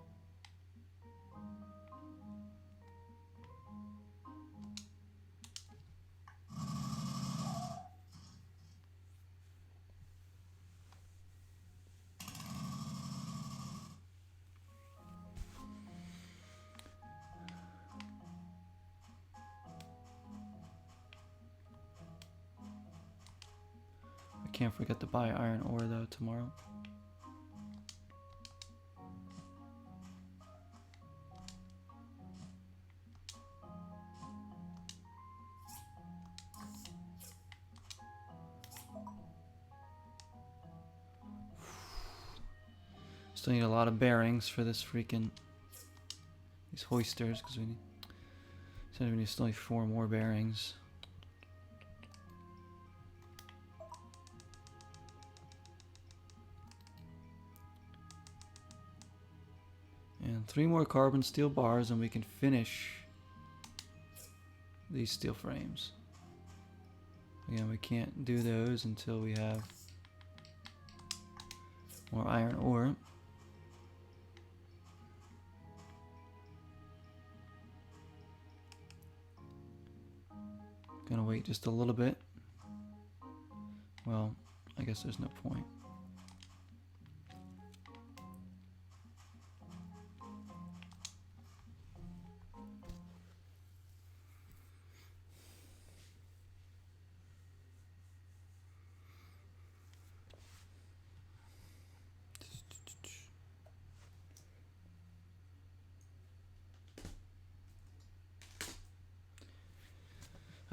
I can't forget to buy iron ore though tomorrow. Still need a lot of bearings for this freaking these hoisters because we need still need 4 more bearings. And 3 more carbon steel bars and we can finish these steel frames. Again, we can't do those until we have more iron ore. Gonna wait just a little bit. Well, I guess there's no point.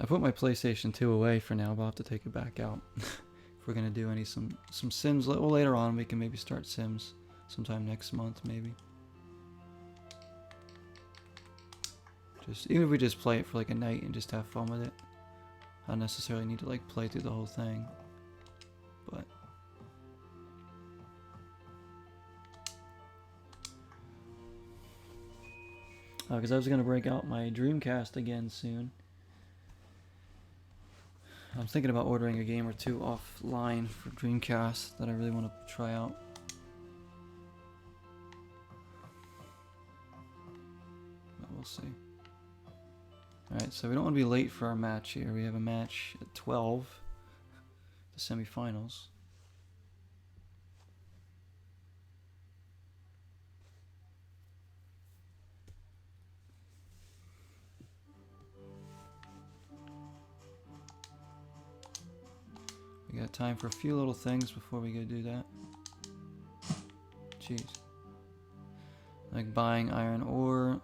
I put my PlayStation 2 away for now, but I'll have to take it back out. If we're gonna do some Sims, well, later on we can maybe start Sims sometime next month, maybe. Even if we just play it for like a night and just have fun with it. I don't necessarily need to like play through the whole thing, but because I was gonna break out my Dreamcast again soon. I'm thinking about ordering a game or 2 offline for Dreamcast that I really want to try out. But we'll see. Alright, so we don't want to be late for our match here. We have a match at 12, the semifinals. We got time for a few little things before we go do that. Jeez. Like buying iron ore.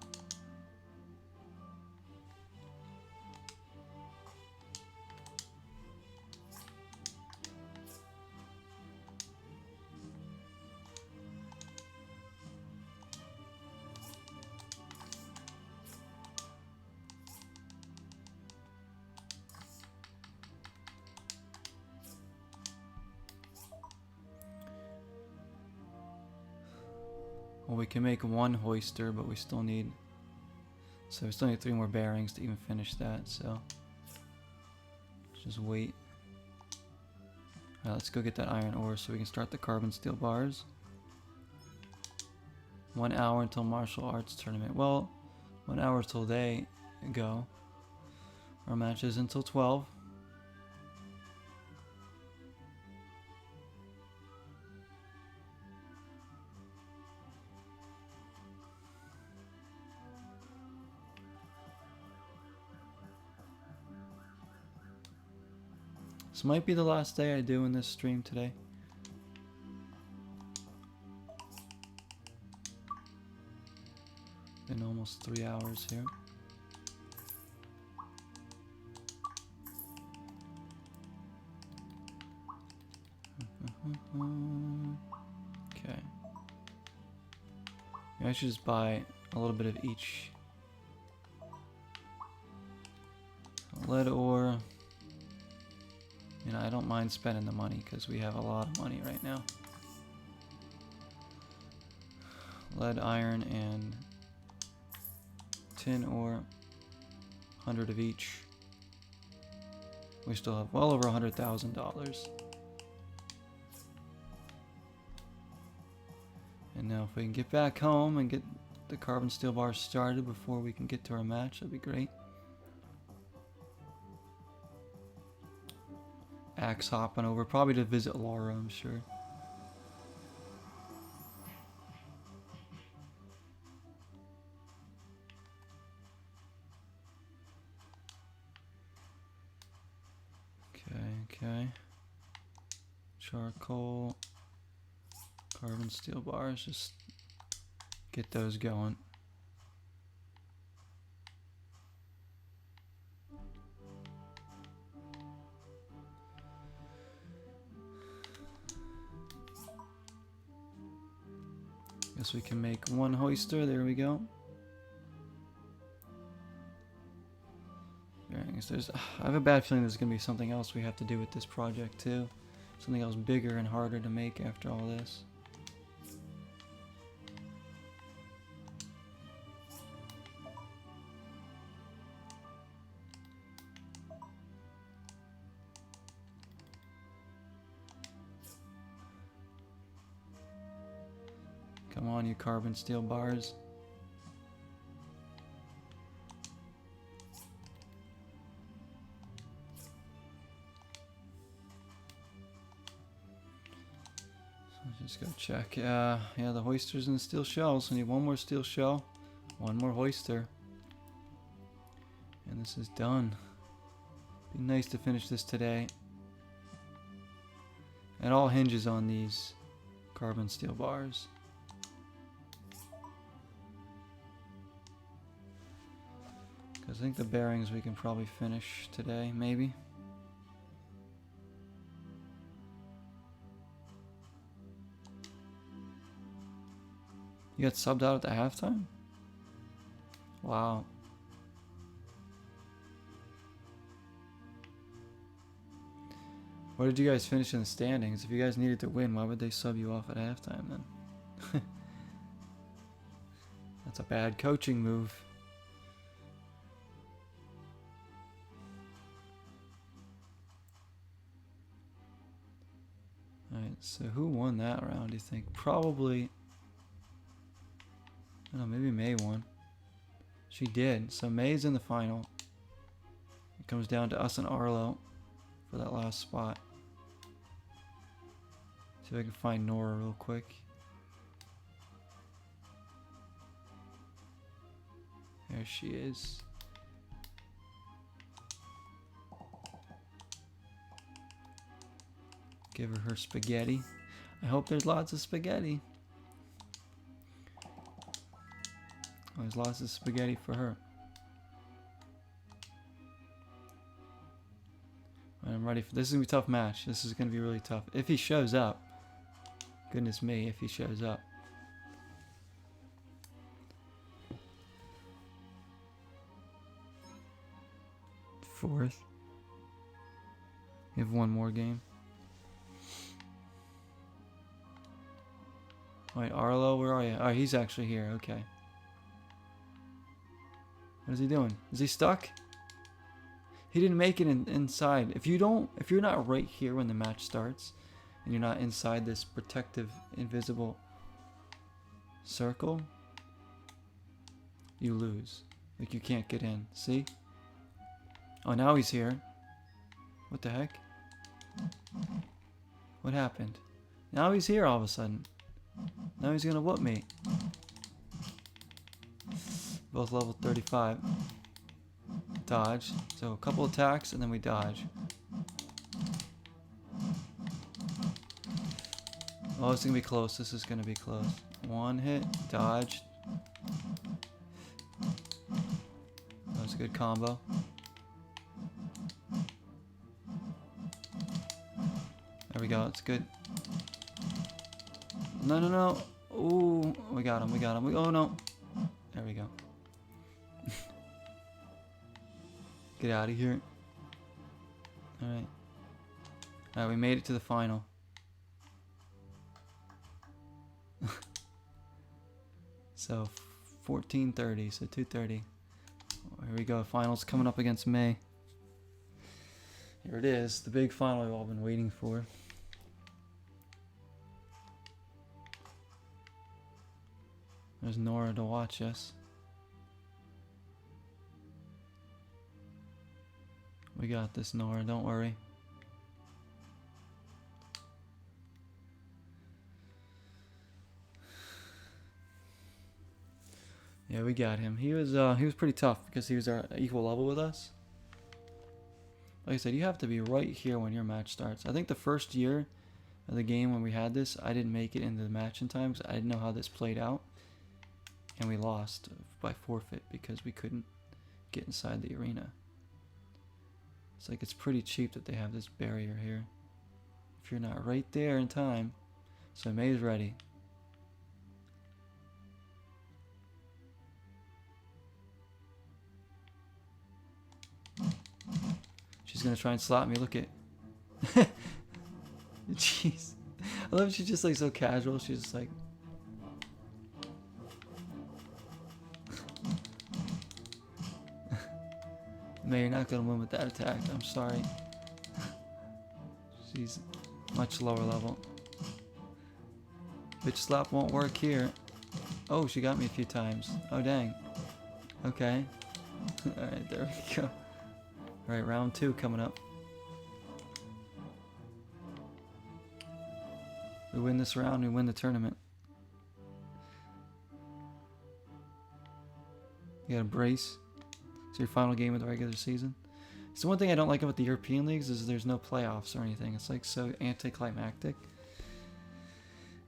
Well, we can make 1 hoister, but we still need... So we still need 3 more bearings to even finish that, so... Just wait. Alright, let's go get that iron ore so we can start the carbon steel bars. 1 hour until martial arts tournament. Well, 1 hour till they go. Our match is until 12. This might be the last day I do in this stream today. Been almost 3 hours here. Okay. I should just buy a little bit of each. Lead ore. You know, I don't mind spending the money because we have a lot of money right now. Lead, iron, and tin ore. 100 of each. We still have well over $100,000. And now if we can get back home and get the carbon steel bars started before we can get to our match, that'd be great. Axe hopping over, probably to visit Laura, I'm sure. Okay. Charcoal, carbon steel bars, just get those going. Guess we can make one hoister, there we go. I have a bad feeling there's going to be something else we have to do with this project too. Something else bigger and harder to make after all this. Come on, you carbon steel bars. Just go check. Yeah, the hoisters and the steel shells. We need one more steel shell, one more hoister, and this is done. Be nice to finish this today. It all hinges on these carbon steel bars. Because I think the bearings we can probably finish today, maybe. You got subbed out at the halftime? Wow. Where did you guys finish in the standings? If you guys needed to win, why would they sub you off at halftime then? That's a bad coaching move. Alright, so who won that round, do you think? Probably... I don't know, maybe May won. She did. So May's in the final. It comes down to us and Arlo for that last spot. See if I can find Nora real quick. There she is. Give her spaghetti. I hope there's lots of spaghetti. Oh, there's lots of spaghetti for her. Right, I'm ready for this. Is gonna be a tough match. This is gonna be really tough. If he shows up. Goodness me, if he shows up. Fourth. You have one more game. Wait, Arlo, where are you? Oh, he's actually here. Okay. What is he doing? Is he stuck? He didn't make it inside. If you're not right here when the match starts, and you're not inside this protective, invisible circle, you lose. Like, you can't get in. See? Oh, now he's here. What the heck? What happened? Now he's here all of a sudden. Now he's gonna whoop me. Both level 35. Dodge. So a couple attacks and then we dodge. Oh, it's gonna be close. This is gonna be close. One hit, dodge. That was a good combo. There we go. It's good. No, no, no. Ooh, we got him. We got him. Oh no. There we go. Get out of here. Alright. Alright, we made it to the final. So 14:30, so 2:30. Here we go. Finals coming up against May. Here it is, the big final we've all been waiting for. There's Nora to watch us. We got this, Nora, don't worry. Yeah, we got him. He was pretty tough because he was our equal level with us. Like I said, you have to be right here when your match starts. I think the first year of the game when we had this, I didn't make it into the match in time because I didn't know how this played out. And we lost by forfeit because we couldn't get inside the arena. It's like it's pretty cheap that they have this barrier here. If you're not right there in time. So May's ready. She's gonna try and slap me. Look at. Jeez. I love she's just like so casual. She's just like. May, you're not gonna win with that attack. I'm sorry. She's much lower level. Bitch slap won't work here. Oh, she got me a few times. Oh dang. Okay. Alright, there we go. Alright, round 2 coming up. We win this round, we win the tournament. You gotta brace. It's your final game of the regular season. So one thing I don't like about the European leagues is there's no playoffs or anything. It's like so anticlimactic.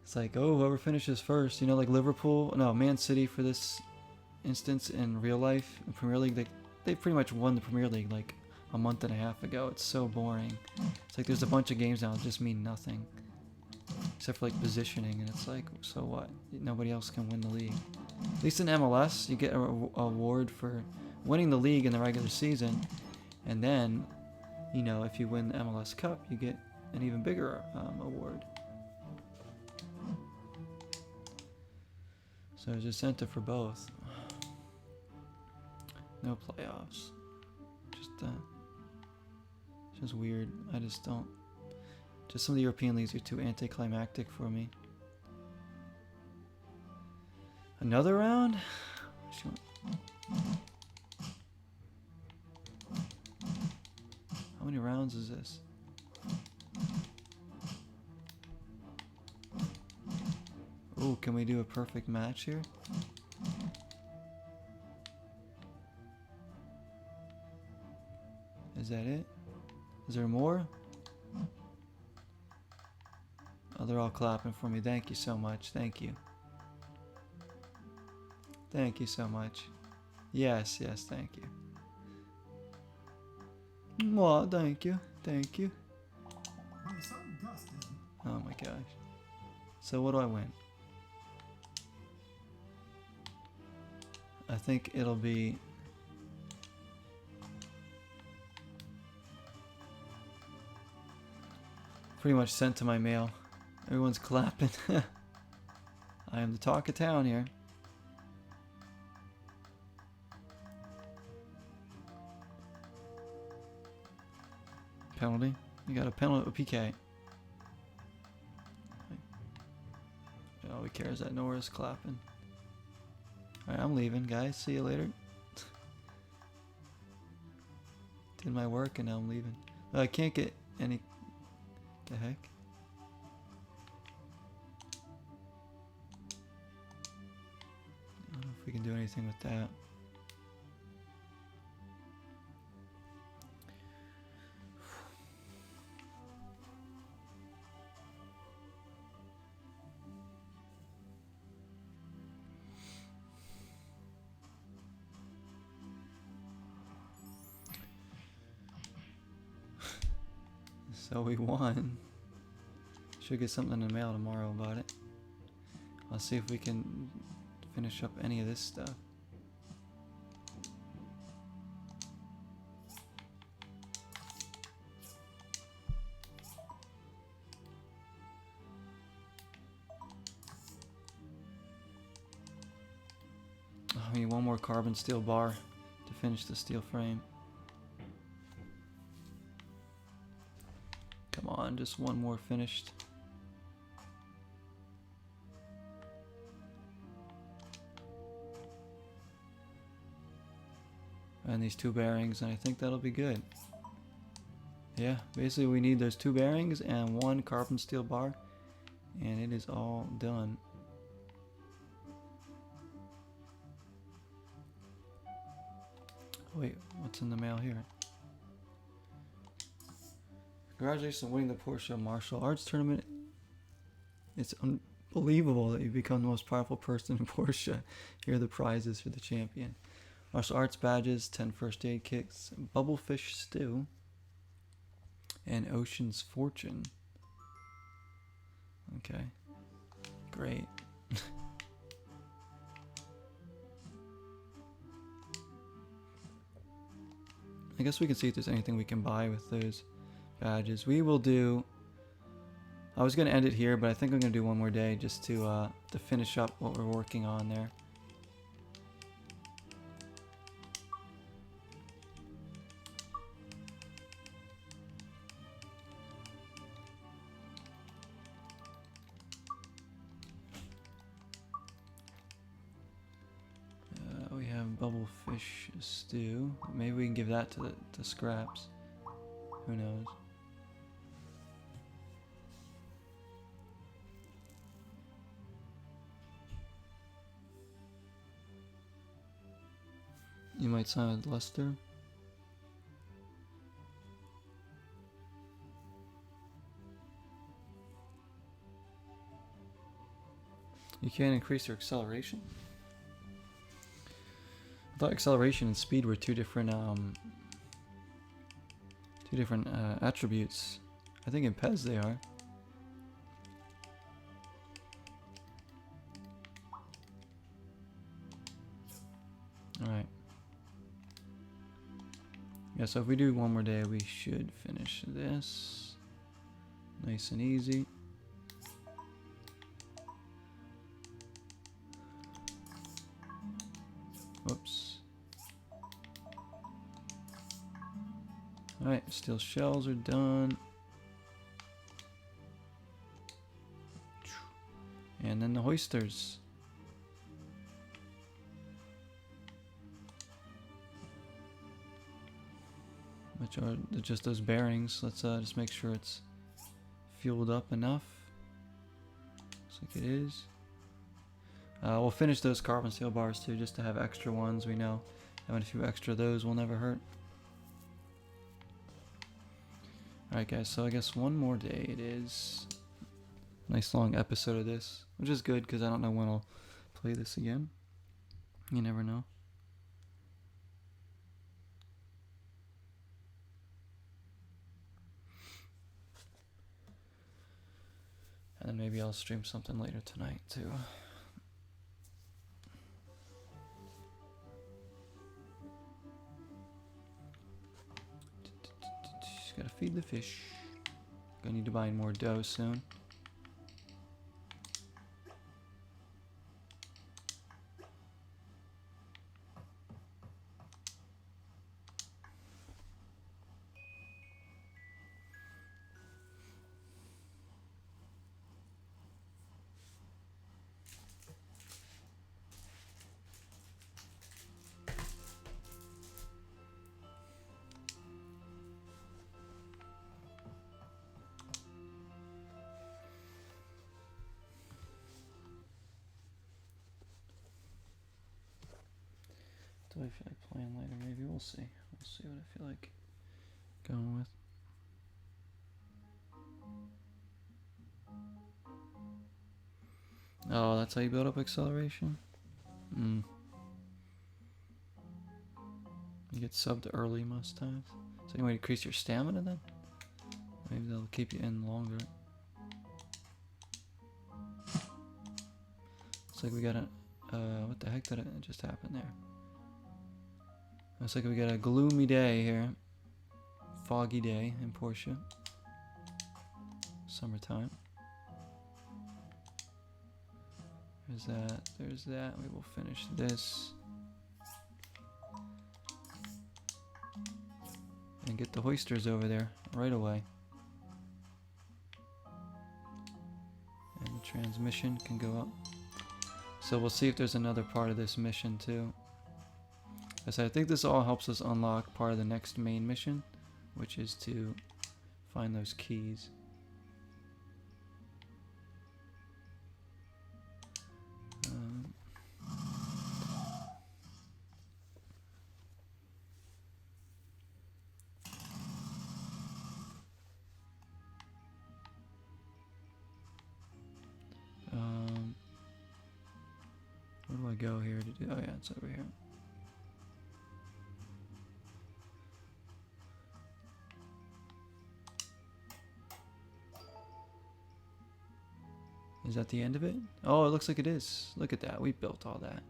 It's like, oh, whoever finishes first, you know, like Liverpool, no, Man City for this instance in real life, in Premier League, they pretty much won the Premier League like a month and a half ago. It's so boring. It's like there's a bunch of games now that just mean nothing. Except for like positioning, and it's like, so what? Nobody else can win the league. At least in MLS, you get an award for winning the league in the regular season, and then, you know, if you win the MLS Cup, you get an even bigger award. So there's incentive for both. No playoffs. Just weird. I just don't. Just some of the European leagues are too anticlimactic for me. Another round? How many rounds is this? Ooh, can we do a perfect match here? Is that it? Is there more? Oh, they're all clapping for me. Thank you so much. Thank you. Thank you so much. Yes, yes, thank you. Well, thank you. Thank you. My son Gus is Oh my gosh. So what do I win? I think it'll be... pretty much sent to my mail. Everyone's clapping. I am the talk of town here. Penalty? You got a penalty, a PK. All we care is that Nora's clapping. Alright, I'm leaving, guys. See you later. Did my work and now I'm leaving. I can't get any... The heck? I don't know if we can do anything with that. So we won. Should get something in the mail tomorrow about it. I'll see if we can finish up any of this stuff. We need one more carbon steel bar to finish the steel frame. Come on, just one more finished. And these 2 bearings, and I think that'll be good. Yeah, basically we need those 2 bearings and 1 carbon steel bar, and it is all done. Wait, what's in the mail here? Congratulations on winning the Porsche Martial Arts Tournament. It's unbelievable that you've become the most powerful person in Porsche. Here are the prizes for the champion. Martial arts badges, 10 first aid kits, bubblefish stew, and Ocean's Fortune. Okay, great. I guess we can see if there's anything we can buy with those badges. We will do... I was going to end it here, but I think I'm going to do one more day just to finish up what we're working on there. We have bubblefish stew. Maybe we can give that to Scraps. Who knows? You might sign with Lester. You can increase your acceleration. I thought acceleration and speed were two different attributes. I think in Pez they are. Alright. Yeah, so if we do one more day, we should finish this. Nice and easy. Whoops. Alright, steel shells are done. And then the hoisters. Which are just those bearings. Let's just make sure it's fueled up enough. Looks like it is. We'll finish those carbon steel bars too, just to have extra ones. We know having a few extra of those will never hurt. Alright guys, so I guess one more day it is. Nice long episode of this, which is good because I don't know when I'll play this again. You never know. And then maybe I'll stream something later tonight too. Just gotta feed the fish. Gonna need to buy more dough soon. Do I feel like playing later? Maybe we'll see. We'll see what I feel like going with. Oh, that's how you build up acceleration? You get subbed early most times. So anyway, increase your stamina then? Maybe they'll keep you in longer. Looks like we got a... what the heck did it just happen there? Looks like we got a gloomy day here. Foggy day in Portia. Summertime. There's that. There's that. We will finish this. And get the hoisters over there right away. And the transmission can go up. So we'll see if there's another part of this mission too. As I think this all helps us unlock part of the next main mission, which is to find those keys. Where do I go here to do? Oh yeah, it's over here. Is that the end of it? Oh, it looks like it is. Look at that. We built all that.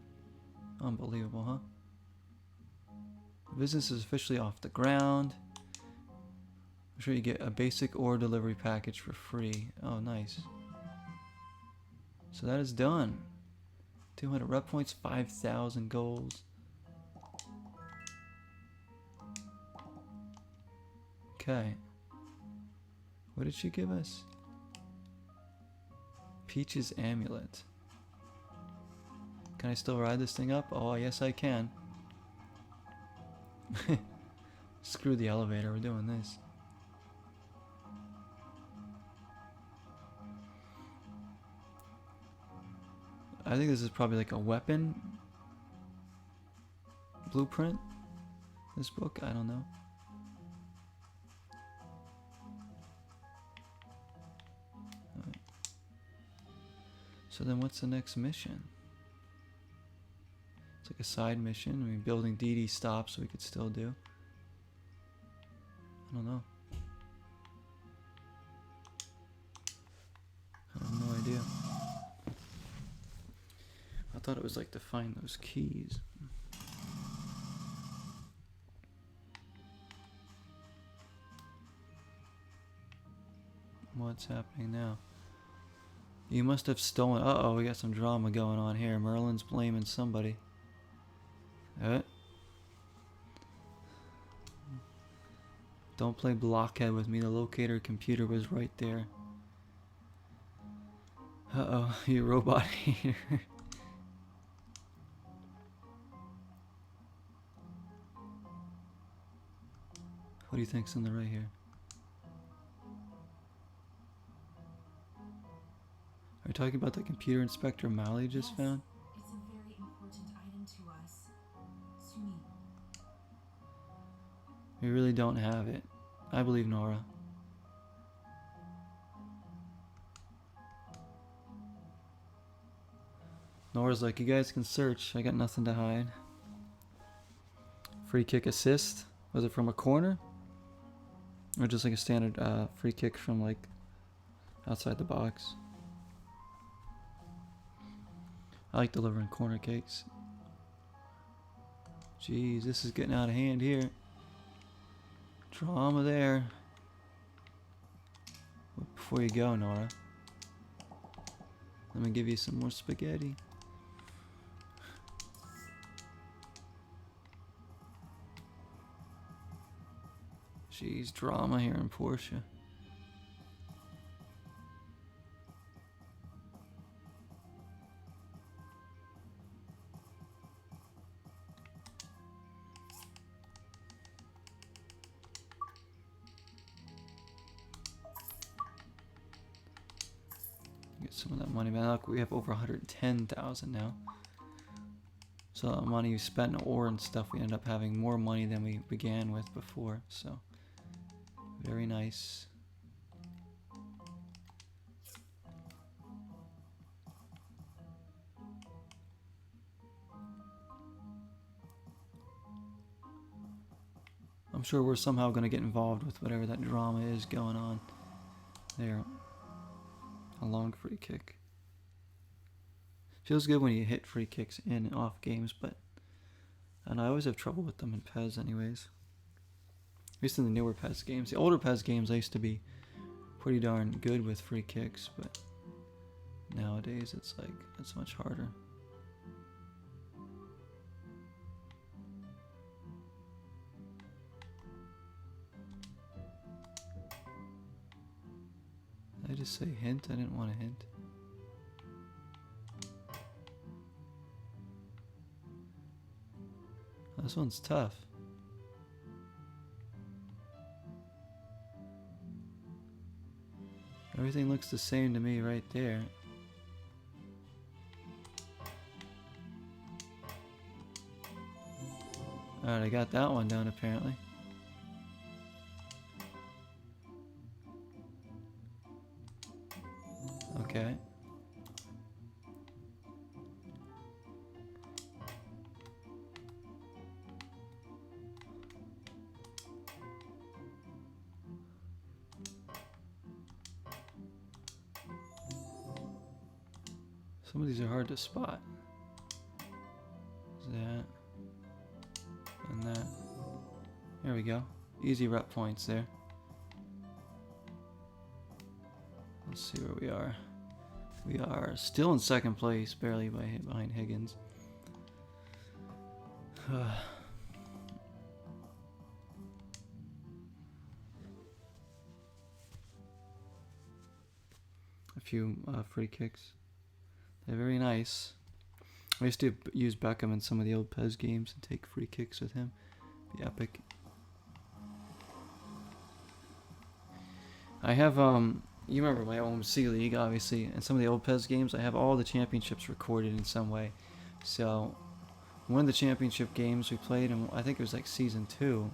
Unbelievable, huh? The business is officially off the ground. I'm sure you get a basic ore delivery package for free. Oh, nice. So that is done. 200 rep points, 5,000 goals. Okay. What did she give us? Peach's amulet. Can I still ride this thing up? Oh, yes I can. Screw the elevator, we're doing this. I think this is probably like a weapon blueprint. This book, I don't know. Right. So then what's the next mission? It's like a side mission. I mean, building DD stops we could still do. I don't know. I have no idea. I thought it was like to find those keys. What's happening now? You must have stolen. Uh-oh, we got some drama going on here. Merlin's blaming somebody. Don't play blockhead with me. The locator computer was right there. Uh-oh, you robot hater. What do you think's in the right here? Are you talking about the computer inspector Mally just found? It's a very important item to us. Sumi. We really don't have it. I believe Nora. Nora's like, you guys can search. I got nothing to hide. Free kick assist. Was it from a corner? Or just like a standard free kick from like outside the box? I like delivering corner kicks. Jeez, this is getting out of hand here. Drama there. Before you go, Nora, let me give you some more spaghetti. Jeez, drama here in Portia. Get some of that money back. We have over 110,000 now. So the money we spent in ore and stuff, we end up having more money than we began with before. So very nice. I'm sure we're somehow going to get involved with whatever that drama is going on there. A long free kick. Feels good when you hit free kicks in and off games, but and I always have trouble with them in PES anyways. At least in the newer PES games. The older PES games I used to be pretty darn good with free kicks, but nowadays it's like, it's much harder. say hint? I didn't want a hint. This one's tough. Everything looks the same to me right there. Alright, I got that one down apparently. Okay. Some of these are hard to spot. That and that. There we go. Easy rep points there. Let's see where we are. We are still in second place, barely behind Higgins. A few free kicks. They're very nice. I used to use Beckham in some of the old PES games and take free kicks with him. Be epic. I have you remember my OMC League, obviously, and some of the old PES games, I have all the championships recorded in some way. So, one of the championship games we played, and I think it was like season 2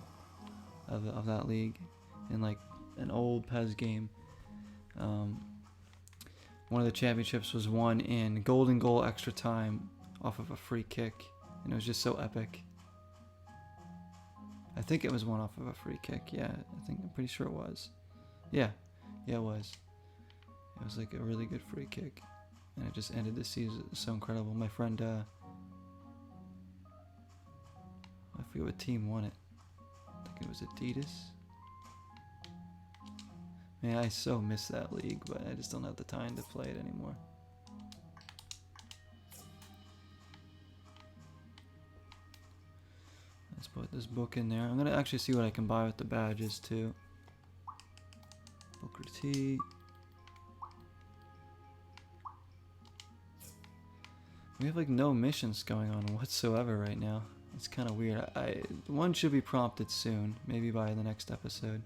of that league, in like an old PES game. One of the championships was won in golden goal extra time off of a free kick, and it was just so epic. I think it was won off of a free kick. Yeah, I'm pretty sure it was. Yeah, it was. It was like a really good free kick, and it just ended the season. It was so incredible. My friend, I forget what team won it. I think it was Adidas. Man, I so miss that league, but I just don't have the time to play it anymore. Let's put this book in there. I'm gonna actually see what I can buy with the badges too. Booker T. We have like no missions going on whatsoever right now. It's kind of weird. One should be prompted soon, maybe by the next episode.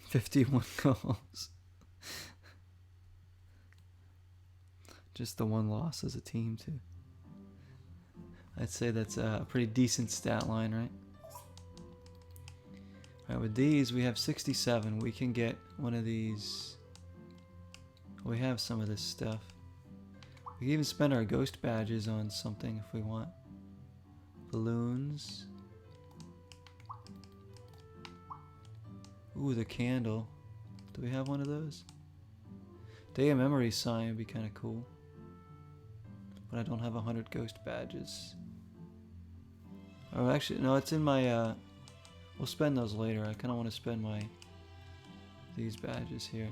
"51 goals. Just the one loss as a team, too. I'd say that's a pretty decent stat line, right? Alright, with these, we have 67. We can get one of these. We have some of this stuff. We can even spend our ghost badges on something if we want. Balloons. Ooh, the candle. Do we have one of those? Day of Memory sign would be kind of cool. But I don't have 100 ghost badges. Oh, actually, no, it's in my, we'll spend those later. I kind of want to spend these badges here.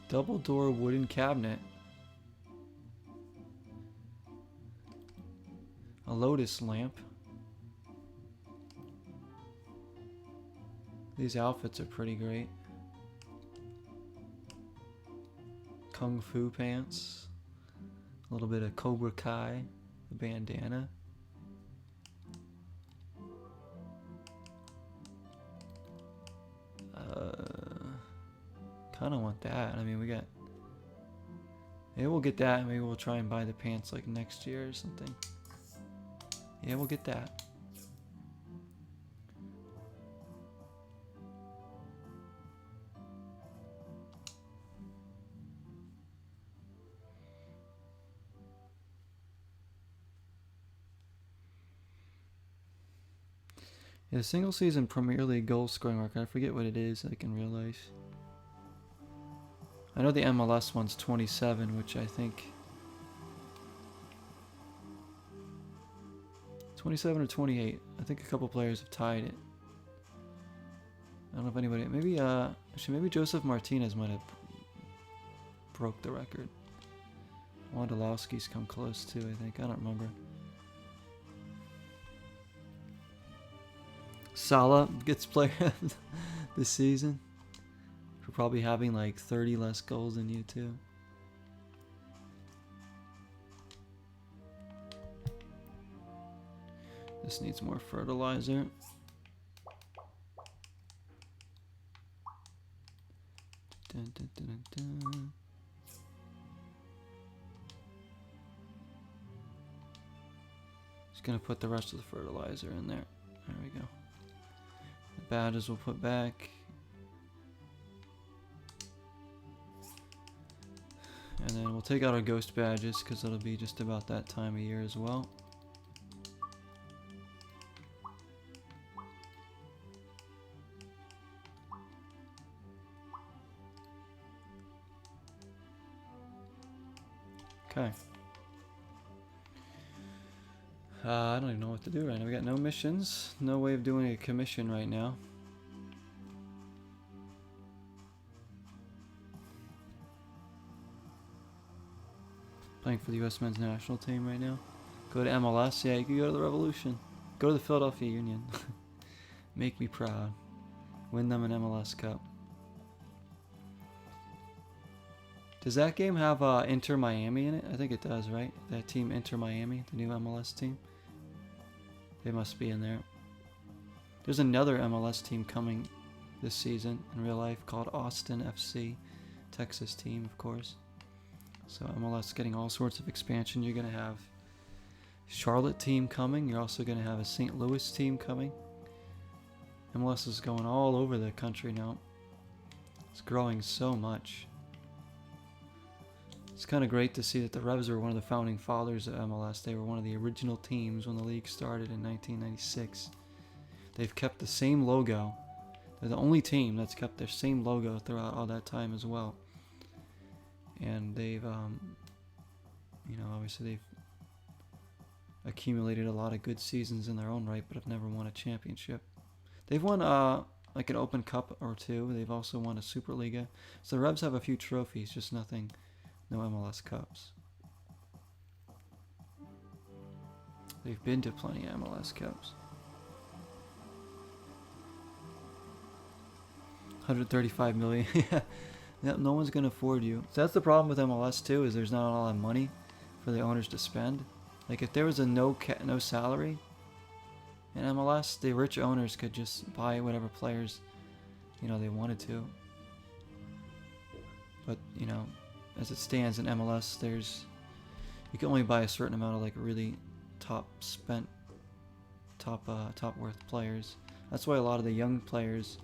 Double door wooden cabinet. A lotus lamp. These outfits are pretty great. Kung Fu pants. A little bit of Cobra Kai. The bandana. Kind of want that. I mean, we got... Maybe we'll get that. Maybe we'll try and buy the pants like next year or something. Yeah, we'll get that. Yeah, the single season Premier League goal scoring record, I forget what it is like in real life. I know the MLS one's 27, which I think... 27 or 28. I think a couple players have tied it. I don't know if anybody. Maybe actually maybe Joseph Martinez might have broke the record. Wondolowski's come close too. I think I don't remember. Salah gets player this season for probably having like 30 less goals than you too. This needs more fertilizer. Dun, dun, dun, dun, dun. Just gonna put the rest of the fertilizer in there. There we go. The badges we'll put back. And then we'll take out our ghost badges because it'll be just about that time of year as well. Okay. I don't even know what to do right now. We got no missions. No way of doing a commission right now. Playing for the U.S. men's national team right now. Go to MLS. Yeah, you can go to the Revolution. Go to the Philadelphia Union. Make me proud. Win them an MLS Cup. Does that game have Inter Miami in it? I think it does, right? That team Inter Miami, the new MLS team. They must be in there. There's another MLS team coming this season in real life called Austin FC. Texas team, of course. So MLS getting all sorts of expansion. You're going to have Charlotte team coming. You're also going to have a St. Louis team coming. MLS is going all over the country now. It's growing so much. It's kind of great to see that the Revs were one of the founding fathers of MLS. They were one of the original teams when the league started in 1996. They've kept the same logo. They're the only team that's kept their same logo throughout all that time as well. And they've, you know, obviously they've accumulated a lot of good seasons in their own right, but have never won a championship. They've won like an Open Cup or two. They've also won a Superliga. So the Revs have a few trophies, just nothing. No MLS Cups. They've been to plenty of MLS Cups. 135 million. Yeah, no one's gonna afford you. So that's the problem with MLS too. Is there's not a lot of money for the owners to spend. Like if there was a no salary in MLS, the rich owners could just buy whatever players, you know, they wanted to. But you know, as it stands in MLS, you can only buy a certain amount of like really top worth players. That's why a lot of the young players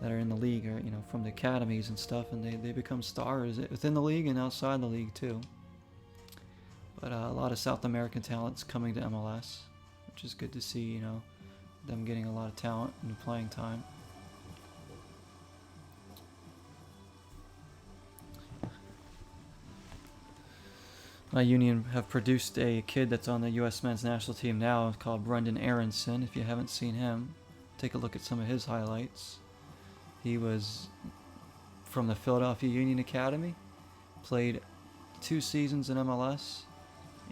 that are in the league are, you know, from the academies and stuff, and they become stars within the league and outside the league too. But a lot of South American talents coming to MLS, which is good to see, you know, them getting a lot of talent and playing time. My Union have produced a kid that's on the U.S. men's national team now called Brendan Aronson. If you haven't seen him, take a look at some of his highlights. He was from the Philadelphia Union Academy, played 2 seasons in MLS,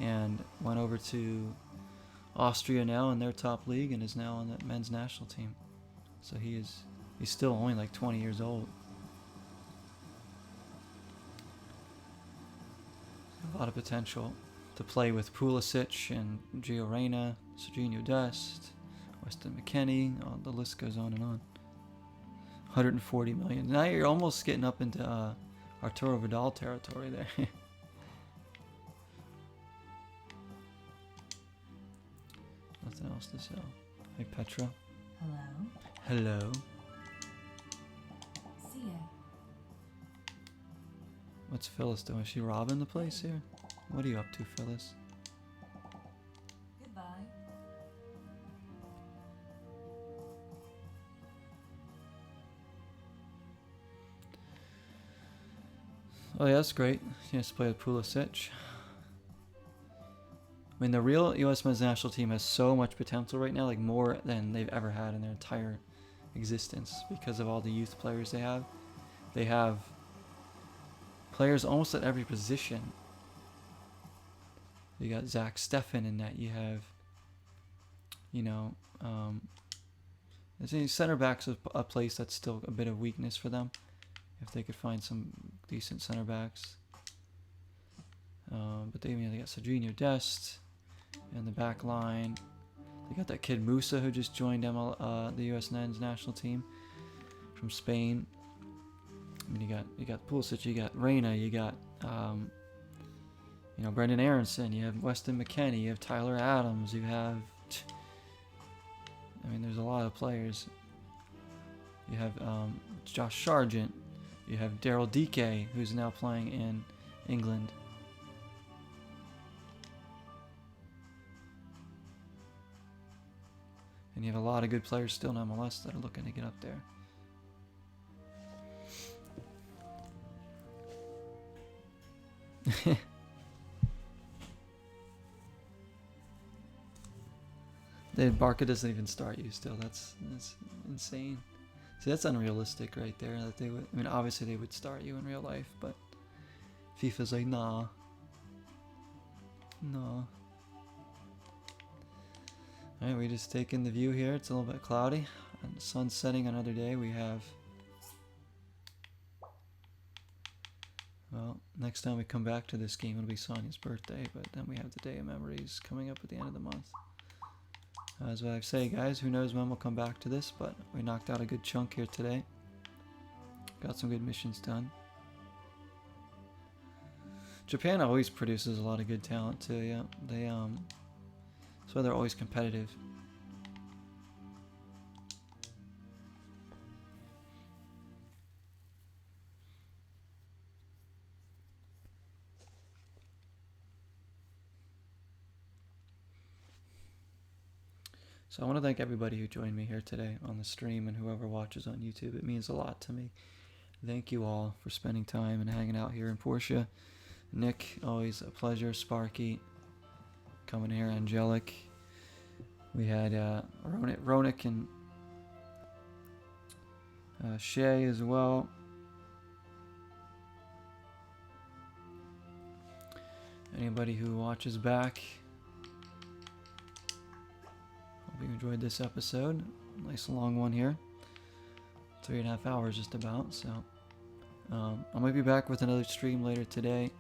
and went over to Austria now in their top league and is now on the men's national team. So he's still only like 20 years old. A lot of potential to play with Pulisic and Gio Reyna, Serginho Dest, Weston McKennie. Oh, the list goes on and on. 140 million. Now you're almost getting up into Arturo Vidal territory there. Nothing else to sell. Hey Petra. Hello? Hello. See ya. What's Phyllis doing? Is she robbing the place here? What are you up to, Phyllis? Goodbye. Oh yeah, that's great. She has to play with Pulisic. I mean, the real U.S. men's national team has so much potential right now, like more than they've ever had in their entire existence because of all the youth players they have. They have players almost at every position. You got Zach Steffen in that. You have, you know, center backs a place that's still a bit of weakness for them. If they could find some decent center backs. But they got Serginho Dest in the back line. They got that kid Musa who just joined the U.S. men's national team from Spain. I mean, you got Pulisic, you got Reyna, you got Brendan Aronson, you have Weston McKennie, you have Tyler Adams, you have there's a lot of players. You have Josh Sargent, you have Daryl Dike, who's now playing in England. And you have a lot of good players still in MLS that are looking to get up there. Barca doesn't even start you still. That's insane. See, that's unrealistic right there. That they would. I mean, obviously they would start you in real life, but FIFA's like, nah. Alright, we just take in the view here. It's a little bit cloudy. And the sun's setting another day. We have... Well, next time we come back to this game, it'll be Sonia's birthday. But then we have the Day of Memories coming up at the end of the month. As I say, guys, who knows when we'll come back to this. But we knocked out a good chunk here today. Got some good missions done. Japan always produces a lot of good talent too, yeah. That's why they're always competitive. So I want to thank everybody who joined me here today on the stream and whoever watches on YouTube. It means a lot to me. Thank you all for spending time and hanging out here in Portia. Nick, always a pleasure. Sparky, coming here. Angelic. We had Ronik and Shay as well. Anybody who watches back, hope you enjoyed this episode. Nice long one here. 3.5 hours just about. So I might be back with another stream later today.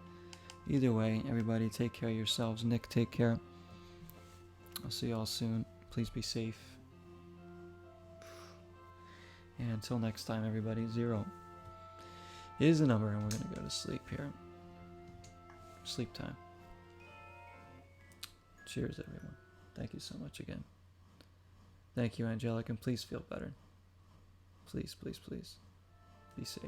Either way, everybody take care of yourselves. Nick, take care. I'll see y'all soon. Please be safe. And until next time, everybody, 0 is the number, and we're going to go to sleep here. Sleep time. Cheers, everyone. Thank you so much again. Thank you, Angelic, and please feel better. Please, please, please. Be safe.